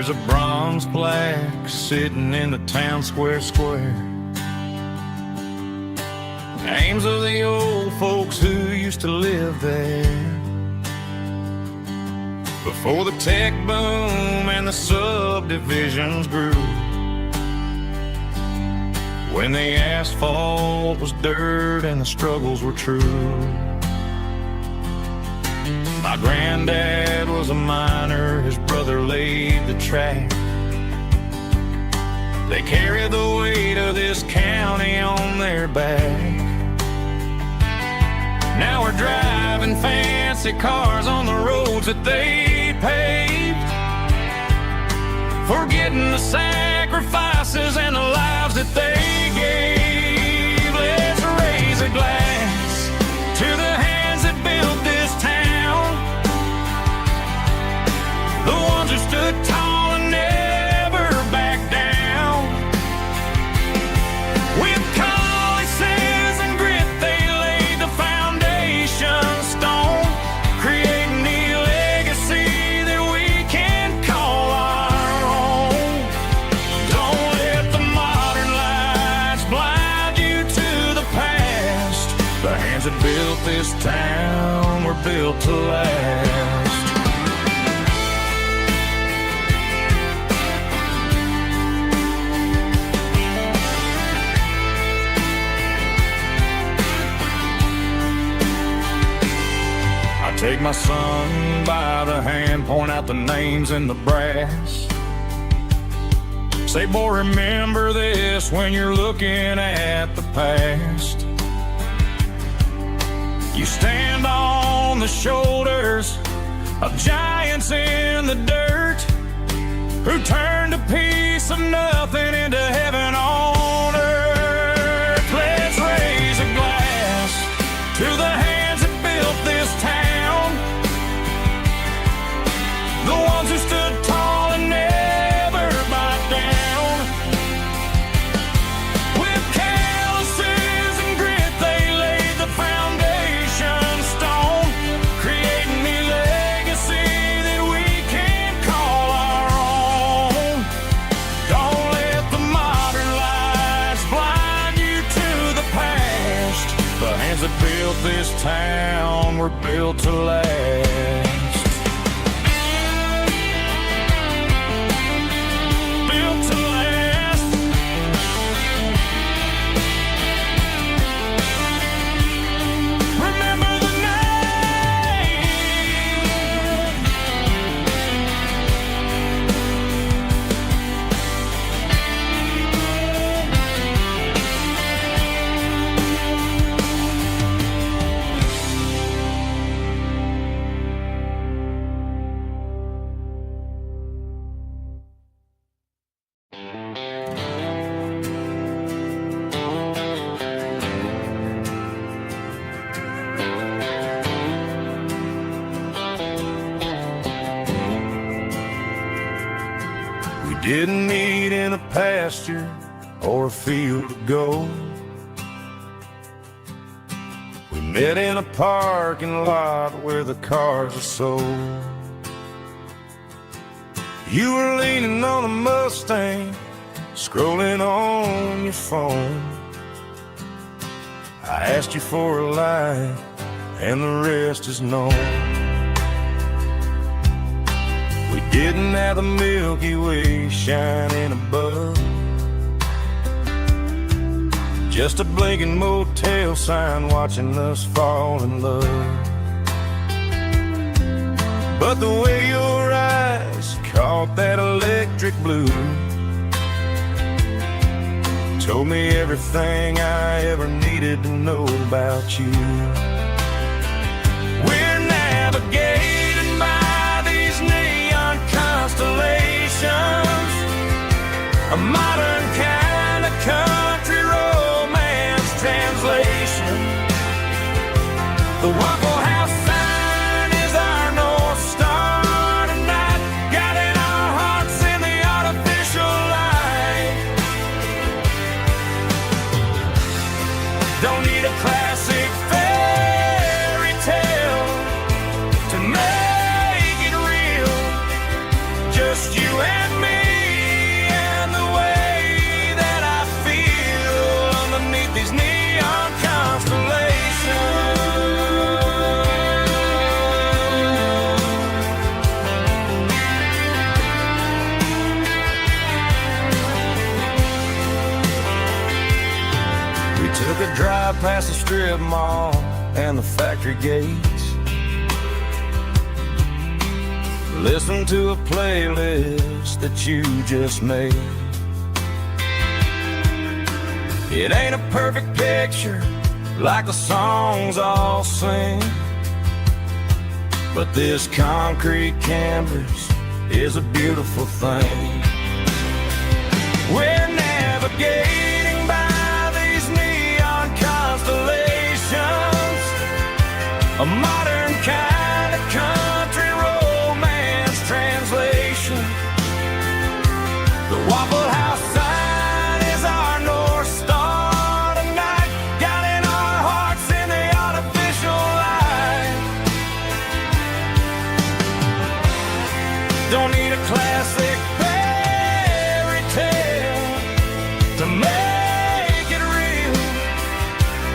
There's a bronze plaque sitting in the town square. Names of the old folks who used to live there before the tech boom and the subdivisions grew. When the asphalt was dirt and the struggles were true. My granddad was a miner, his brother laid the track. They carried the weight of this county on their back. Now we're driving fancy cars on the roads that they paved, forgetting the sacrifices and the lives that they gave. Let's raise a glass to the hands that built this town, the ones who stood tall and never backed down. With calluses and grit they laid the foundation stone, creating the legacy that we can call our own. Don't let the modern lights blind you to the past. The hands that built this town were built to last. Take my son by the hand, point out the names in the brass. Say, boy, remember this when you're looking at the past. You stand on the shoulders of giants in the dirt who turned a piece of nothing into heaven on earth. Let's raise a glass to the hands that built this town, the ones who stood tall and never backed down. With calluses and grit they laid the foundation stone, creating the legacy that we can call our own. Don't let the modern lights blind you to the past. The hands that built this town were built to last. Didn't meet in a pasture or a field to go. We met in a parking lot where the cars are sold. You were leaning on a Mustang, scrolling on your phone. I asked you for a light, and the rest is known. We didn't have the Milky Way shining above, just a blinking motel sign watching us fall in love. But the way your eyes caught that electric blue told me everything I ever needed to know about you. We're navigating by these neon constellations, a modern kind of country romance translation. The Waffle House sign is our North Star tonight, guiding our hearts in the artificial light. Don't need a classic fairy tale to make it real, just you and me a drive past the strip mall and the factory gates. Listen to a playlist that you just made. It ain't a perfect picture like the songs all sing, but this concrete canvas is a beautiful thing. We're navigating by these neon constellations, a modern kind of country romance translation. The Waffle House sign is our North Star tonight, guiding our hearts in the artificial light. Don't need a classic fairy tale to make it real,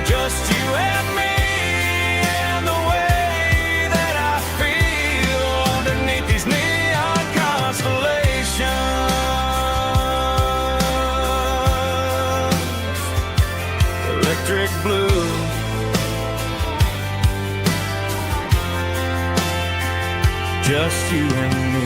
just you and me and the way that I feel underneath these neon constellations. Electric blue, just you and me.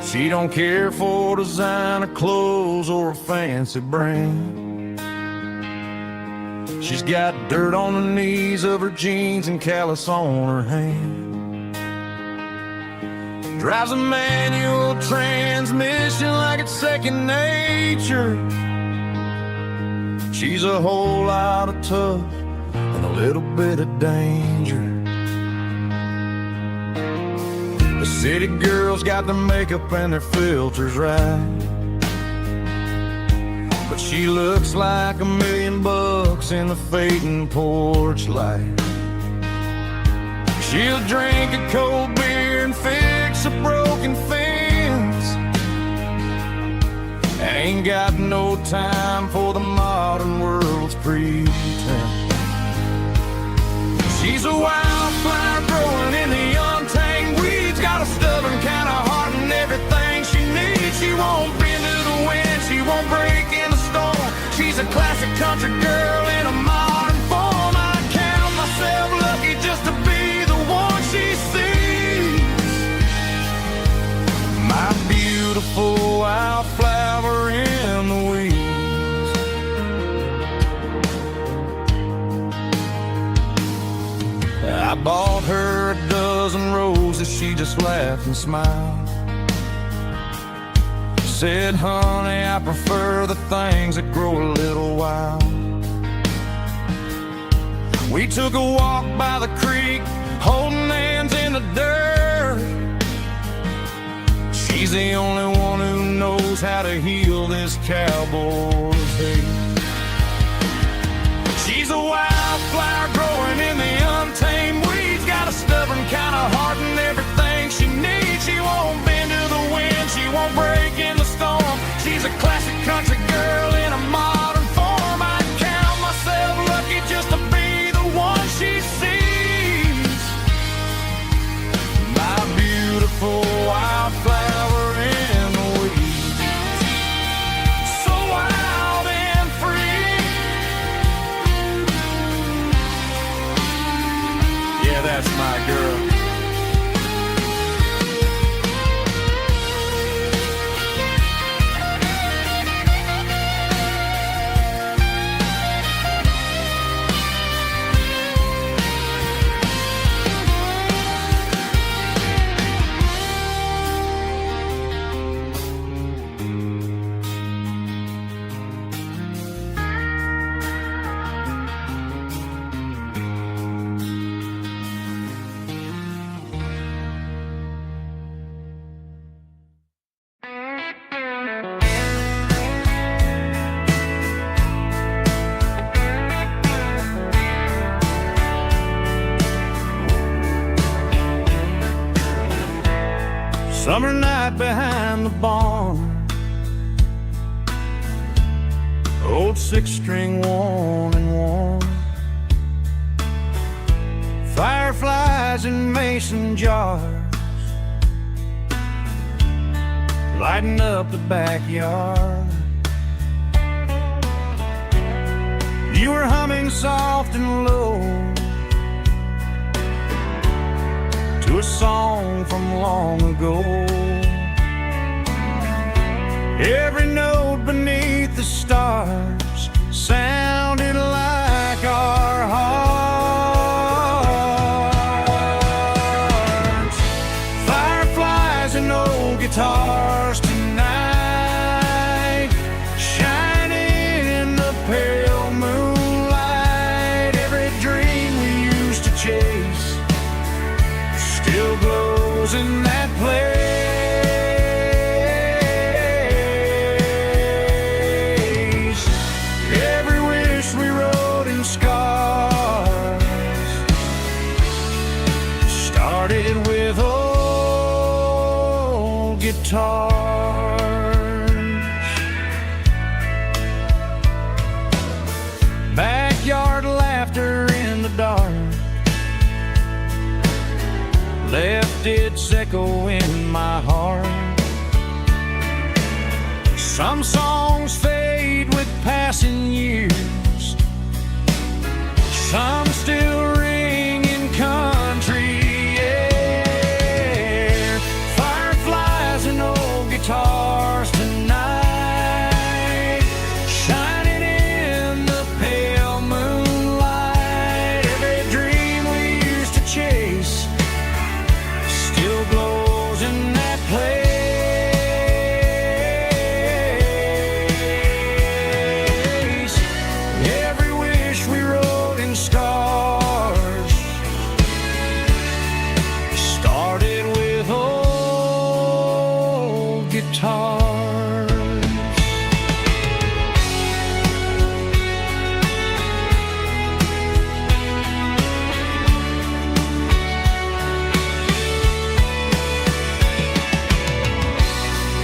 She don't care for designer clothes or a fancy brand. She's got dirt on the knees of her jeans and callus on her hand. Drives a manual transmission like it's second nature. She's a whole lot of tough and a little bit of danger. The city girls got their makeup and their filters right, but she looks like $1 million in the fading porch light. She'll drink a cold beer and fix a broken fence, ain't got no time for the modern world's pretense. She's a wildflower growing in the untamed weeds, got a stubborn kind of heart and everything she needs. She won't bend to the wind, she won't break in the storm. She's a classic country girl in a modern form. I count myself lucky just to be the one she sees. My beautiful wildflower in the weeds. I bought her a dozen roses, she just laughed and smiled. Said, honey, I prefer the things that grow a little wild. We took a walk by the creek, holding hands in the dirt. She's the only one who knows how to heal this cowboy's hate. She's a wildflower growing in the untamed weeds, got a stubborn kind of heart and everything she needs. She won't bend to the wind, she won't break in the storm. She's a classic country girl in a modern form. I count myself lucky just to be the one she sees. My beautiful wildflower in the weeds, so wild and free. Yeah, that's my girl. Summer night behind the barn, old 6-string worn and worn. Fireflies in mason jars, lighting up the backyard. You were humming soft and low to a song from long ago. Every note beneath the stars sounded like our hearts. Fireflies and old guitars tonight, shining in the pale moonlight. Every dream we used to chase still glows in that place. Every wish we wrote in scars started with old guitars. Backyard laughter in the dark left its echo in my heart. Some songs fade with passing years, some still ring in country air. Fireflies and old guitars tonight, shining in the pale moonlight. Every dream we used to chase still glows in that place. Every wish we wrote in scars started with old guitars.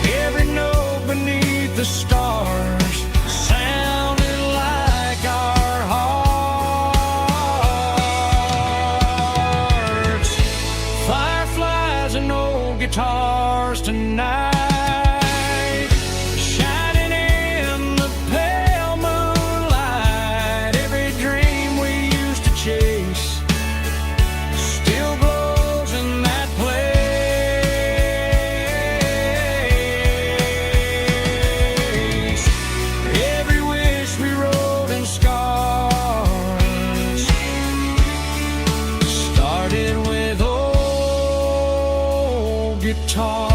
Every note beneath the stars sounded like our hearts. Fireflies and old guitars tonight, shining in the pale moonlight. Every dream we used to chase still glows in that place. Every wish we wrote in scars started with old guitars.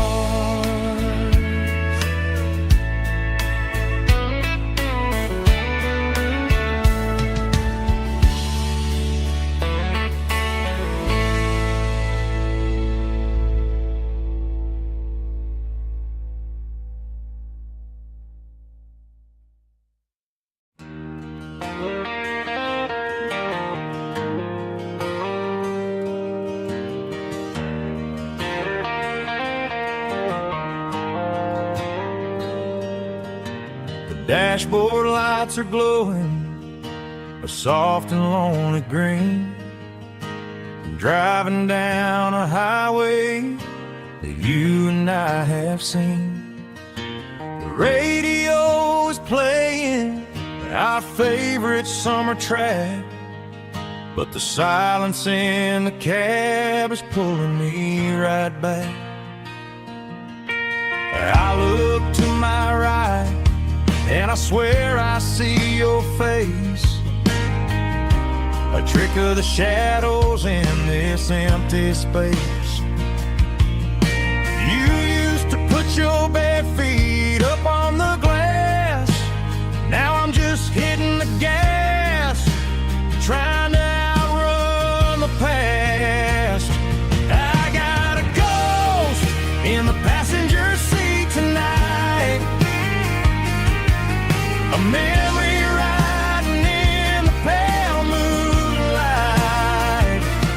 Dashboard lights are glowing a soft and lonely green. I'm driving down a highway that you and I have seen. The radio is playing our favorite summer track, but the silence in the cab is pulling me right back. I look to my right and I swear I see your face, a trick of the shadows in this empty space. You used to put your bare feet up on the glass. Now I'm just hitting the gas, trying to outrun the past. I got a ghost in the passenger seat tonight, a memory riding in the pale moonlight.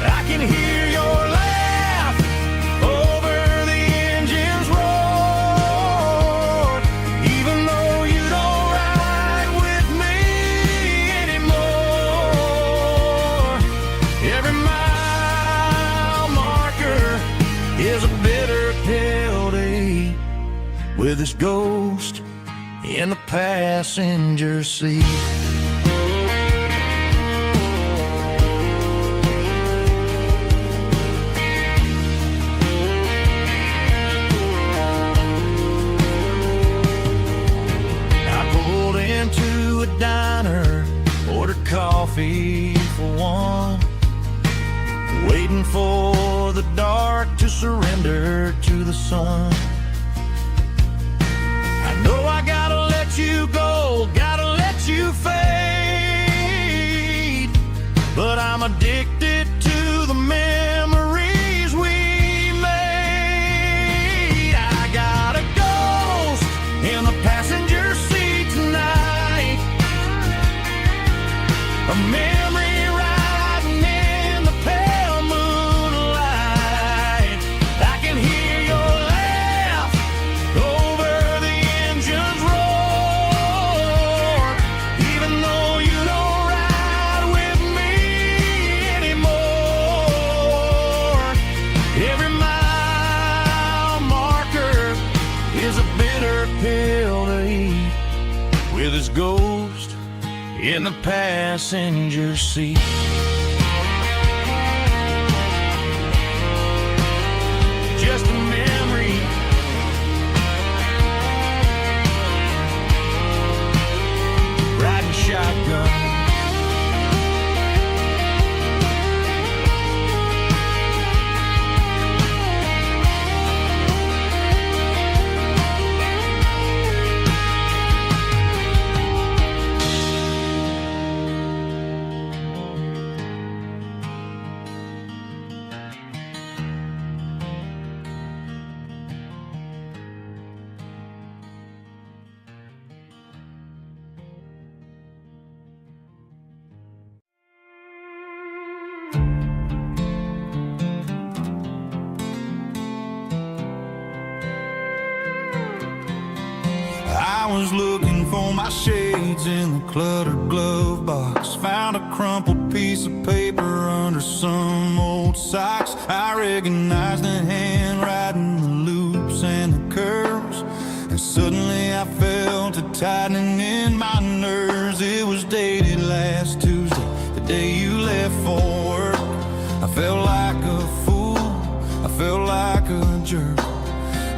I can hear your laugh over the engine his ghost in the passenger seat. Into a diner, ordered coffee for one, waiting for the dark to surrender to the sun. I know I gotta let you go, gotta let you fade, but I'm addicted to the memories we made. I got a ghost in the passenger seat tonight, a memory riding in the pale moonlight. I can hear your laugh over the engine's roar, even though you don't ride with me anymore. Every mile marker is a bitter pill to eat, with his ghost in the passenger seat. Just a memory, riding shotgun. I was looking for my shades in the cluttered glove box, found a crumpled piece of paper under some old socks. I recognized the handwriting, the loops and the curves, and suddenly I felt a tightening in my nerves. It was dated last Tuesday, the day you left for work. I felt like a fool, I felt like a jerk.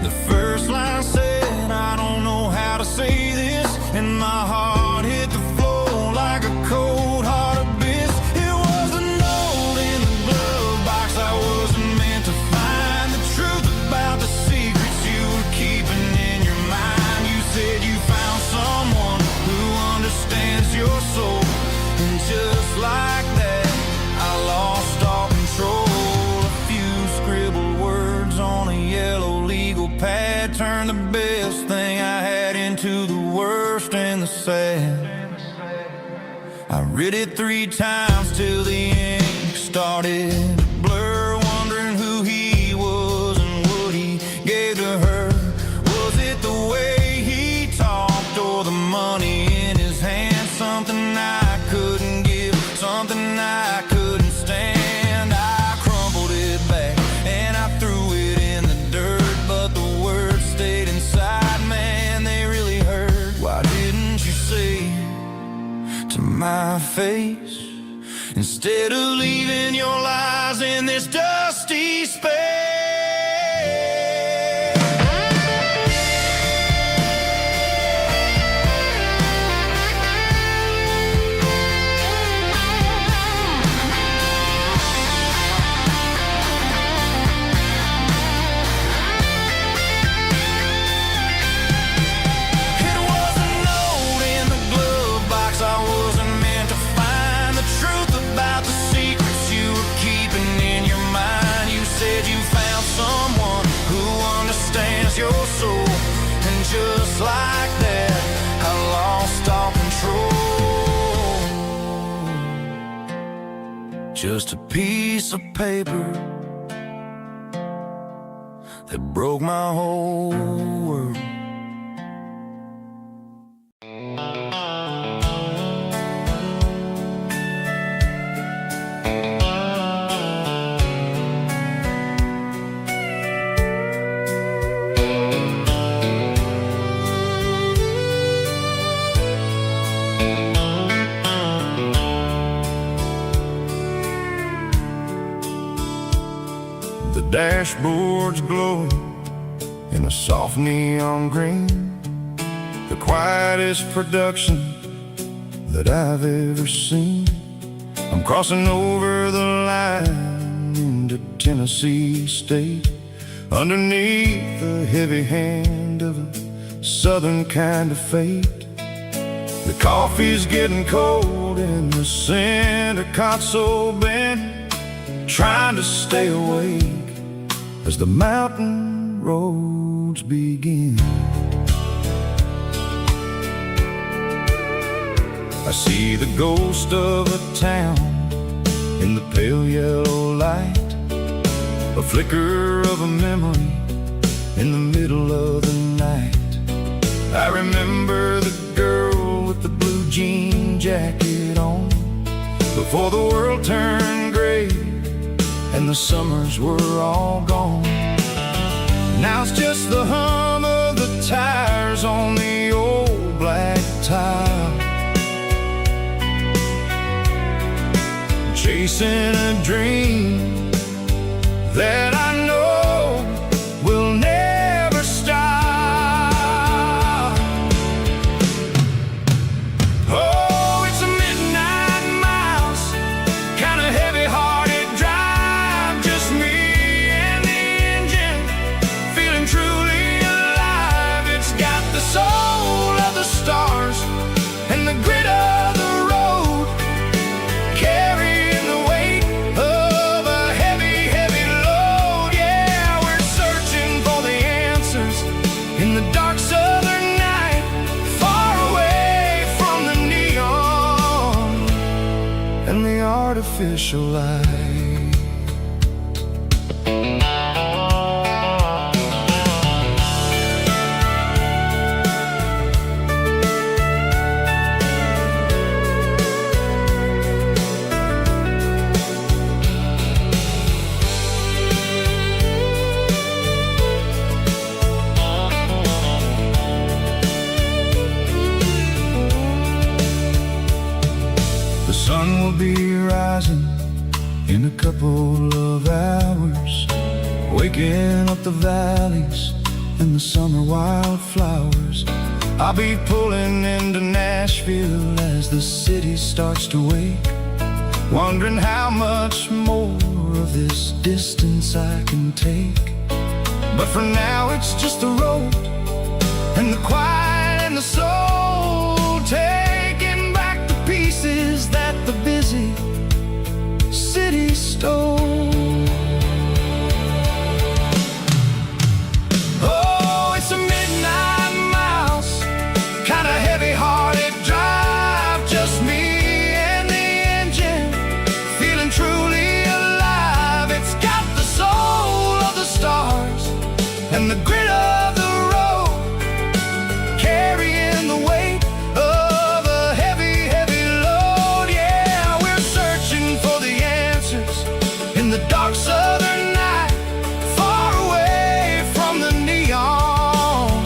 The first line said, I don't know how to say this, and my heart hit the floor like a cold heart abyss. It was a note in the glove box I wasn't meant to find, the truth about the secrets you were keeping in your mind. You said you found someone who understands your soul, and just like that I lost all control. A few scribbled words on a yellow legal pad turned the best thing I had into the worst and the sad. I read it 3 times till the ink started to blur, wondering who he was and what he gave to her. Was it the way he talked or the money in his hand? Something I couldn't give, something I couldn't stand. I crumpled it back and I threw it in the dirt, but the words stayed inside, man, they really hurt. Why didn't you say to my face, instead of leaving your lies in this dusty space? It was a note in the glove box I wasn't meant to find, the truth about the secrets you were keeping in your mind. You said you found someone who understands your soul, and just like that I lost all control. Just a piece of paper that broke my whole world. dashboard's glowing in a soft neon green, the quietest production that I've ever seen. I'm crossing over the line into Tennessee State, underneath the heavy hand of a southern kind of fate. The coffee's getting cold in the center console bin, trying to stay awake as the mountain roads begin. I see the ghost of a town in the pale yellow light, a flicker of a memory in the middle of the night. I remember the girl with the blue jean jacket on, before the world turned gray and the summers were all gone. Now it's just the hum of the tires on the old black tile, chasing a dream that I know will never stop. Oh, it's a midnight miles, kind of heavy-hearted drive, just me and the engine, feeling truly alive. It's got the soul of the stars and the grit of the road, carrying the weight of a heavy, heavy load. Yeah, we're searching for the answers in the dark southern night, far away from the neon and the artificial light. The sun will be rising in a couple of hours, waking up the valleys and the summer wildflowers. I'll be pulling into Nashville as the city starts to wake, wondering how much more of this distance I can take. But for now it's just the road and the quiet and the soul, taking back the pieces that the busy city stole. Oh, it's a midnight miles, kind of heavy-hearted drive, just me and the engine, feeling truly alive. It's got the soul of the stars and the grit of the road, carrying the weight of a heavy, heavy load. Yeah, we're searching for the answers in the dark southern night, far away from the neon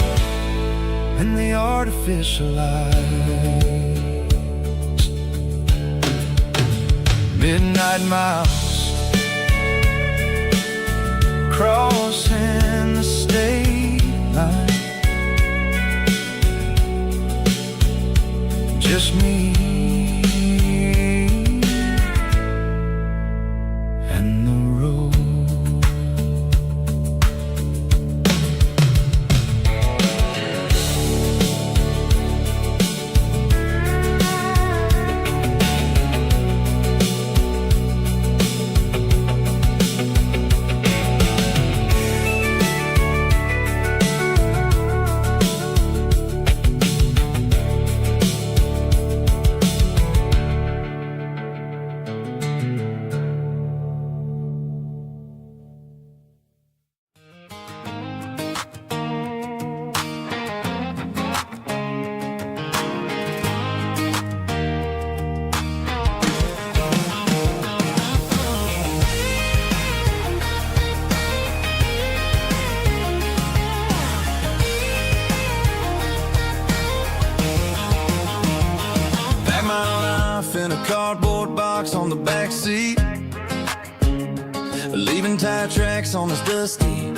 and the artificial lights. Midnight miles, crossing the state line, just me and the road. In a cardboard box on the back seat, leaving tire tracks on this dusty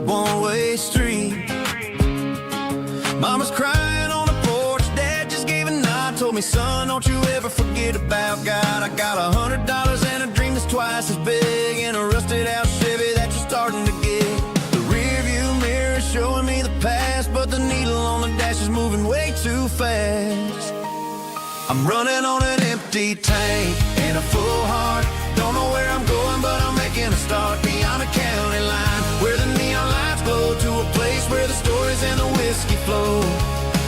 one-way street. Mama's crying on the porch, Dad just gave a nod, told me, son, don't you ever forget about God. I got $100 and a dream that's twice as big, and a rusted out Chevy that you're starting to get. The rear view mirror is showing me the past, but the needle on the dash is moving way too fast. I'm running on an empty tank and a full heart. Don't know where I'm going, but I'm making a start beyond the county line, where the neon lights glow, to a place where the stories and the whiskey flow.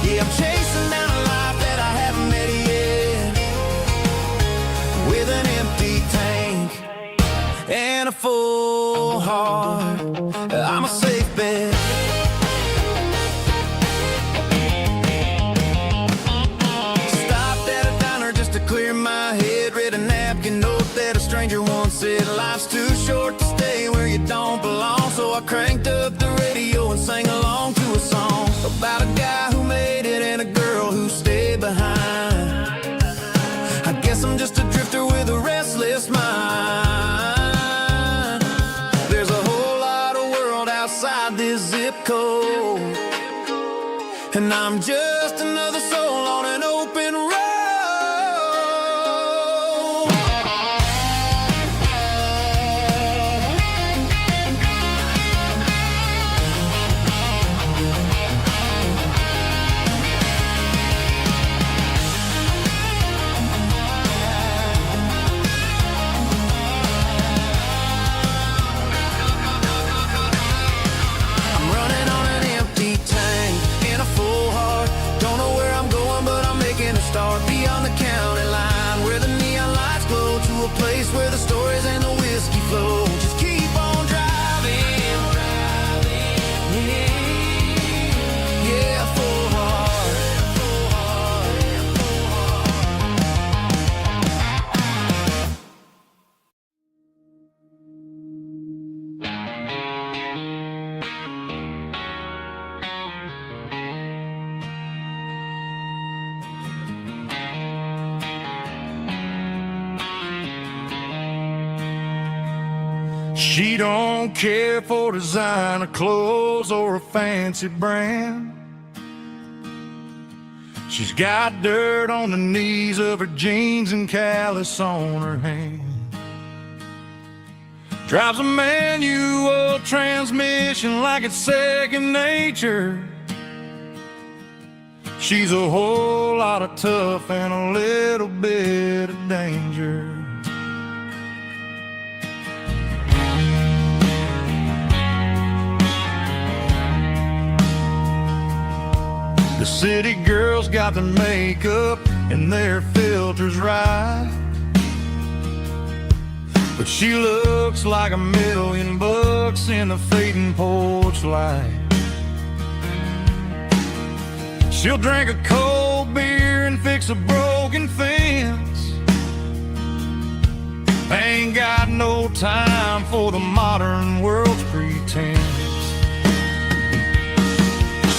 Yeah, I'm chasing down a life that I haven't met yet, with an empty tank and a full heart. I'm a safe bet. Stopped at a diner just to clear my head, read a napkin note that a stranger once said, life's too short to stay where you don't belong. So I cranked up the radio and sang along to a song about a guy who made it and a girl who stayed behind. I guess I'm just a drifter with a restless mind. There's a whole lot of world outside this zip code, and I'm just another soul on an open road. Start beyond the county line, where the neon lights glow, to a place where the stories and the whiskey flow. Just keep on driving, yeah, full heart. She don't care for designer clothes or a fancy brand. She's got dirt on the knees of her jeans and callus on her hand. Drives a manual transmission like it's second nature. She's a whole lot of tough and a little bit of danger. The city girls got their makeup and their filters right, but she looks like $1,000,000 in the fading porch light. She'll drink a cold beer and fix a broken fence. Ain't got no time for the modern world's pretense.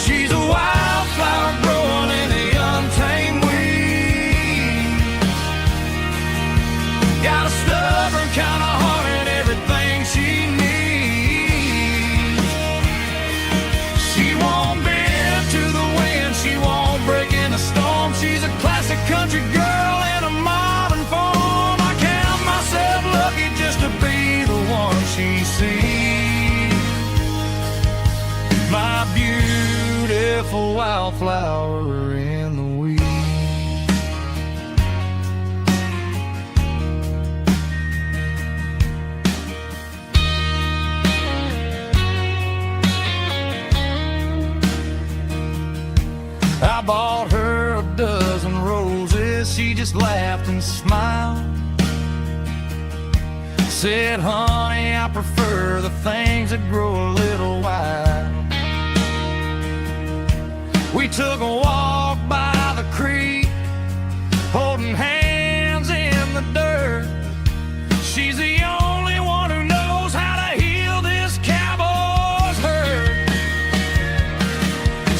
She's a wildflower growing in the untamed weeds. Got a stubborn kind of heart and everything she needs. She won't bend to the wind, she won't break in a storm. She's a classic country girl in a modern form. I count myself lucky just to be the one she sees. My beautiful wildflower in the weeds. I bought her a dozen roses, she just laughed and smiled. Said, honey, I prefer the things that grow a little wild. We took a walk by the creek, holding hands in the dirt. She's the only one who knows how to heal this cowboy's hurt.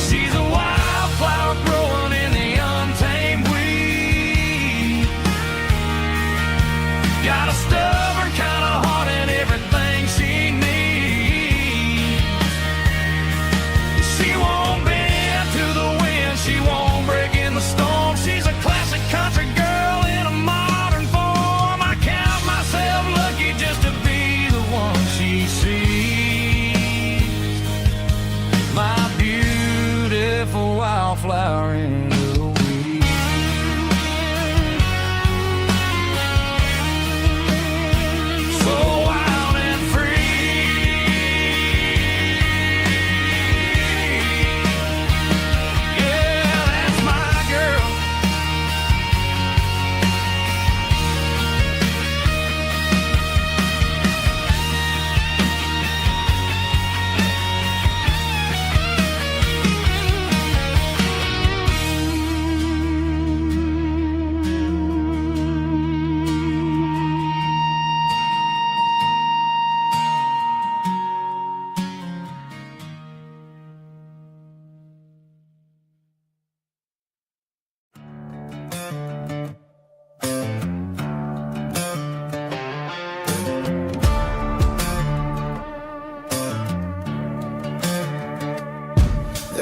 She's a wildflower growing in the untamed weed. Got a stubborn kind of heart and everything she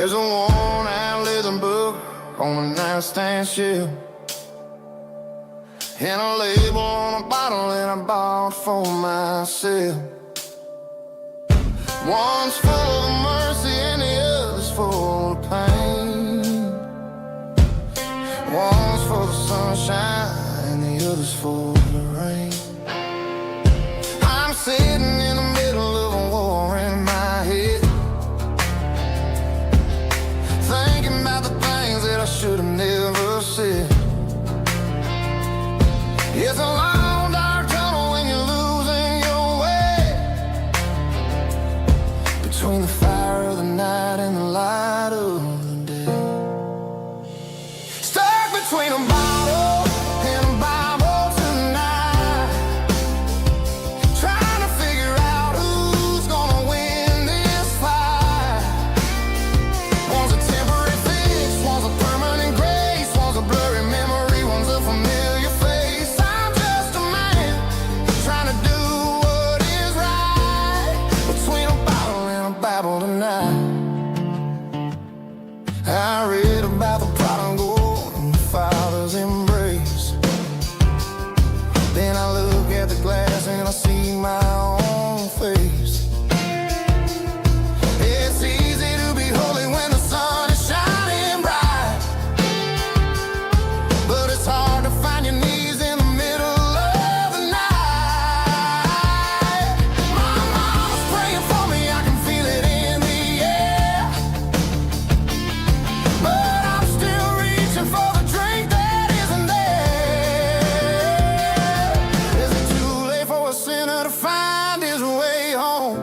There's a worn-out leather book on the nightstand shelf, and a label on a bottle that I bought for myself. One's full of mercy and the other's full of pain. One's for the sunshine and the other's for the rain. I'm sitting in the middle of a war in my head, thinking about the things that I should have never said. It's a long dark tunnel when you're losing your way, between the fire of the night and the light of the day. Stuck between a bottle and a Bible tonight, trying to figure out who's gonna win this fight. One's a temporary fix, one's a permanent grace, one's a blurry memory, one's a familiar face. I'm just a man trying to do what is right, between a bottle and a Bible tonight. I read about the prodigal and the father's embrace. Then I look at the glass and I see my own face. It's easy to be holy when the sun is shining bright, but it's hard to find your knees in the middle of the night. My mama's praying for me, I can feel it in the air, but I'm still reaching for the drink that isn't there. Is it too late for a sinner to find his way home?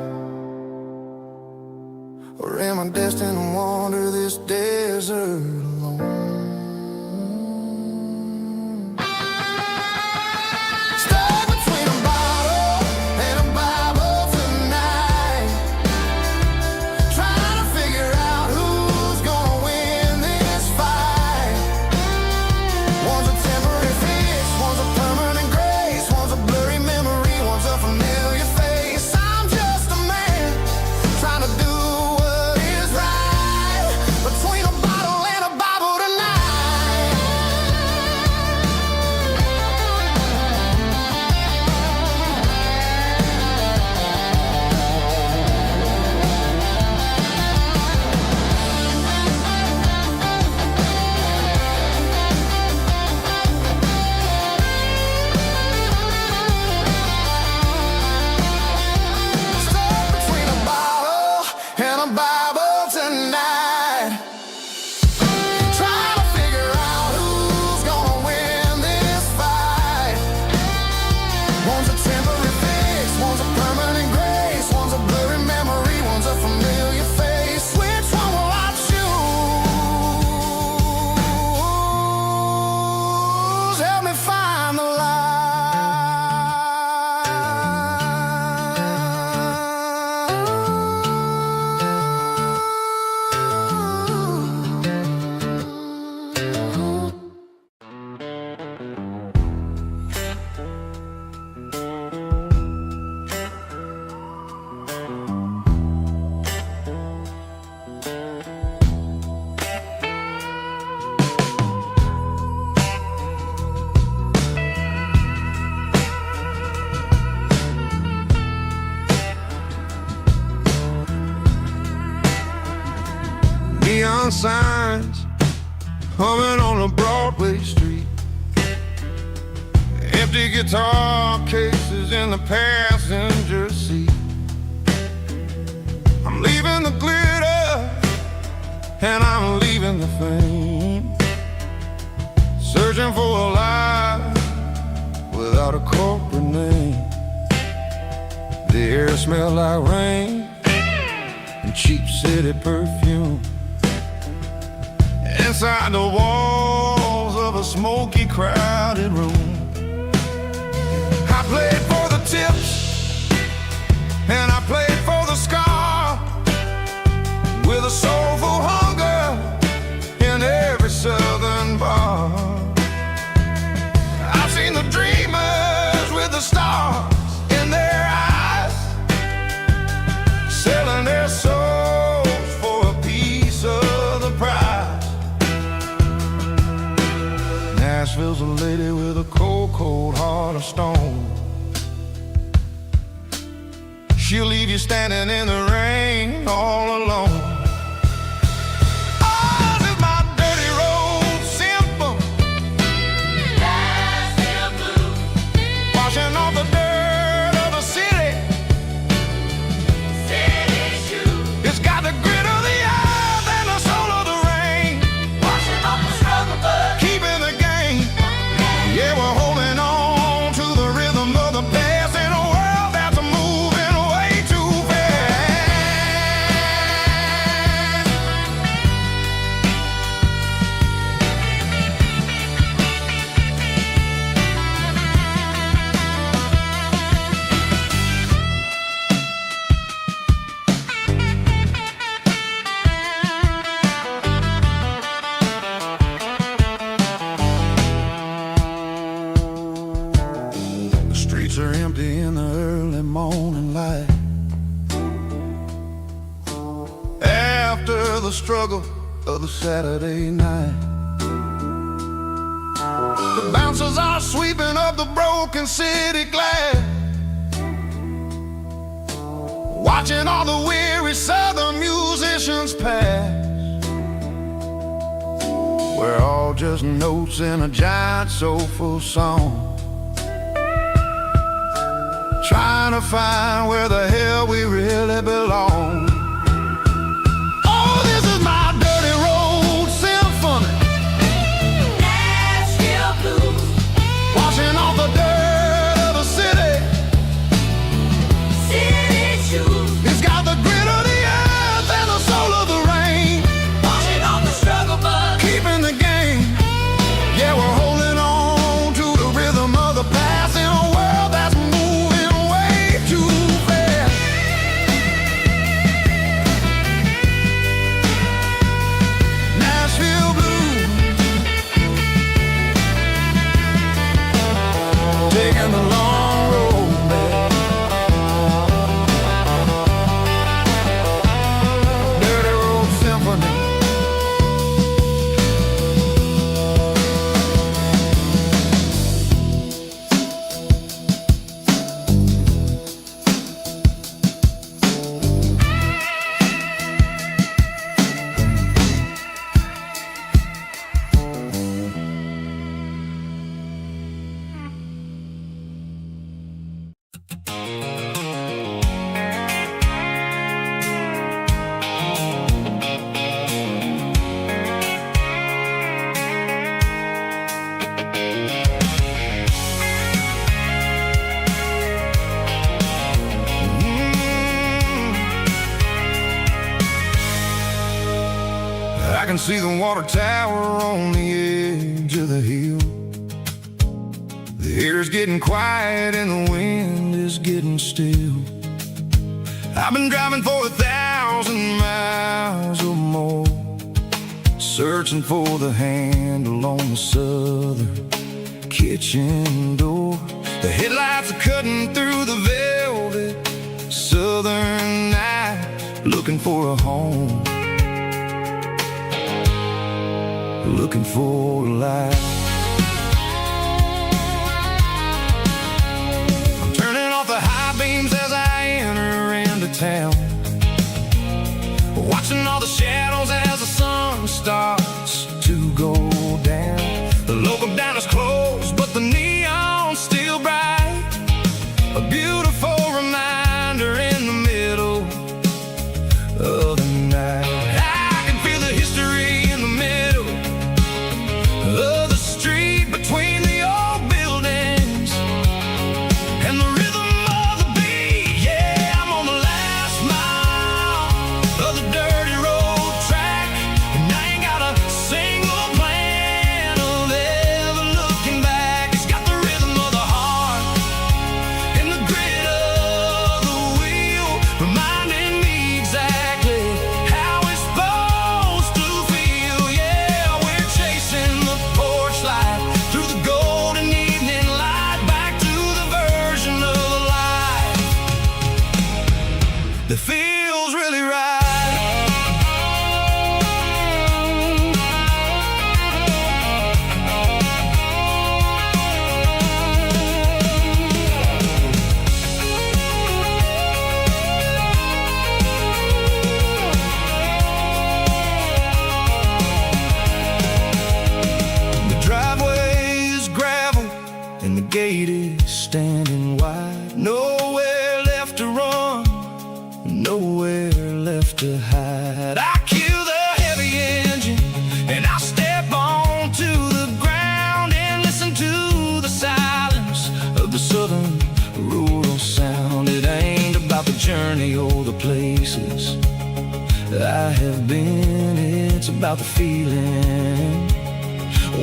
Or am I destined to wander this desert alone? Stuck between a bottle and a Bible tonight, trying to figure out who's gonna win this fight. One's a temporary fix, one's a permanent grace, one's a blurry memory, one's a familiar face. I'm just a man trying to do what is right, between a bottle and a Bible tonight. Stuck between a bottle and a Bible tonight, trying to figure out who's gonna win this fight. One's a temporary fix, one's a permanent grace, one's a blurry memory, one's a familiar face. Which one will I choose? Help me find the neon signs humming on a Broadway street, empty guitar cases in the passenger seat. I'm leaving the glitter and I'm leaving the fame, searching for a life without a corporate name. The air smelled like rain and cheap city perfume. Inside the walls of a smoky, crowded room, I played for the tips and I played for the scar, with a soulful hunger in every southern bar. I've seen the dreamers with the stars in their eyes, selling their souls for a piece of Nashville's a lady with a cold, cold heart of stone. She'll leave you standing in the rain all alone. Oh, this is my dirty road symphony. Nashville blues. Washing off the dirt of the city. City shoes. It's got the grit of the earth and the soul of the rain. Washing off the struggle, but keeping the game. Yeah, we're holding on to the rhythm of the past in a world that's moving way too fast. The streets are empty in the early morning light. After the struggle of the Saturday night, the bouncers are sweeping up the broken city glass, watching all the weary southern musicians pass. We're all just notes in a giant soulful song, trying to find where the hell we really belong. Oh, this is my dirty road symphony. Nashville blues. Washing off the dirt of the city. City shoes. It's got the grit of the earth and the soul of the rain. Washing off the struggle, but keeping the game. Yeah, we're holding on to the rhythm of the past in a world that's moving way too fast. Nashville blues, taking the long road back. Dirty road symphony. I can see the water tower on the edge of the hill. The air's getting quiet and the wind is getting still. I've been driving for 1,000 miles or more, searching for the handle on the southern kitchen door. The headlights are cutting through the velvet southern night, looking for a home, looking for a life. I'm turning off the high beams as I enter into town, watching all the shadows as the sun starts to go down. The local diner's closed, but the neon's still bright, a beautiful reminder in the middle of the night. I can feel the history in the middle of the street, between the old buildings and the rhythm of the beat. Yeah, I'm on the last mile of the dirty road track, and I ain't got a single plan of ever looking gate is standing wide. Nowhere left to run, nowhere left to hide. I kill the heavy engine and I step onto the ground and listen to the silence of the southern rural sound. It ain't about the journey or the places I have been, it's about the feeling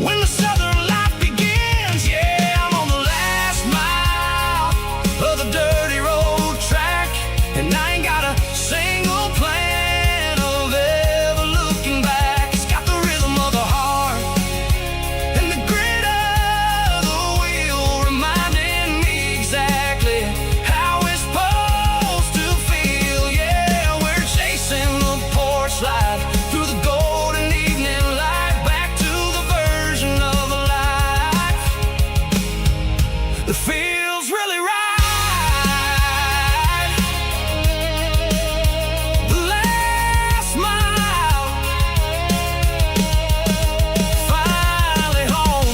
when the southern life begins. Yeah, I'm on the last mile of the dirty road track, and I ain't got a single plan of ever looking back. It's got the rhythm of the heart and the grit of the wheel, reminding me exactly how it's supposed to feel. Yeah, we're chasing the porch light through the golden evening light, back to the version of a life that feels really right. The last mile, finally home.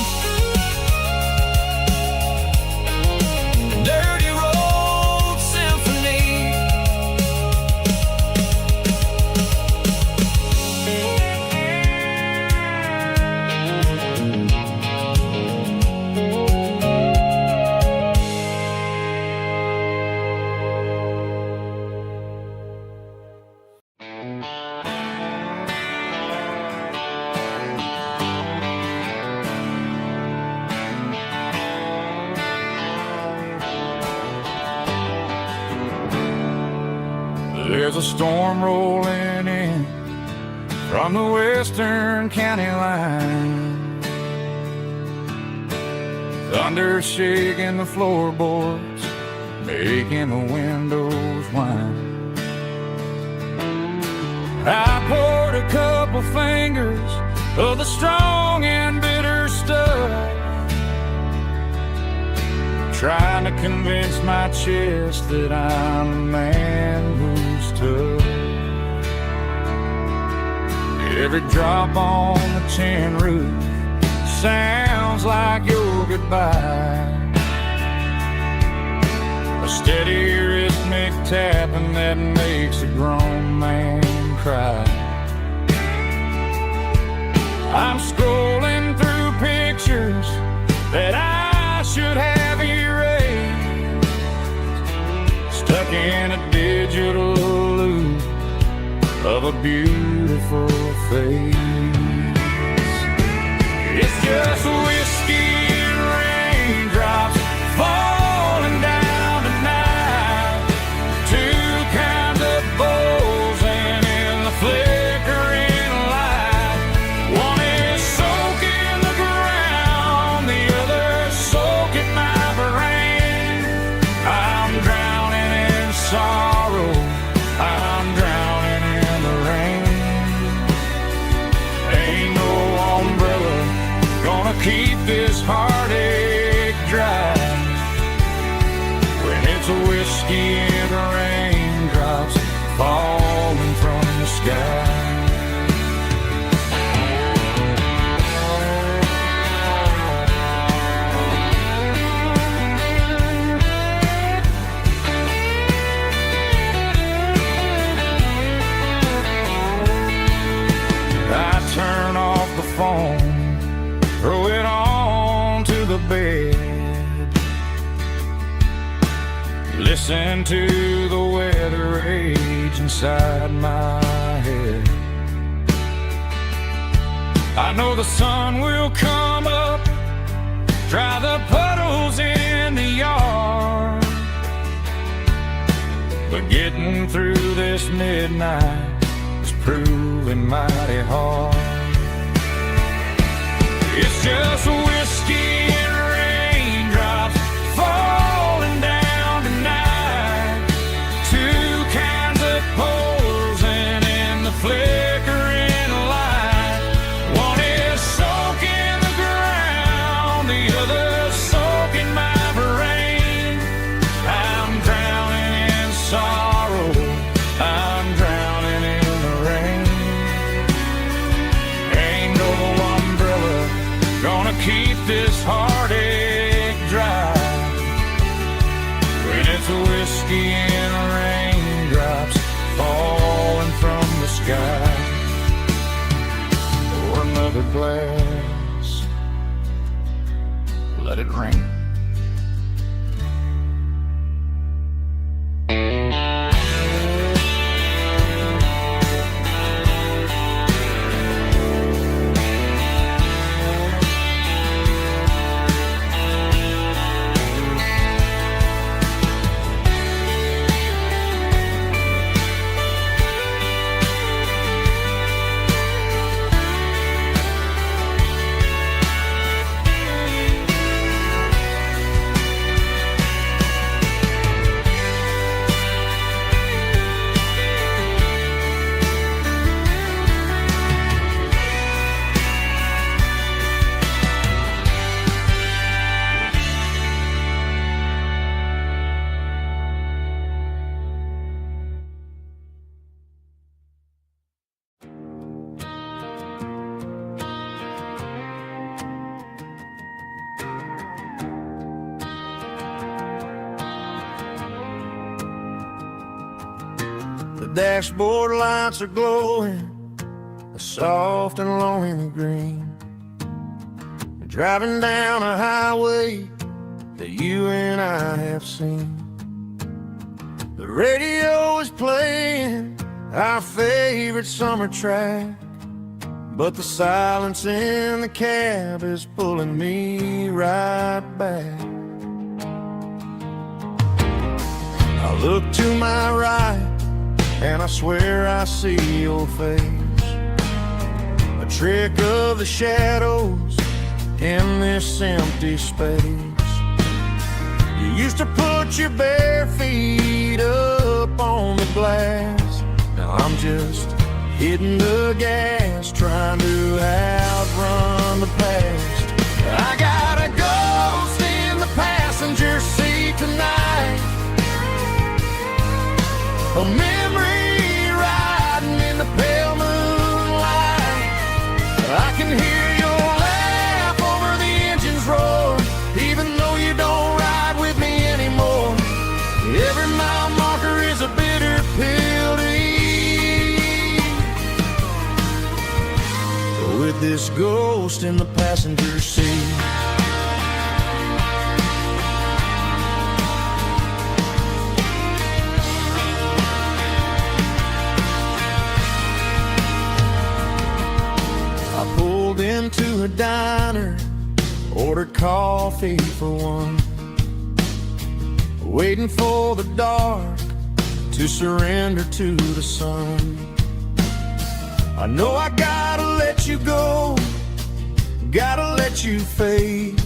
Dirty road symphony. There's a storm rolling in from the western county line. Thunder shaking the floorboards, making the windows whine. I poured a couple fingers of the strong and bitter stuff, trying to convince my chest that I'm a man who's tough. Every drop on the tin roof sounds like your goodbye, a steady rhythmic tapping that makes a grown man cry. I'm scrolling through pictures that I should have erased, stuck in a digital loop of a beautiful face. It's just whiskey and raindrops falling down tonight, two kinds of bowls and in the flickering light. One is soaking the ground, the other soaking my brain. I'm drowning in sorrow, I'm drowning in the rain. Ain't no umbrella gonna keep this heartache dry when it's a whiskey and raindrops falling from the sky. I turn off the phone, throw it on to the bed, listen to the weather rage inside my head. I know the sun will come up, dry the puddles in the yard, but getting through this midnight is proving mighty hard. It's just whiskey and raindrops falling down tonight, two kinds of pours and in the flickering light. One is soaking the ground, the other soaking my brain. I'm drowning in sorrow, I'm drowning in the rain. Ain't no umbrella gonna keep this heartache dry whiskey and raindrops falling from the sky. Pour another glass, let it rain. The dashboard lights are glowing, a soft and lonely green. We're driving down a highway that you and I have seen. The radio is playing our favorite summer track, but the silence in the cab is pulling me right back. I look to my right and I swear I see your face, a trick of the shadows in this empty space. You used to put your bare feet up on the glass. Now I'm just hitting the gas, trying to outrun the past. I got a ghost in the passenger seat tonight, a memory riding in the pale moonlight. I can hear your laugh over the engine's roar, even though you don't ride with me anymore. Every mile marker is a bitter pill to eat. With this ghost in the passenger seat, into a diner, ordered coffee for one, waiting for the dark to surrender to the sun. I know I gotta let you go, gotta let you fade,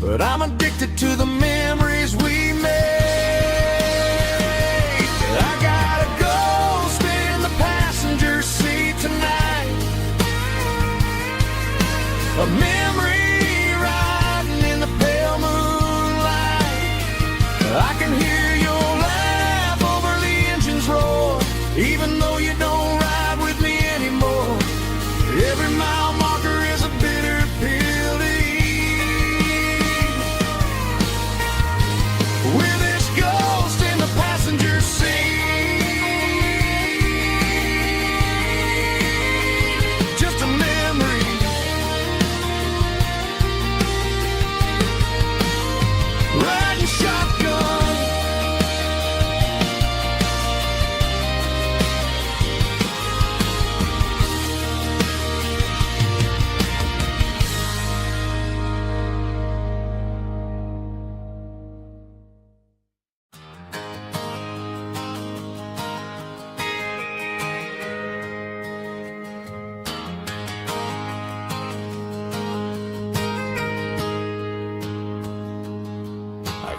but I'm addicted to the memories we made. I got a ghost in the passenger seat tonight, a memory riding in the pale moonlight. I can hear your laugh over the engine's roar, even though you don't ride with me anymore. Every mile marker is a bitter pill to eat. With this ghost in the passenger seat, just a memory, riding shotgun.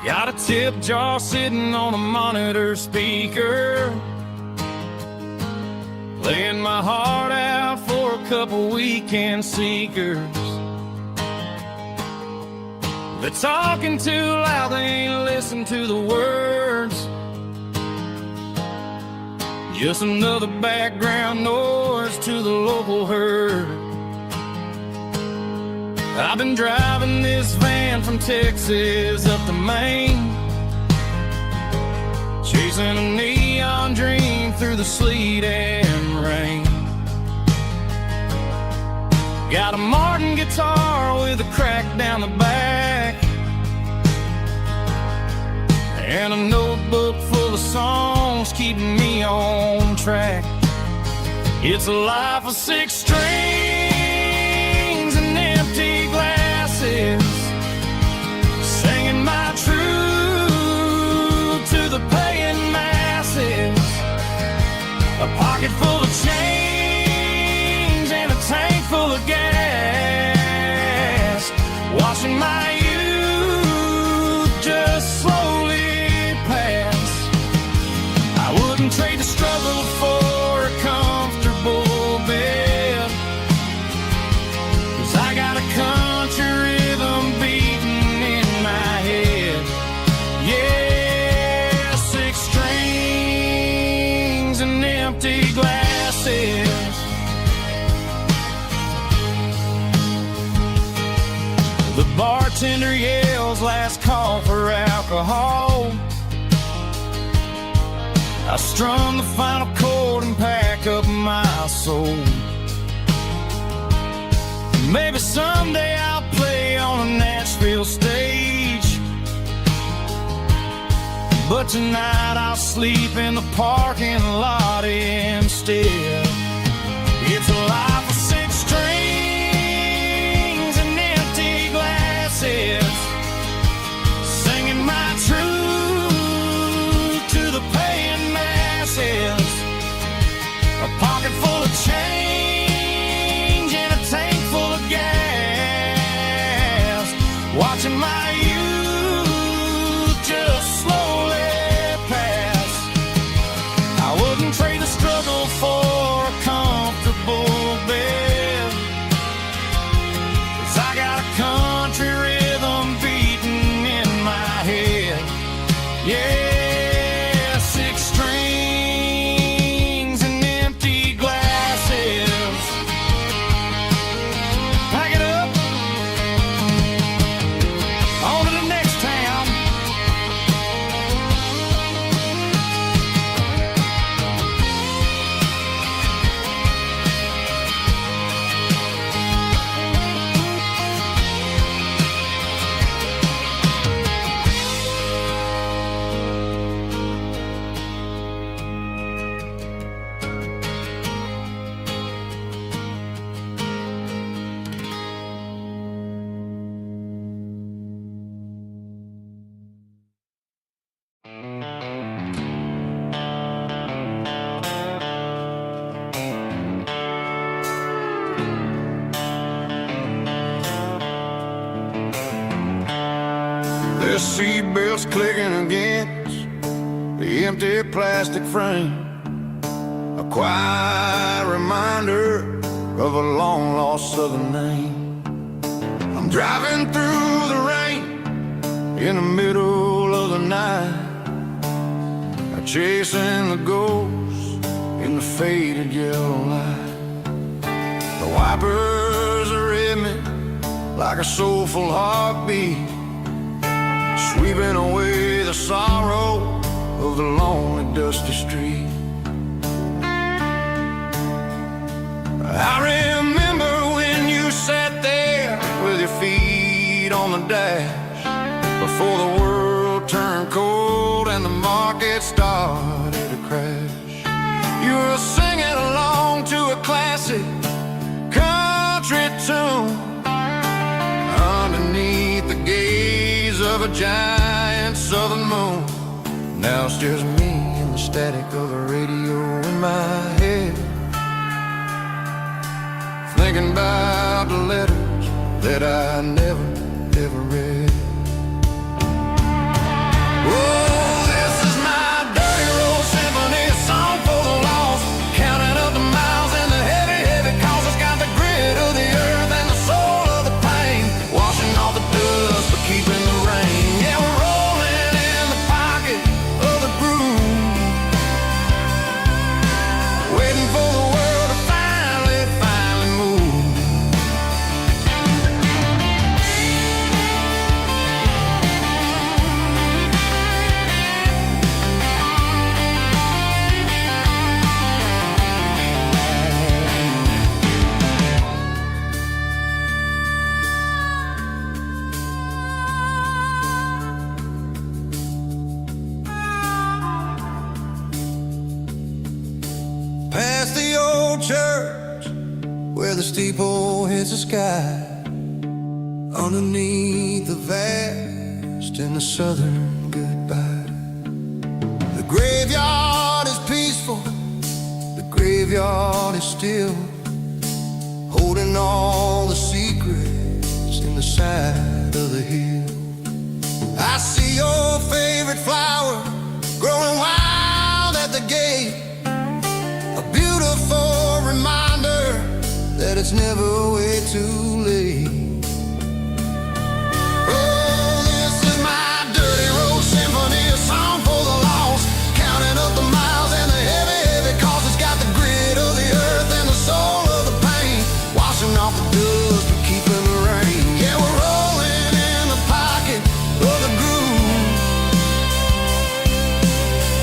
Got a tip jar sitting on a monitor speaker, laying my heart out for a couple weekend seekers. They're talking too loud, they ain't listen to the words. Just another background noise to the local herd. I've been driving this van from Texas up to Maine, chasing a neon dream through the sleet and rain. Got a Martin guitar with a crack down the back, and a notebook full of songs keeping me on track. It's a life of 6 strings and empty glasses, singing my truth to the paying masses. A pocket full of change and a tank full of gas, watching my youth just slowly pass. I wouldn't trade the struggle for a comfortable bed, 'cause I got a country rhythm beating in my head. Yeah, 6 strings and empty glasses. The bartender yells last call for alcohol. I strum the final chord and pack up my soul. Maybe someday I'll play on a Nashville stage, but tonight I'll sleep in the parking lot instead. It's a life of 6 strings and empty glasses, singing my truth to the paying masses. A pocket full of change and a tank full of gas, watching my youth just slowly pass. I wouldn't trade the struggle for a comfortable bed, 'cause I got a country rhythm beating in my head. Yeah, 6 strings and empty glasses. Pack it up, on to the next town. The seatbelts clicking against the empty plastic frame, a quiet reminder of a long-lost southern name. I'm driving through the rain in the middle of the night, chasing the ghosts in the faded yellow light. The wipers are in me like a soulful heartbeat, sweeping away the sorrow of the lonely, dusty street. I remember when you sat there with your feet on the dash, before the world turned cold and the market started to crash. You were singing along to a classic country tune underneath the gaze of a giant southern moon. Now it's just me and the static of the radio in my head, thinking about the letters that I never, ever read. Oh, this is my dirty road symphony, song for the lost, counting up the miles and the heavy, heavy cost. It's got the grit of the earth and the soul of the pain, washing off the dust but keeping the rain. Yeah, we're rolling in the pocket of the groove, waiting for the world to finally move. church where the steeple hits the sky, underneath the vast in the southern goodbye. The graveyard is peaceful, the graveyard is still, holding all the secrets in the side of the hill. I see your favorite flower growing wild at the gate, a beautiful reminder that it's never way too late. Oh, this is my dirty road symphony, a song for the lost, counting up the miles and the heavy, heavy cost. It's got the grit of the earth and the soul of the pain, washing off the dust but keeping the rain. Yeah, we're rolling in the pocket of the groove,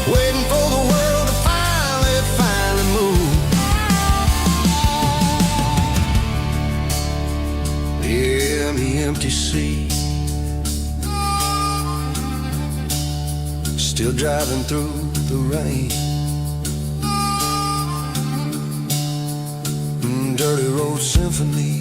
waiting for the world to finally move. Yeah, the empty sea, still driving through the rain. Dirty road symphony.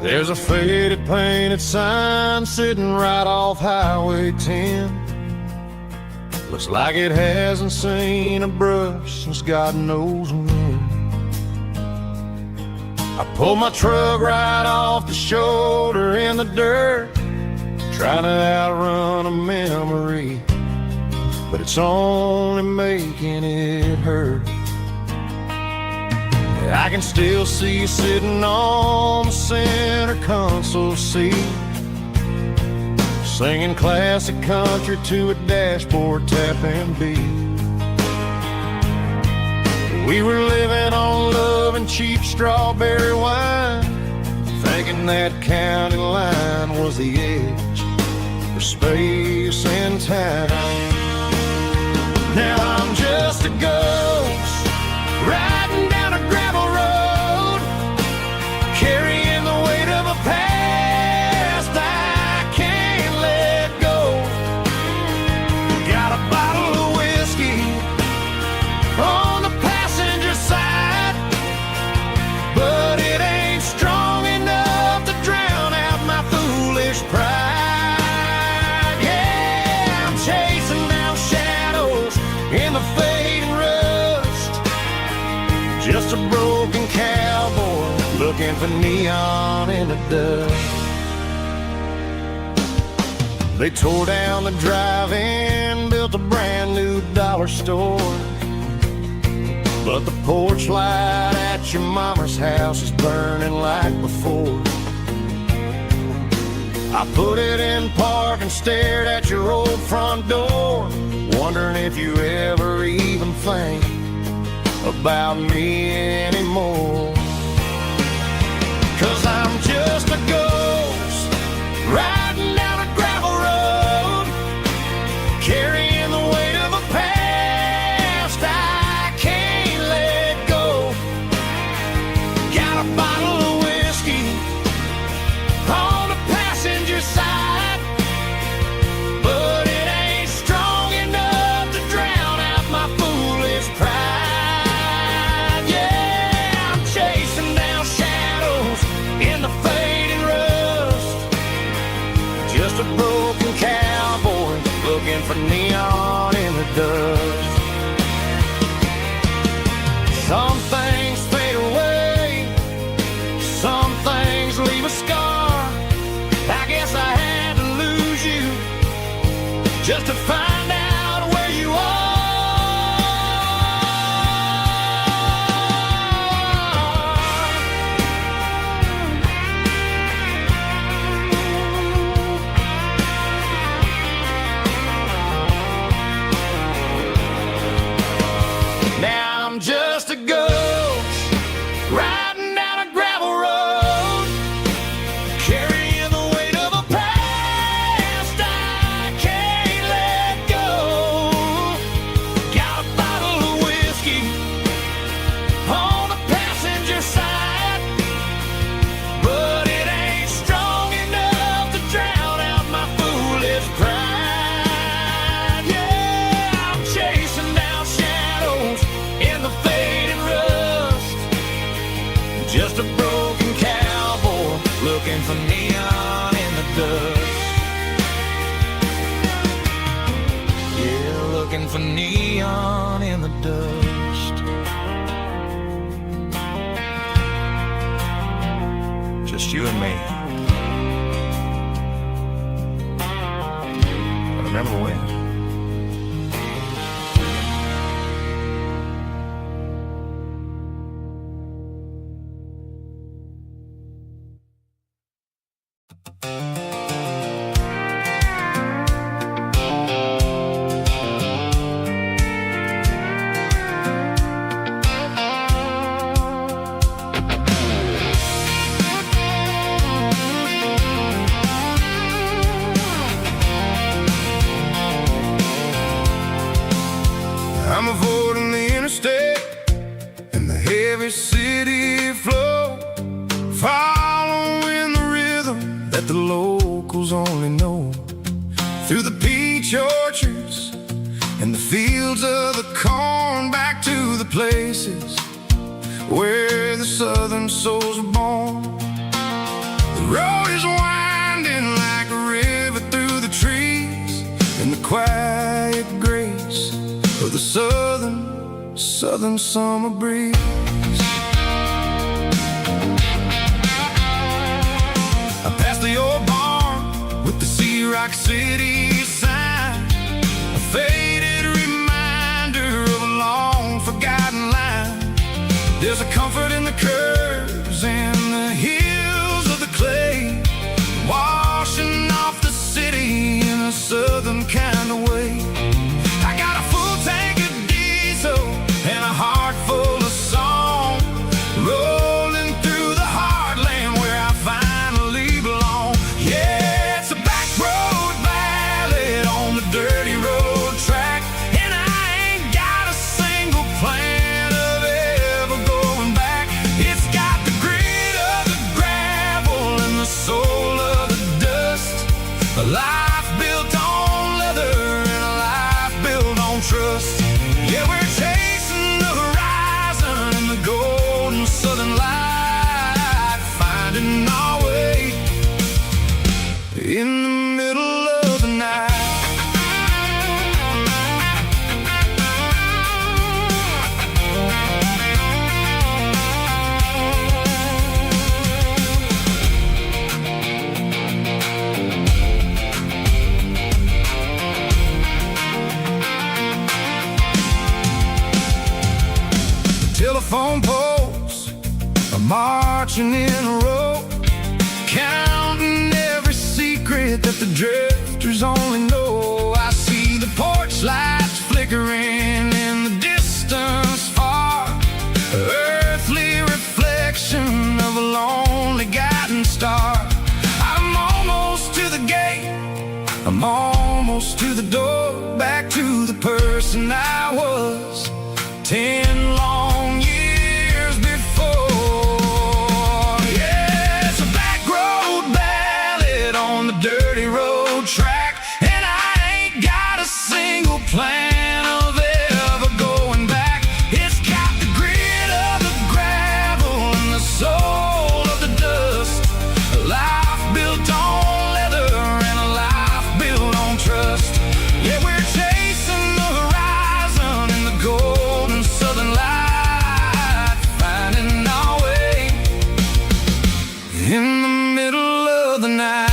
There's a faded painted sign sitting right off Highway 10. Looks like it hasn't seen a brush since God knows when. I pulled my truck right off the shoulder in the dirt, trying to outrun a memory, but it's only making it hurt. I can still see you sitting on the center console seat, singing classic country to a dashboard tapping beat. We were living on love and cheap strawberry wine, thinking that county line was the edge for space and time. Now I'm just a ghost riding down a gravel road, carrying the weight of a past I can't let go. Got a bottle of whiskey on the passenger side, but it ain't strong enough to drown out my foolish pride. Yeah, I'm chasing down shadows in the fading rust, just a broken cowboy looking for neon in the dust. They tore down the drive-in, built a brand new dollar store, but the porch light at your mama's house is burning like before. I put it in park and stared at your old front door, wondering if you ever even think about me anymore. 'Cause I'm just a ghost riding down a gravel road, carrying the weight of a past I can't let go. Got a bottle of whiskey on the passenger side, but it ain't strong enough to drown out my foolish pride. Yeah, I'm chasing down shadows in the fading rust, just a broken cowboy looking for neon in the dust. Some things fade away, some things just to find out where you are. Now I'm just a ghost riding down a gravel road, carrying the weight of a past I can't let go. Got a bottle of whiskey on the passenger side, but it ain't strong enough to drown out my foolish pride. Yeah, I'm chasing down shadows in the fading rust, just a broken cowboy looking for neon in the dust. Yeah, looking for neon in the dust. Just you and me. But remember when? I'm avoiding the interstate and the heavy city flow, following the rhythm that the locals only know, through the peach orchards and the fields of the corn, back to the places where the southern souls are born. The road is winding like a river through the trees, in the quiet grace of the southern summer breeze. I passed the old barn with the Sea Rock City sign, a faded reminder of a long forgotten line. There's a comfort in the curves and the hills of the clay, washing off the city in a southern kind of way. I got a full tank of diesel and a heart full of song, rolling through the heartland where I finally belong. Yeah, it's a back road ballad on the dirty road track, and I ain't got a single plan of ever going back. It's got the grit of the gravel and the soul of the dust, a life built on leather and a life built on trust. Yeah, we're chasing the horizon in the golden southern light, finding our way in the middle of the night. Telephone poles are marching in a row, counting every secret that the drifters only know. I see the porch lights flickering in the distance far, earthly reflection of a lonely guiding star. I'm almost to the gate, I'm almost to the door, back to the person I was 10 long years before. Yeah, it's a back road ballad on the dirty road track, and I ain't got a single plan of ever going back. It's got the grit of the gravel and the soul of the dust, a life built on leather and a life built on trust. Yeah, we're chasing the horizon in the golden southern light, finding our way in the middle of the night.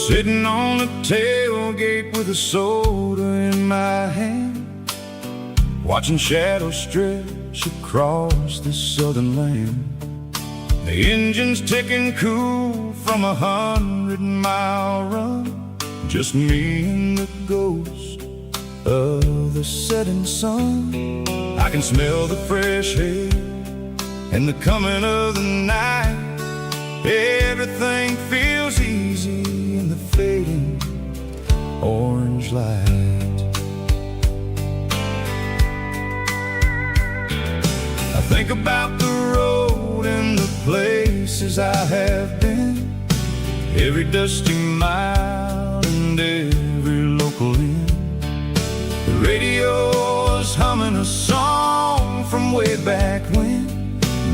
Sitting on the tailgate with a soda in my hand, watching shadows stretch across this southern land. The engine's ticking cool from 100-mile run, just me and the ghost of the setting sun. I can smell the fresh air and the coming of the night. Everything feels easy in the fading orange light. I think about the road and the places I have been, every dusty mile and every local inn. The radio is humming a song from way back when,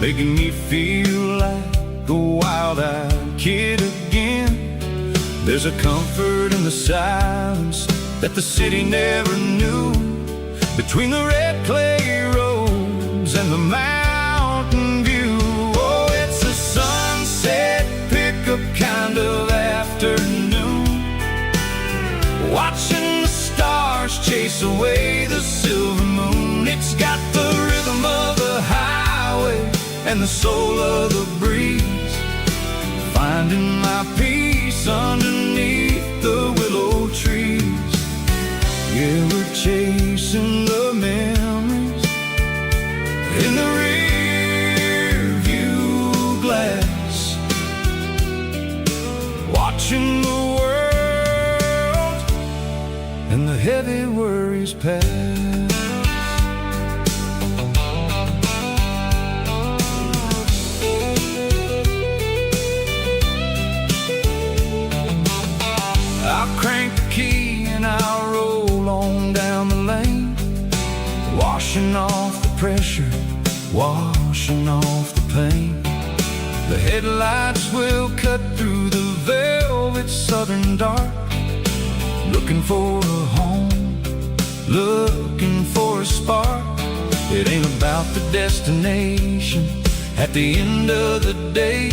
making me feel like a wild-eyed kid again. There's a comfort in the silence that the city never knew, between the red clay roads and the mountain view. Oh, it's a sunset pickup kind of afternoon, watching the stars chase away the silver moon. It's got the rhythm of the highway and the soul of the breeze, finding my peace underneath the willow trees. Yeah, we're chasing the memories in the rear view glass, watching the world and the heavy worries pass. I'll crank the key and I'll roll on down the lane, washing off the pressure, washing off the pain. The headlights will cut through the velvet southern dark, looking for a home, looking for a spark. It ain't about the destination at the end of the day,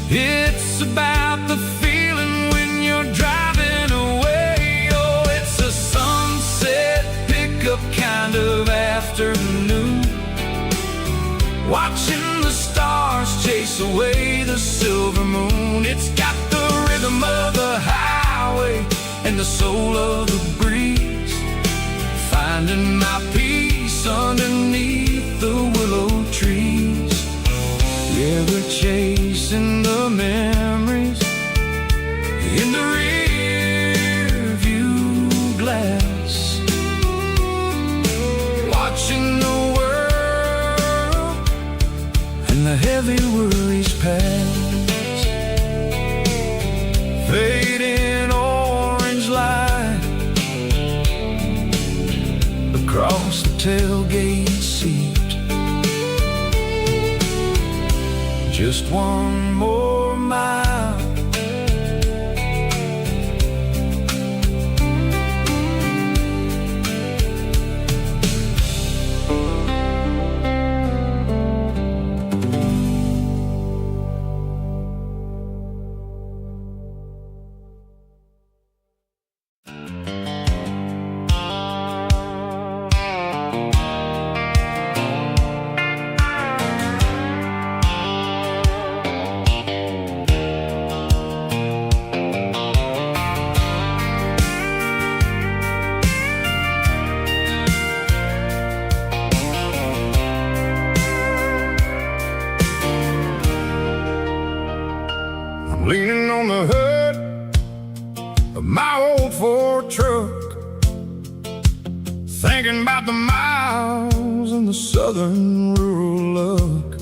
it's about the feeling when you're driving away. Oh, it's a sunset pickup kind of afternoon, watching the stars chase away the silver moon. It's got the rhythm of the highway and the soul of the breeze, finding my peace underneath the willow trees. Yeah, we're chasing the memories in the rear view glass, watching the world and the heavy worries pass. Fading orange light across the tailgate seat, just one more mile. Leaning on the hood of my old Ford truck, thinking about the miles and the southern rural look.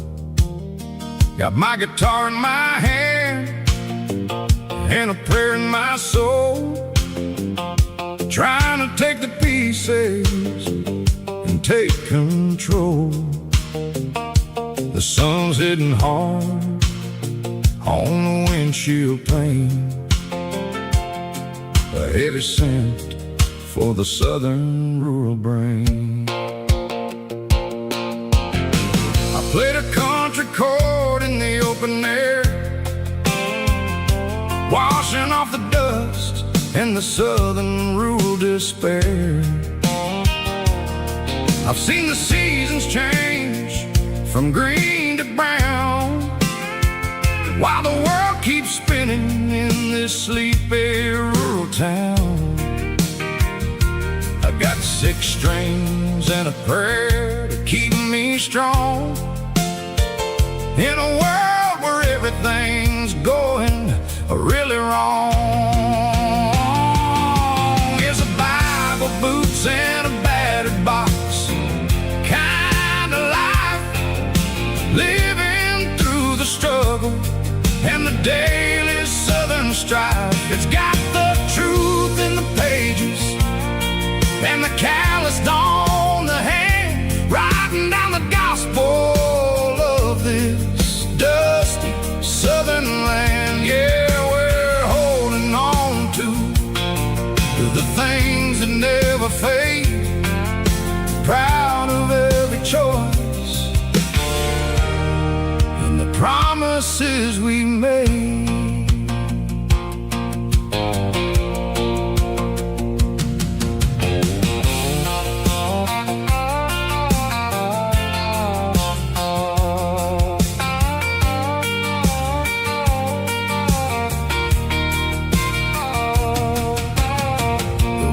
Got my guitar in my hand and a prayer in my soul, trying to take the pieces and take control. The sun's hitting hard on the windshield pane, a heavy scent for the southern rural brain. I played a country chord in the open air, washing off the dust and the southern rural despair. I've seen the seasons change from green to brown, while the world keeps spinning in this sleepy rural town. I got 6 strings and a prayer to keep me strong in a world where everything's going really wrong. It's a Bible, boots, and a battered box kind of life, living through the struggle and the daily southern strife. It's got the truth in the pages and the calloused on the hand, writing down the gospel of this dusty southern land. Yeah, we're holding on to the things that never fade, proud of every choice and the promises we made.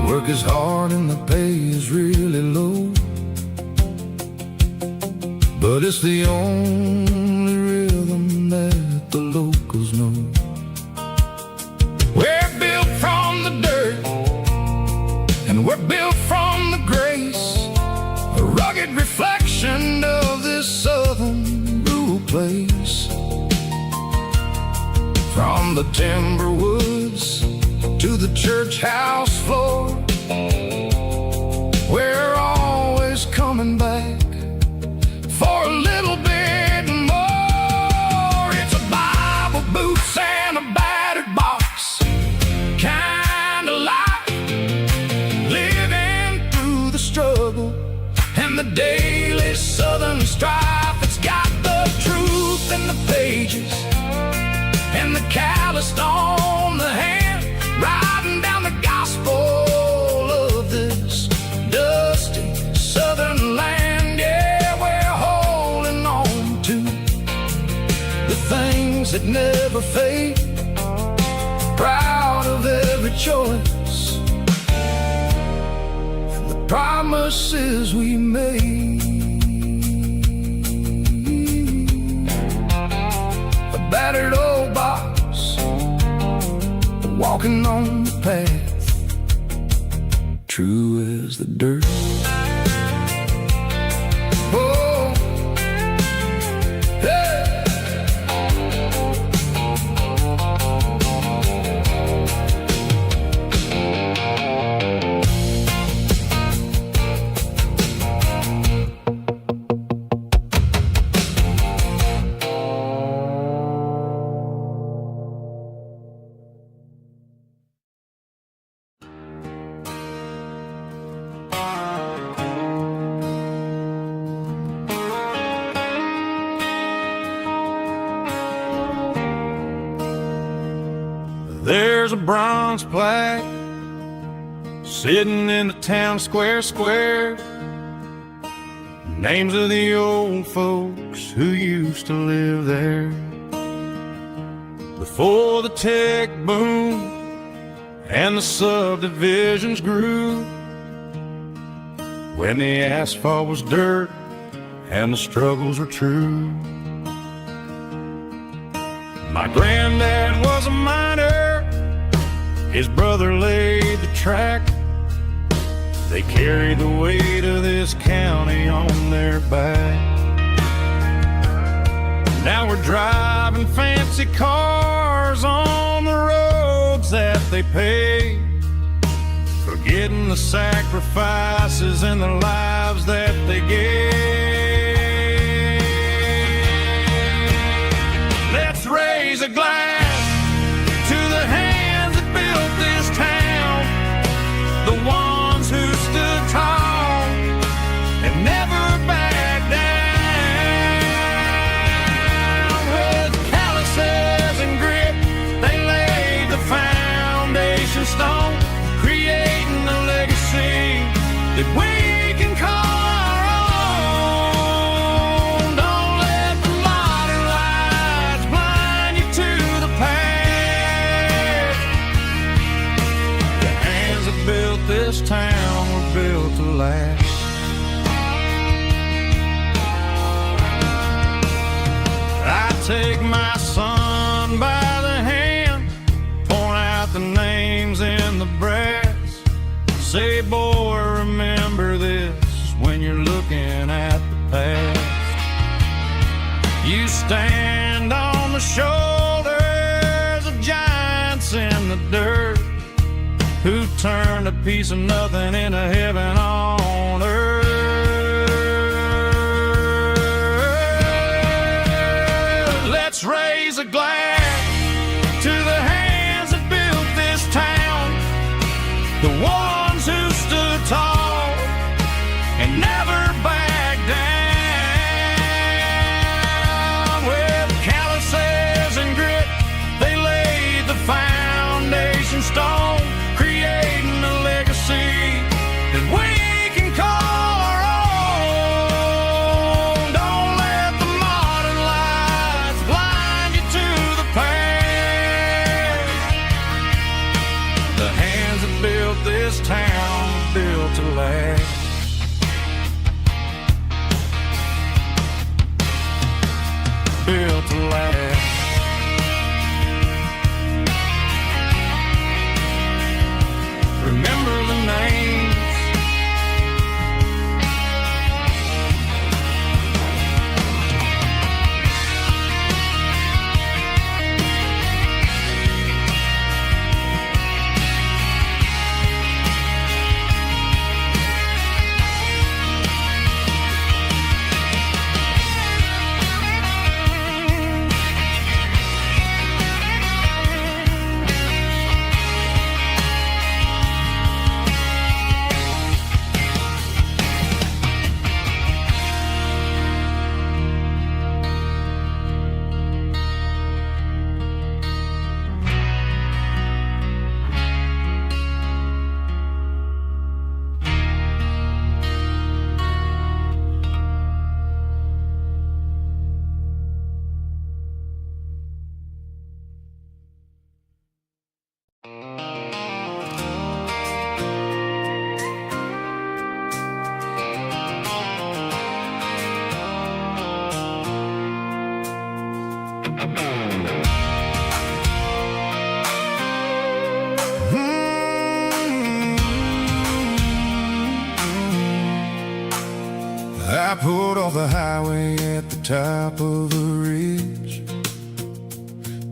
Work is hard and the pay is really low, but it's the only rhythm that the locals know. We're built from the dirt and we're built from the grace, a rugged reflection of this southern rural place. From the timber woods to the church house floor, we're always coming back for a little bit more. It's a Bible, boots, and a battered box kind of life, living through the struggle and the daily southern strife. It's got the truth in the pages and the calloused on the hand, writing down the gospel of this dusty southern land. Yeah, we're holding on to the things that never fade, proud of every choice and the promises we made. A battered old box, walking on the path, true as the dirt. Oh, hey. There's a bronze plaque sitting in the town square. Names of the old folks who used to live there before the tech boom and the subdivisions grew, when the asphalt was dirt and the struggles were true. My granddad was a miner, his brother laid the track. They carried the weight of this county on their back. Now we're driving fancy cars on the roads that they paved, forgetting the sacrifices and the lives that they gave. Let's raise a glass to the hands that built this town, the ones who stood tall and never backed down. With calluses and grit, they laid the foundation stone built to last. I take my son by the hand, point out the names in the brass. Say, boy, remember this when you're looking at the past. You stand on the shoulders of giants in the dirt, who turned a piece of nothing into heaven on earth. Let's raise a glass to the hands that built this town, the ones who stood tall and never backed down. With calluses and grit, they laid the foundation stone, creating a legacy that we can call our own. Don't let the modern lights blind you to the past. The hands that built this town built to last. Built to last. Remember the names. I pulled off the highway at the top of the ridge,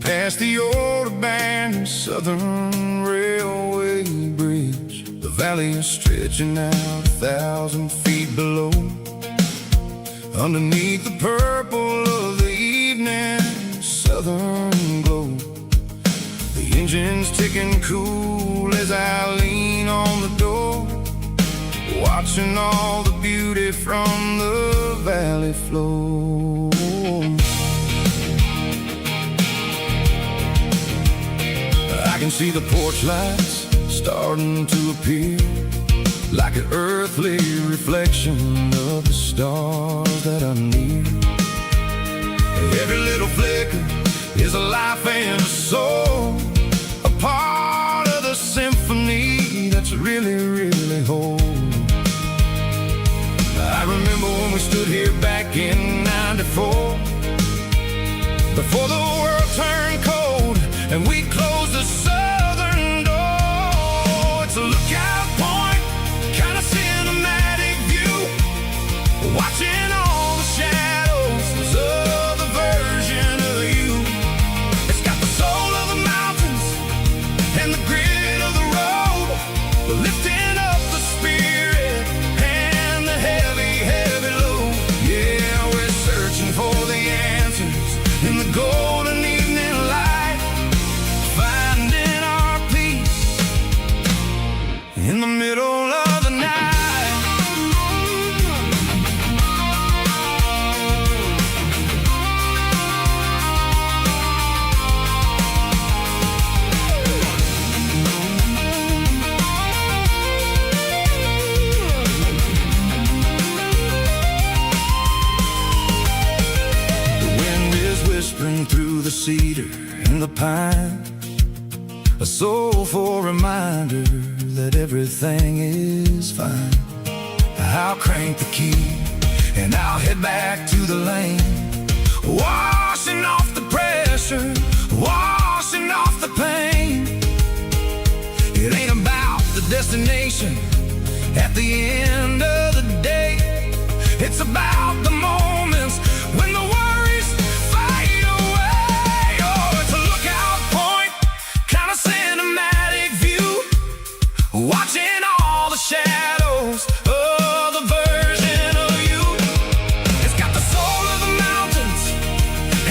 past the old abandoned Southern Railway bridge. The valley is stretching out 1,000 feet below, underneath the purple of the evening southern glow. The engine's ticking cool as I lean on the door, watching all the beauty from the valley flow. I can see the porch lights starting to appear, like an earthly reflection of the stars that are near. Every little flicker is a life and a soul, a part of the symphony that's really, really whole. I remember when we stood here back in '94, before the world turned cold and we closed the southern door. It's a lookout point, kind of cinematic view, watching all the shadows of the version of you. It's got the soul of the mountains and the grit of the road, lifting up the spirit and the heavy, heavy load. Yeah, we're searching for the answers in the golden evening light, finding our peace in the middle of the night. Whispering through the cedar and the pine, a soulful reminder that that everything is fine, I'll crank the key and I'll head back to the lane, washing off the pressure, washing off the pain. It ain't about the destination at the end of the day. It's about the moments when the worries fade away. Oh, it's a lookout point, kind of cinematic view, watching all the shadows of the version of you. It's got the soul of the mountains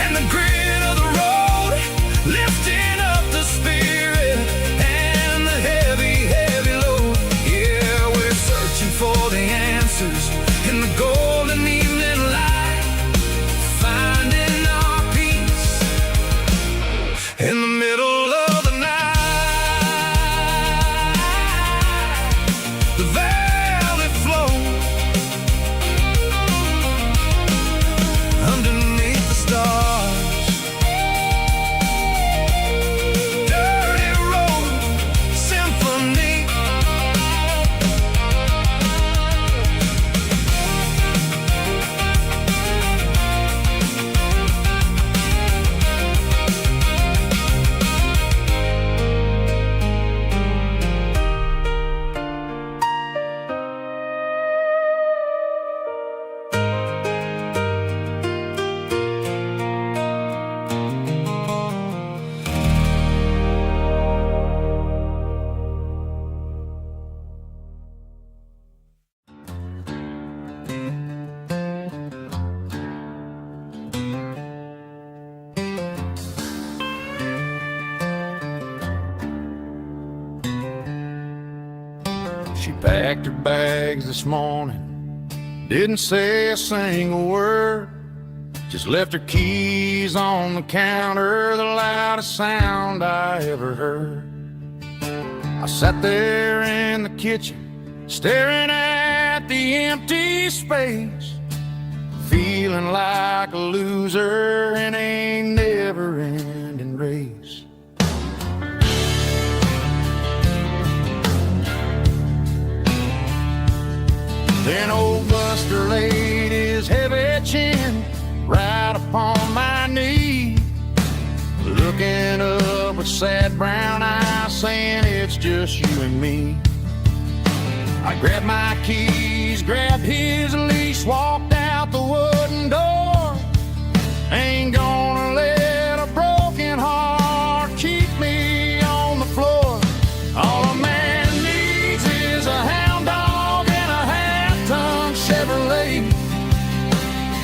and the grit of the road, lifting up the spirit and the heavy, heavy load. Yeah, we're searching for the answers in the golden evening light, finding our peace in the middle of the night. The valley flows underneath the stars. Dirty road symphony. She packed her bags this morning, didn't say a single word, just left her keys on the counter, the loudest sound I ever heard. I sat there in the kitchen, staring at the empty space, feeling like a loser in a never-ending race. Then old Buster laid his heavy chin right upon my knee, looking up with sad brown eyes, saying it's just you and me. I grabbed my keys, grabbed his leash, walked out the wooden door. Ain't gonna let a broken heart keep me on the floor. All a man needs is a hound dog and a half-ton Chevrolet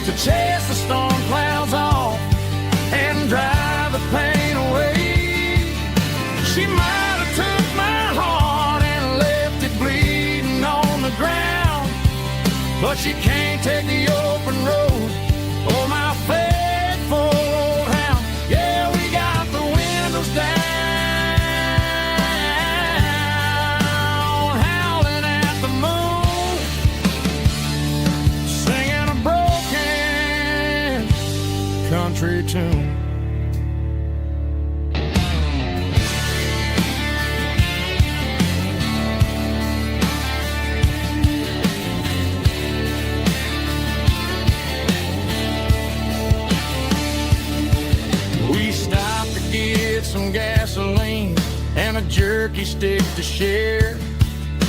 to chase the storm clouds off and drive the pain away. She might have took my heart and left it bleeding on the ground, but she can't take the open road or my faithful old hound. Yeah, we got the windows down, howling at the moon, singing a broken country tune. We stopped to get some gasoline and a jerky stick to share.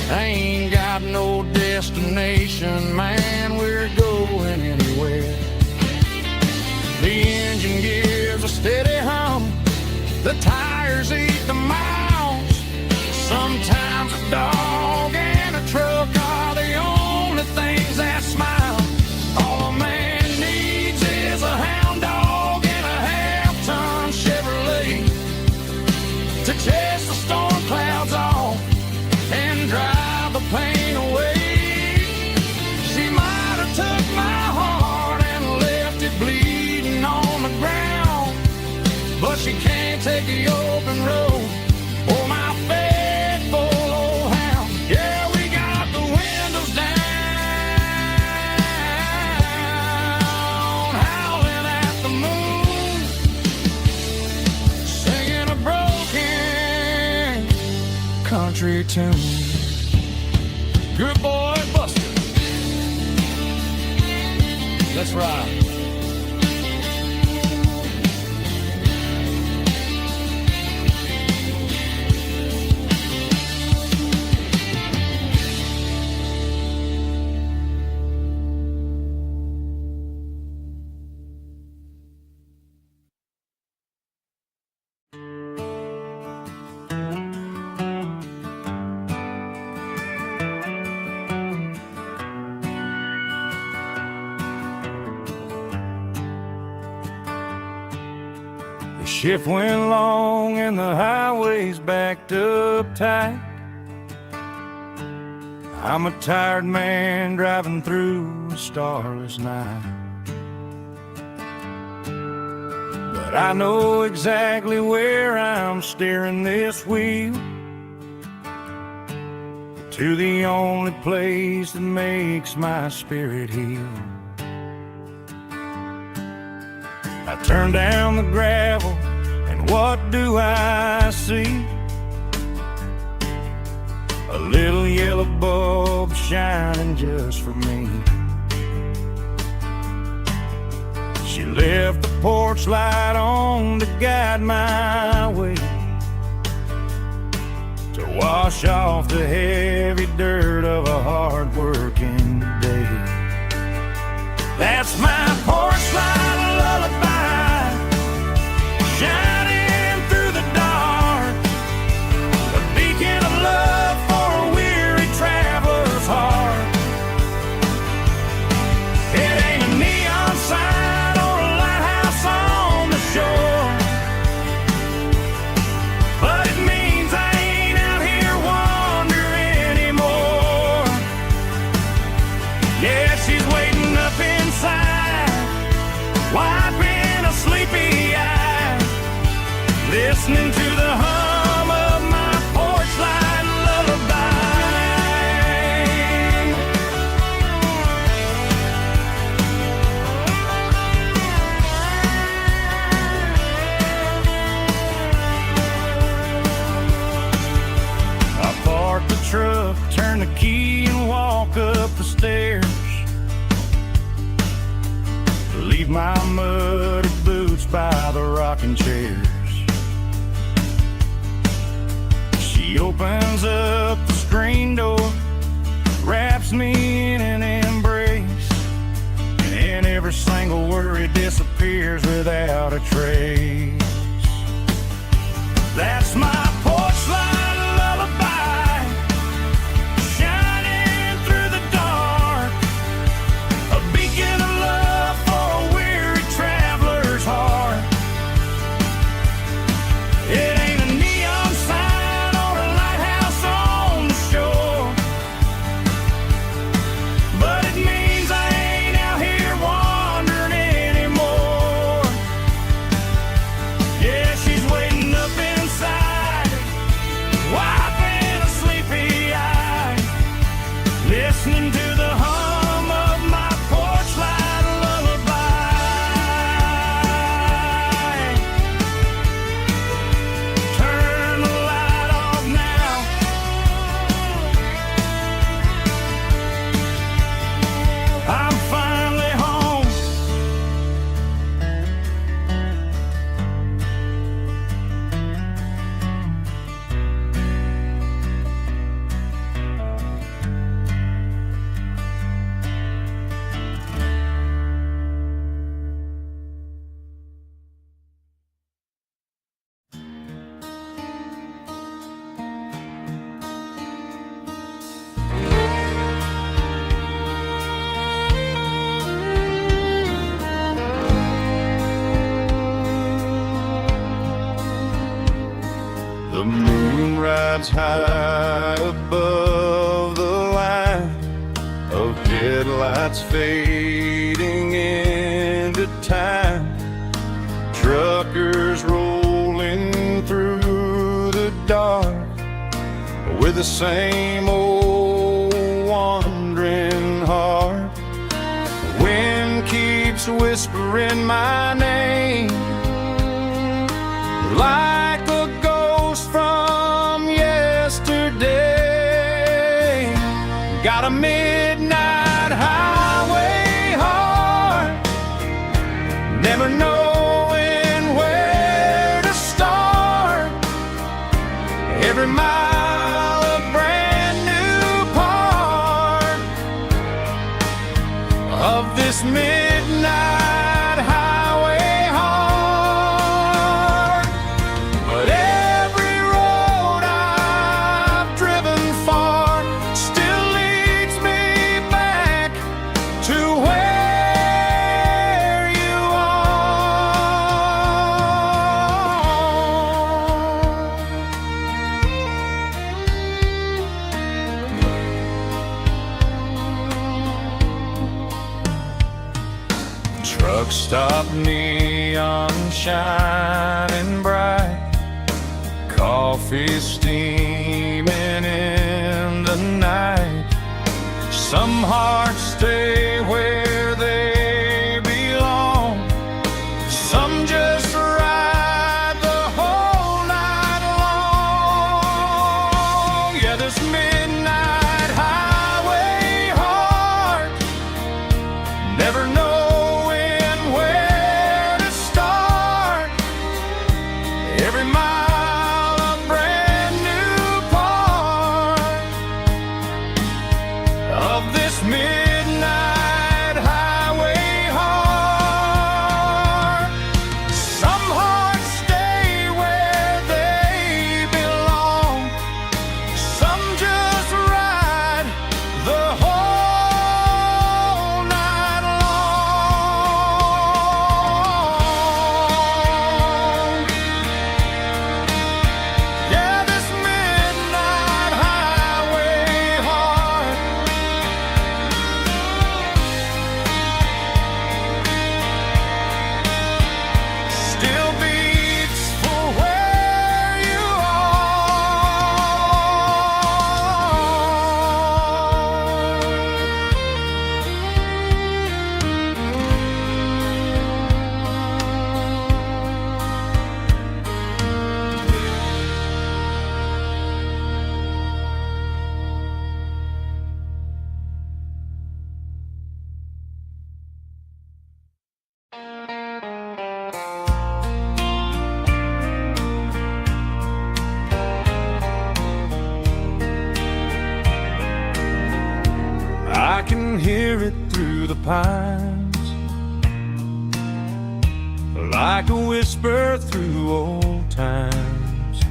I ain't got no destination, man, we're going anywhere. The engine gives a steady hum, the tires eat the miles. Sometimes a dog and a truck are the only things that smile. All a man needs is a hound dog and a half-ton Chevrolet to chase the storm clouds off and drive the pain away. She might have took my heart and left it bleeding on the ground, but she can't take the open road or my faithful old hound. Yeah, we got the windows down, howling at the moon, singing a broken country tune. Good boy, Buster. Let's ride. Shift went long and the highway's backed up tight. I'm a tired man driving through a starless night. But I know exactly where I'm steering this wheel, to the only place that makes my spirit heal. I turn down the gravel, and what do I see? A little yellow bulb shining just for me. She left the porch light on to guide my way, to wash off the heavy dirt of a hard-working day. That's my porch light lullaby, shining through the dark, a beacon of love for a weary traveler's heart. It ain't a neon sign or a lighthouse on the shore, but it means I ain't out here wandering anymore. Yeah, she's waiting up inside, wiping a sleepy eye, listening to the hum of my porch light lullaby. I park the truck, turn the key and walk up the stairs, leave my muddy boots by the rocking chairs. She opens up the screen door, wraps me in an embrace, and every single worry disappears without a trace. That's my porch light lullaby, shining through the dark, a beacon of love for a weary traveler's heart. It ain't a neon sign or a lighthouse on the shore, but it means I ain't out here wandering anymore. Yeah, she's waiting up inside, wiping a sleepy eye, listening to the hum of my porch light lullaby. Turn the light off now, I'm finally home. The moon rides high above the line of headlights fading into time. Truckers rolling through the dark with the same old wandering heart. The wind keeps whispering my name like a ghost from yesterday. a midnight highway heart, never knowing where to start. Every mile a brand new part of this midnight highway heart. But every road I've driven far still leads me back to where you are. Truck stop, neon shining bright, coffee steaming in the night. Some hearts stay where they belong, some just ride the whole night long. Yeah, this midnight highway heart, never knowing where to start. Every mile a brand new part of this midnight highway heart. Some hearts stay where they belong, some just ride the whole night long. Yeah, this midnight highway heart still beats for where you I can hear it through the pines, like a whisper through old times,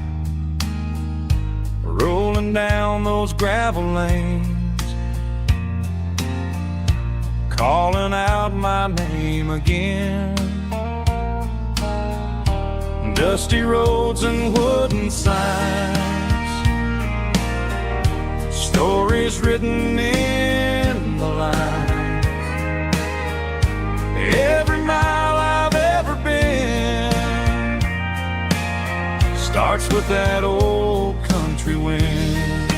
rolling down those gravel lanes, calling out my name again. Dusty roads and wooden signs, stories written in the lines. Every mile I've ever been starts with that old country wind.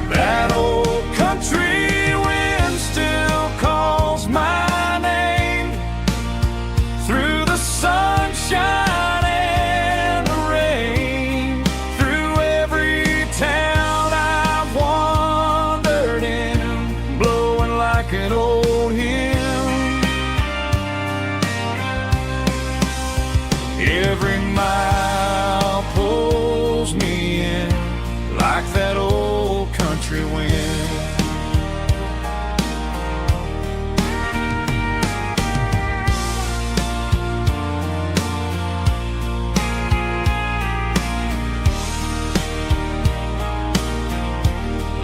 That old country wind still calls my name through the sunshine and the rain, through every town I've wandered in, blowing like an old hymn. Every mile pulls me in like that old country wind.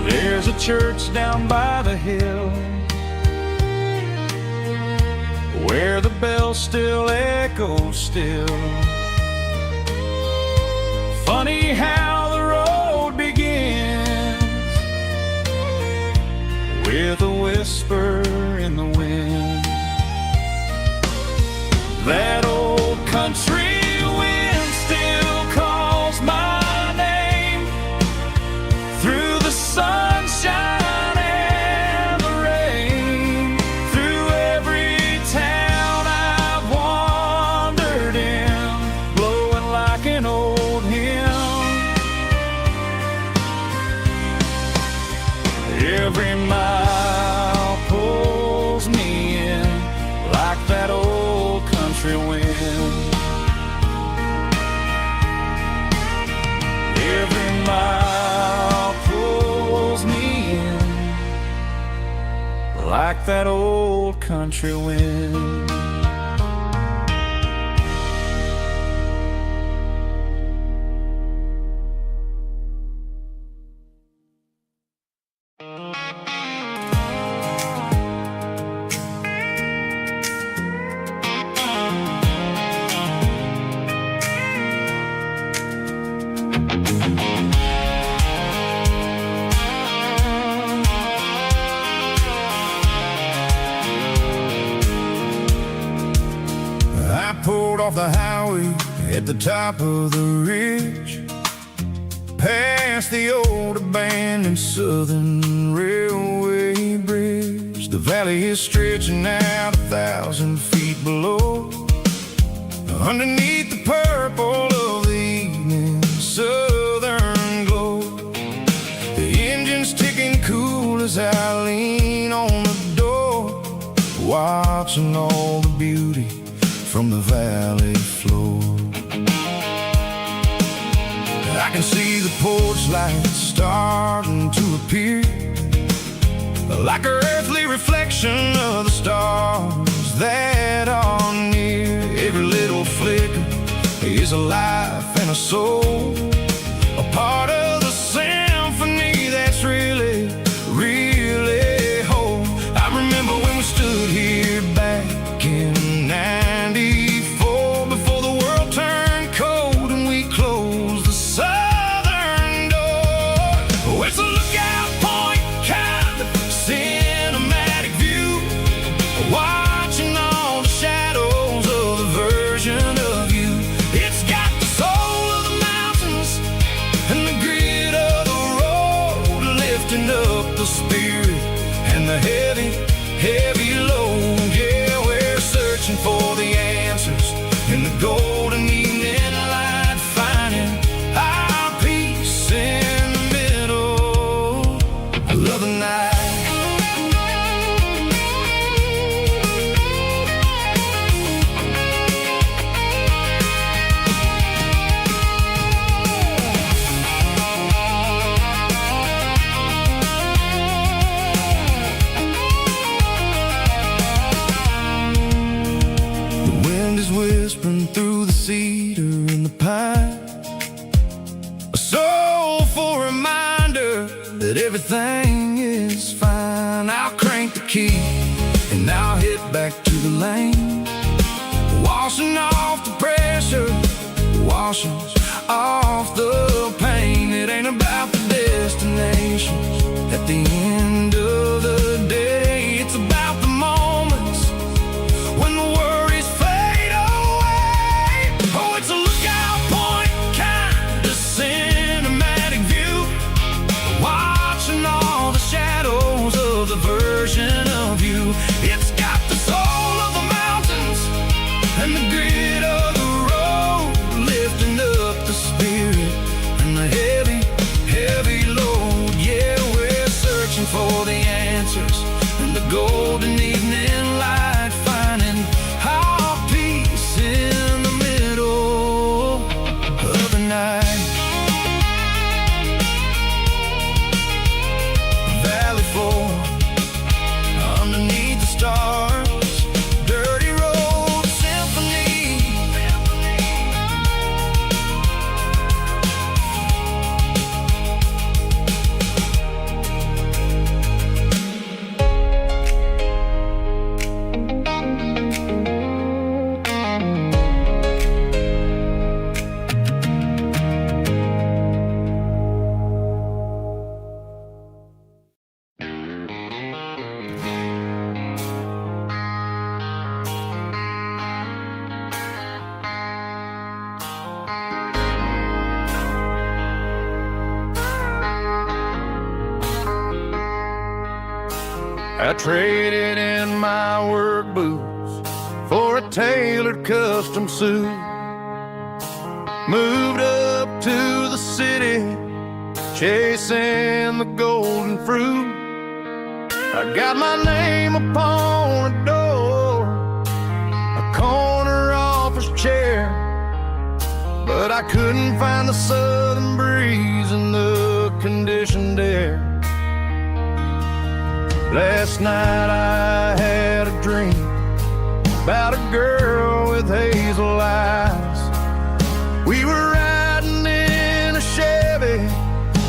There's a church down by the hill where the bell still echoes still. Funny how the road begins with a whisper in the wind. That old country wind still calls my name through the sunshine and the rain, through every town I've wandered in, blowing like an old hymn. Every mile pulls me in like that old country wind. Every mile pulls me in like that old country wind. Off the highway at the top of the ridge, past the old abandoned Southern Railway bridge. The valley is stretching out 1,000 feet below, underneath the purple of the evening southern glow. The engine's ticking cool as I lean on the door, watching all the beauty from the valley floor. I can see the porch lights starting to appear, like an earthly reflection of the stars that are near. Every little flicker is a life and a soul, a part of the symphony that's really, really whole. I remember when we stood here back in '94, before the world turned cold and we closed the southern door. Oh, it's a lookout point, kind of cinematic view, watching all the shadows of the version of you. It's got the soul of the mountains and the grit of the road, lifting up the spirit and the heavy, heavy load. Yeah, we're searching for the answers in the golden evening light, finding our peace in the middle of the night. Whispering through the cedar and the pine, a soulful reminder that everything is fine. I'll crank the key and I'll head back to the lane, washing off the pressure, washing off the pain. It ain't about the destinations at the end of the day, it's about the moments when the worries fade away. Oh, it's a lookout point, kind of cinematic view, watching all the shadows of the version of you. It's got the soul of the mountains and the grit of the road, lifting up the spirit and the heavy, heavy load. Yeah, we're searching for the answers in the golden evening light, finding our peace in the middle of the night. Valley floor, underneath the stars, dirty road symphony. I traded in my work boots for a tailored custom suit. Moved up to the city, chasing the golden fruit. I got my name upon a door, a corner office chair, but I couldn't find the southern breeze in the conditioned air. Last night I had a dream about a girl with hazel eyes. We were riding in a Chevy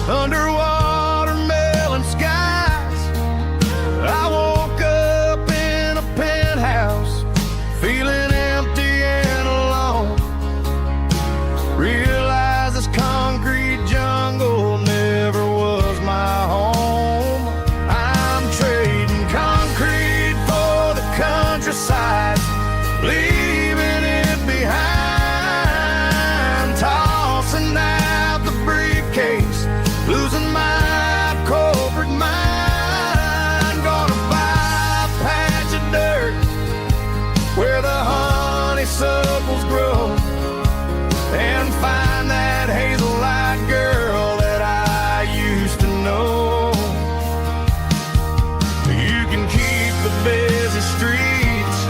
under watermelon skies. I woke up in a penthouse feeling empty and alone. Realized this concrete jungle never was my home. I'm trading concrete for the countryside, leaving it behind, tossing out the briefcase, losing my corporate mind. Gonna buy a patch of dirt where the honeysuckles grow, and find that hazel-eyed girl that I used to know. You can keep the busy streets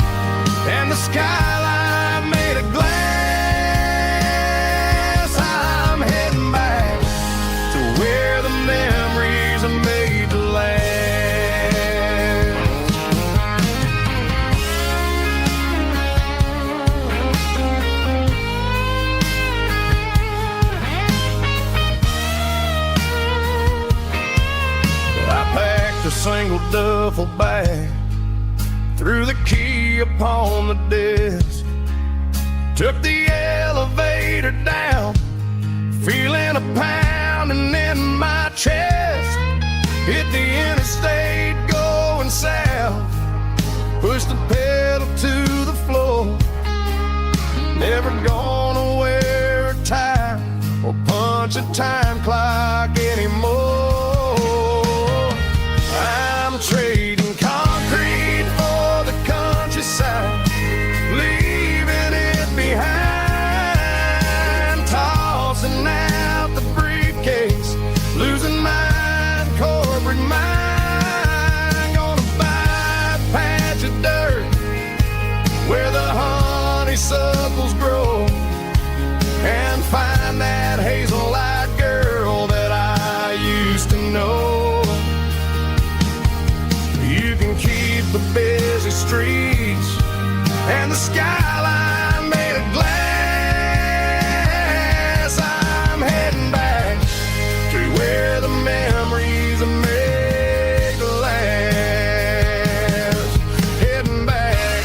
and the skyline made of glass. I'm heading back to where the memories are made to last. I packed a single duffel bag, threw the key upon the desk, took the elevator down, feeling a pounding in my chest. Hit the interstate going south, pushed the pedal to the floor. Never gonna wear a tie or punch a time clock anymore. I'm trading concrete for the countryside, leaving it behind, tossing out the briefcase, losing my corporate mind. Gonna buy a patch of dirt where the honeysuckles grow, and find that hazel-eyed girl that I used to know. You can keep the busy streets and the skyline made of glass. I'm heading back to where the memories are made to last. Heading back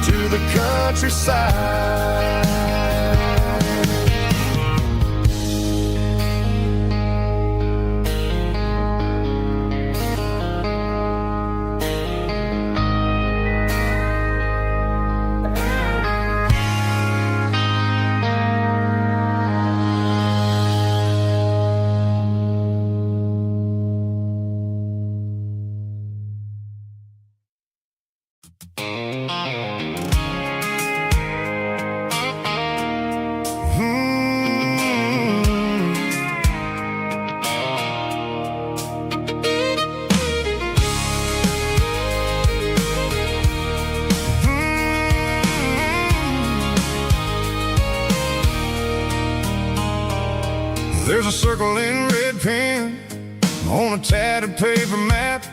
to the countryside. There's a circle in red pen on a tattered paper map,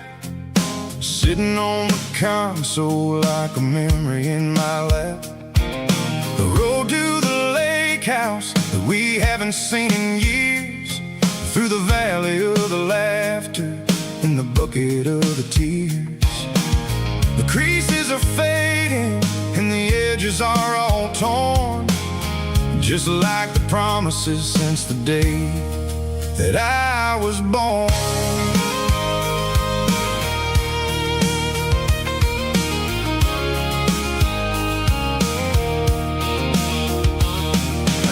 sitting on the console like a memory in my lap. The road to the lake house that we haven't seen in years, through the valley of the laughter and the bucket of the tears. The creases are fading and the edges are all torn, just like the promises since the day that I was born.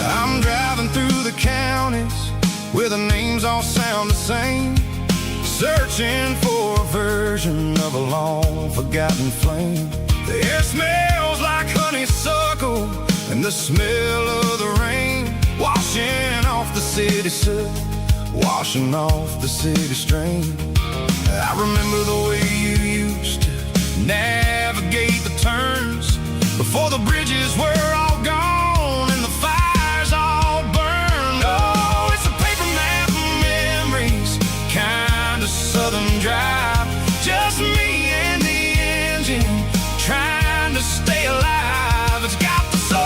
I'm driving through the counties where the names all sound the same, searching for a version of a long forgotten flame. The air smells like honeysuckle and the smell of the rain, washing off the city soot, washing off the city strain. I remember the way you used to navigate the turns before the bridges were all gone and the fires all burned. Oh, it's a paper map of memories, kind of southern drive. Just me and the engine, trying to stay alive. It's got the soul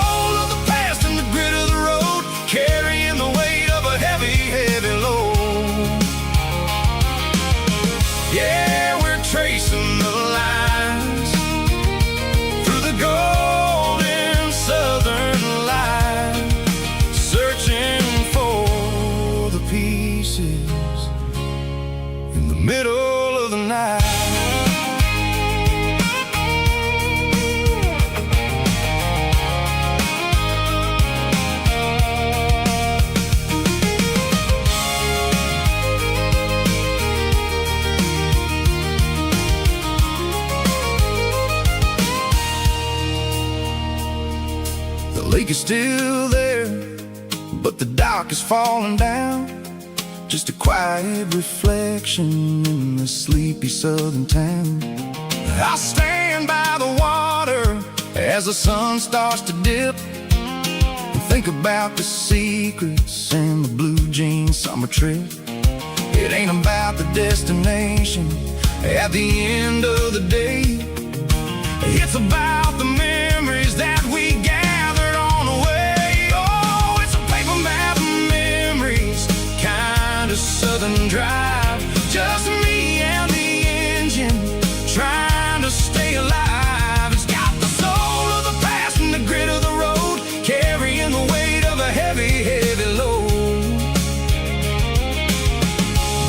of the past and the grit of the road, carrying the weight of a heavy, heavy load. Yeah, we're tracing the lines through the golden southern light, searching for the pieces in the middle of the night. The lake is still there, but the dock is falling down. Just a quiet reflection in the sleepy southern town. I stand by the water as the sun starts to dip, and think about the secrets and the blue jean summer trip. It ain't about the destination at the end of the day. It's about the memories that we gathered on the way. Oh, it's a paper map of memories, kind of southern drive. Just me and the engine, trying to stay alive. It's got the soul of the past and the grit of the road, carrying the weight of a heavy, heavy load.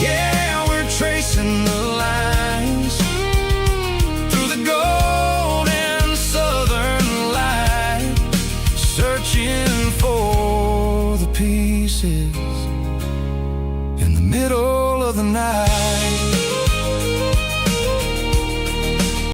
Yeah, we're tracing the lines through the golden southern light, searching for the pieces in the middle of the night.